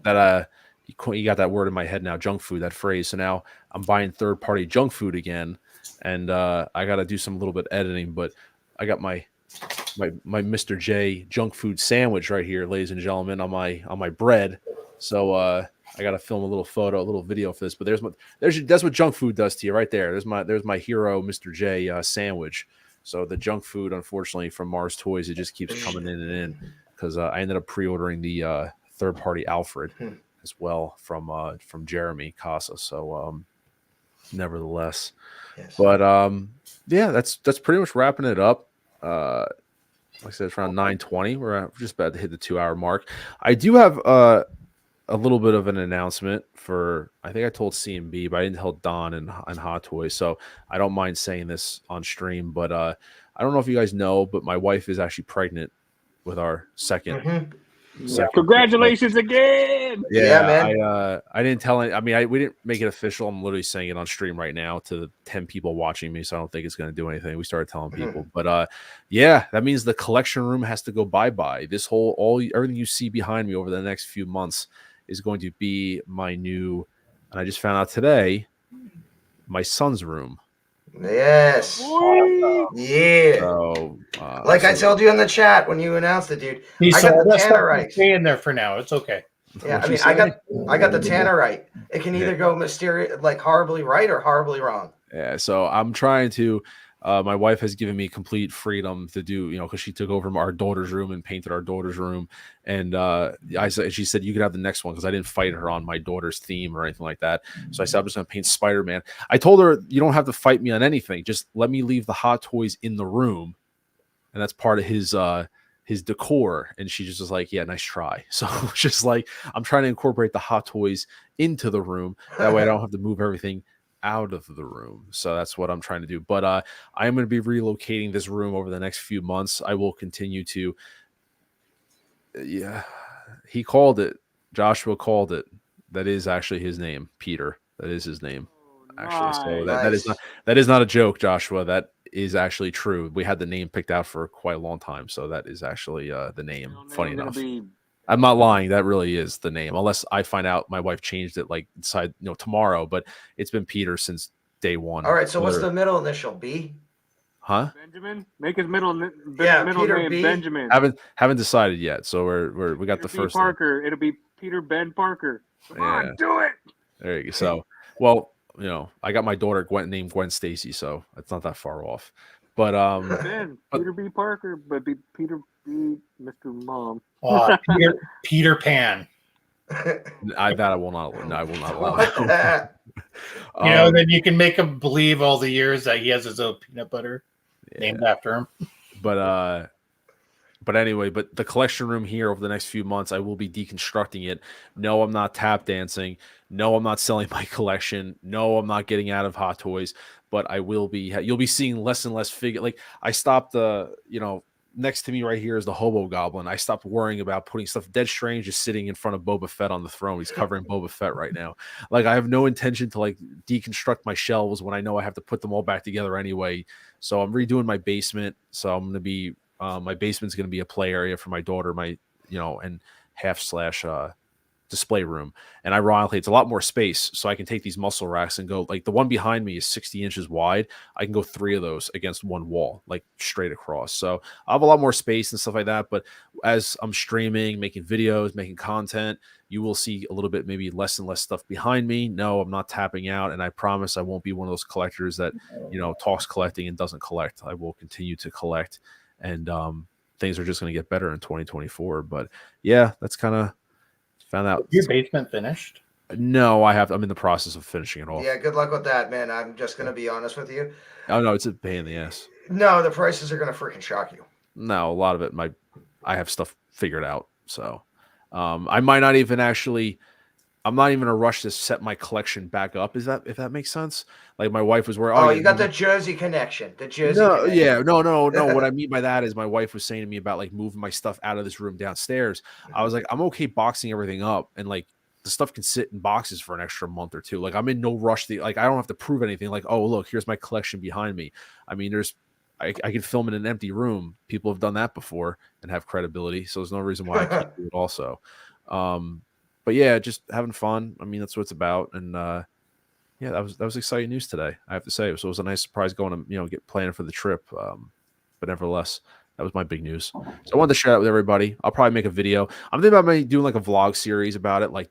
That you got that word in my head now, junk food, that phrase. So now I'm buying third party junk food again, and I got to do some little bit editing. But I got my Mr. J junk food sandwich right here, ladies and gentlemen, on my bread. So I got to film a little video for this. But that's what junk food does to you right there. There's my hero, Mr. J sandwich. So the junk food, unfortunately, from Mars Toys, it just keeps coming in and in because I ended up pre-ordering the third-party Alfred as well from Jeremy Casa. So nevertheless, yes. But yeah, that's pretty much wrapping it up. Like I said, it's around 9:20. We're just about to hit the 2-hour mark. I do have a little bit of an announcement for, I think I told CMB, but I didn't tell Don and Hot Toys, so I don't mind saying this on stream. But I don't know if you guys know, but my wife is actually pregnant with our second. Congratulations again! Yeah, man. I didn't tell any. I mean, we didn't make it official. I'm literally saying it on stream right now to the 10 people watching me, so I don't think it's going to do anything. We started telling people, but yeah, that means the collection room has to go bye-bye. This everything you see behind me over the next few months is going to be my new, and I just found out today, my son's room. Yes. Yeah. So, I told you in the chat when you announced it, dude. I got the Tannerite. Stay in there for now. It's okay. Yeah, I mean, I got the Tannerite. It can either go mysterious, like horribly right or horribly wrong. Yeah. So I'm trying to. My wife has given me complete freedom to do, because she took over our daughter's room and painted our daughter's room. And she said, you could have the next one because I didn't fight her on my daughter's theme or anything like that. So I said, I'm just going to paint Spider-Man. I told her, you don't have to fight me on anything. Just let me leave the Hot Toys in the room. And that's part of his decor. And she just was like, yeah, nice try. So it's just like, I'm trying to incorporate the Hot Toys into the room. That way I don't have to move everything out of the room. So that's what I'm trying to do. But I am going to be relocating this room over the next few months. I will continue to, he called it, Joshua called it. That is actually his name, Peter. That is his name, actually. Nice. So that is not a joke, Joshua. That is actually true. We had the name picked out for quite a long time. So that is actually the name. Funny enough. I'm not lying. That really is the name, unless I find out my wife changed it inside, tomorrow. But it's been Peter since day one. All right. So what's the middle initial? B? Huh? Benjamin. Make his middle name B. Benjamin. Haven't decided yet. So we got Peter the first Parker. Name. It'll be Peter Ben Parker. Come on, do it. There you go. So, well, I got my daughter named Gwen Stacy, so it's not that far off. But Peter B. Parker, but be Peter B. Mr. Mom. Peter Pan. I will not allow. Then you can make him believe all the years that he has his own peanut butter named after him. But anyway, the collection room here over the next few months, I will be deconstructing it. No, I'm not tap dancing. No, I'm not selling my collection. No, I'm not getting out of Hot Toys. But I will be. You'll be seeing less and less figure. Like I stopped next to me right here is the Hobo Goblin. I stopped worrying about putting stuff. Dead Strange is sitting in front of Boba Fett on the throne. He's covering Boba Fett right now. Like I have no intention to deconstruct my shelves when I know I have to put them all back together anyway. So I'm redoing my basement. So I'm going to be my basement's going to be a play area for my daughter, and / display room. And ironically, it's a lot more space, so I can take these muscle racks and go, the one behind me is 60 inches wide. I can go 3 of those against one wall, straight across. So I have a lot more space and stuff like that. But as I'm streaming, making videos, making content, you will see a little bit, maybe less and less stuff behind me. No, I'm not tapping out. And I promise I won't be one of those collectors that, talks collecting and doesn't collect. I will continue to collect, and things are just going to get better in 2024. But yeah, that's kind of found out. Your basement finished? No, I'm in the process of finishing it off. Yeah, good luck with that, man. I'm just going to be honest with you. Oh, no, it's a pain in the ass. No, the prices are going to freaking shock you. No, a lot of it, I have stuff figured out. So I might not even actually I'm not even in a rush to set my collection back up. If that makes sense? Like my wife was where Oh, you got the Jersey connection. The Jersey no, connection. yeah, no. What I mean by that is my wife was saying to me about like moving my stuff out of this room downstairs. I was like, I'm okay boxing everything up, and like the stuff can sit in boxes for an extra month or two. Like I'm in no rush to like I don't have to prove anything. Like, oh look, here's my collection behind me. I mean, I can film in an empty room. People have done that before and have credibility, so there's no reason why I can't do it also. But yeah, just having fun. I mean, that's what it's about. And yeah, that was exciting news today, I have to say. So it was a nice surprise going to get planning for the trip. But nevertheless, that was my big news. So I wanted to share that with everybody. I'll probably make a video. I'm thinking about maybe doing like a vlog series about it, like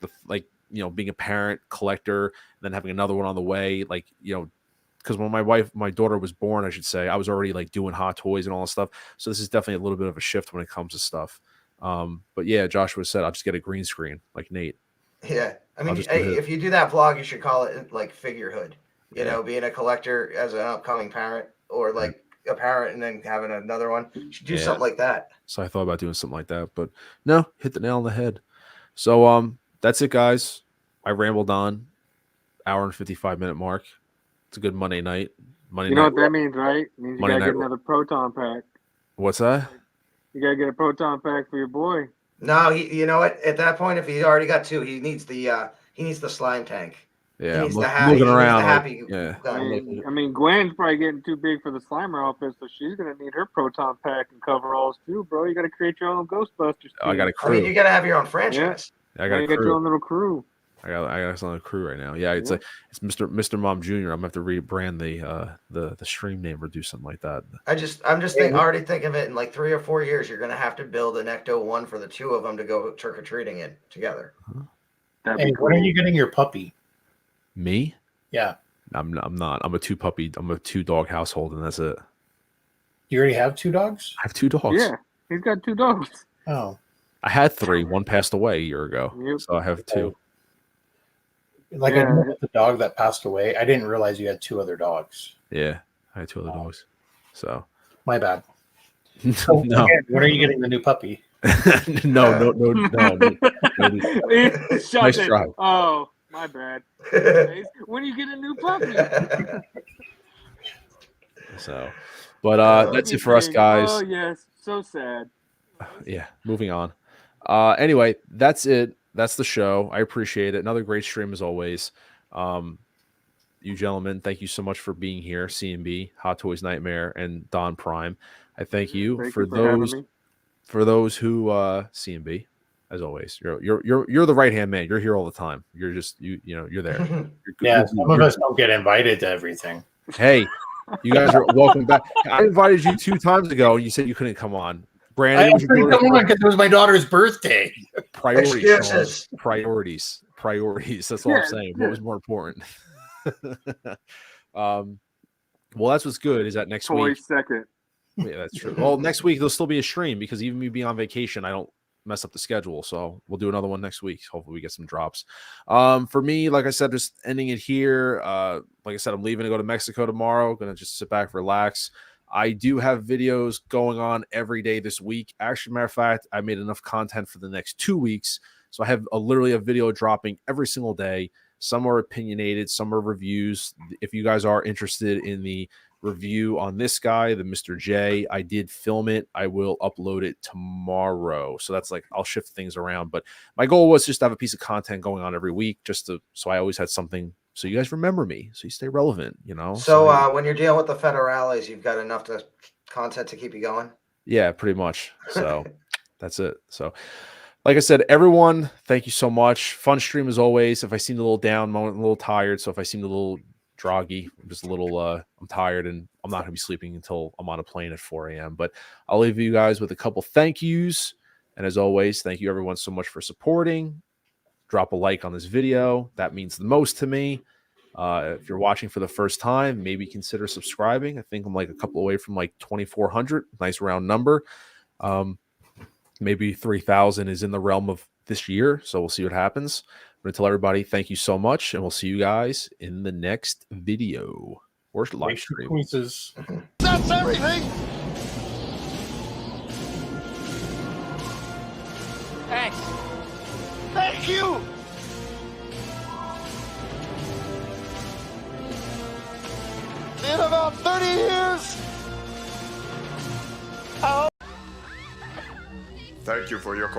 being a parent, collector, and then having another one on the way. Like, because when my daughter was born, I should say, I was already like doing Hot Toys and all that stuff. So this is definitely a little bit of a shift when it comes to stuff. But yeah, Joshua said I'll just get a green screen like Nate. Yeah, I mean, if you do that vlog, you should call it like figurehood. You know, being a collector as an upcoming parent, or like a parent and then having another one. You should do something like that. So I thought about doing something like that, but no, hit the nail on the head. So that's it, guys. I rambled on. Hour and 55-minute mark. It's a good Monday night. You know what that means, right? It means you gotta get another proton pack. What's that? You gotta get a proton pack for your boy. No, you know what? At that point, if he's already got two, he needs the slime tank. Yeah, he needs looking around. I mean, Gwen's probably getting too big for the Slimer outfit, so she's gonna need her proton pack and coveralls too, bro. You gotta create your own Ghostbusters team. I got a crew. I mean, you gotta have your own franchise. Yeah. I got your own little crew. I got some little crew right now. Yeah, it's like it's Mr. Mom Jr. I'm gonna have to rebrand the stream name or do something like that. I'm just already think of it in like 3 or 4 years. You're gonna have to build an Ecto one for the two of them to go trick or treating in together. Hey, when are you getting your puppy? Me? Yeah. I'm not. I'm a two dog household, and that's it. You already have 2 dogs? I have 2 dogs. Yeah, he's got 2 dogs. Oh. I had 3. One passed away a year ago, so I have 2. Like I knew the dog that passed away. I didn't realize you had 2 other dogs. Yeah, I had 2 other dogs. So my bad. No. Again, when are you getting the new puppy? No. Nice try. Oh, my bad. When you get a new puppy? So, but that's it for us, guys. Oh yes, so sad. Yeah, moving on. Anyway, that's it. That's the show. I appreciate it. Another great stream as always. You gentlemen, thank you so much for being here. CMB, Hot Toys Nightmare, and Don Prime. I thank you for those who CMB, as always. You're the right hand man. You're here all the time. You're just you're there. Yeah, some of us don't get invited to everything. Hey, you guys are welcome back. I invited you 2 times ago, and you said you couldn't come on. Brandon, I couldn't come on because it was my daughter's birthday. Priorities. That's all I'm saying. What was more important? Well, that's what's good. Is that next week? Second. Yeah, that's true. Well, next week there'll still be a stream because even me being on vacation, I don't mess up the schedule. So we'll do another one next week. Hopefully we get some drops. For me, like I said, just ending it here. Like I said, I'm leaving to go to Mexico tomorrow. Gonna just sit back, relax. I do have videos going on every day this week. Actually, matter of fact, I made enough content for the next 2 weeks. So I have literally a video dropping every single day. Some are opinionated, some are reviews. If you guys are interested in the review on this guy, the Mr. J, I did film it. I will upload it tomorrow. So that's like, I'll shift things around. But my goal was just to have a piece of content going on every week, so I always had something. So you guys remember me, so you stay relevant, So when you're dealing with the federales, you've got enough content to keep you going? Yeah, pretty much. So that's it. So like I said, everyone, thank you so much. Fun stream as always. If I seemed a little down, I'm a little tired. So if I seemed a little droggy, I'm just a little, I'm tired and I'm not going to be sleeping until I'm on a plane at 4 a.m. But I'll leave you guys with a couple thank yous. And as always, thank you everyone so much for supporting. Drop a like on this video. That means the most to me. If you're watching for the first time, maybe consider subscribing. I think I'm like a couple away from like 2,400. Nice round number. Maybe 3,000 is in the realm of this year. So we'll see what happens. I'm going to tell everybody thank you so much. And we'll see you guys in the next video or live stream. That's everything. Thanks. Thank you. in about 30 years. Thank you for your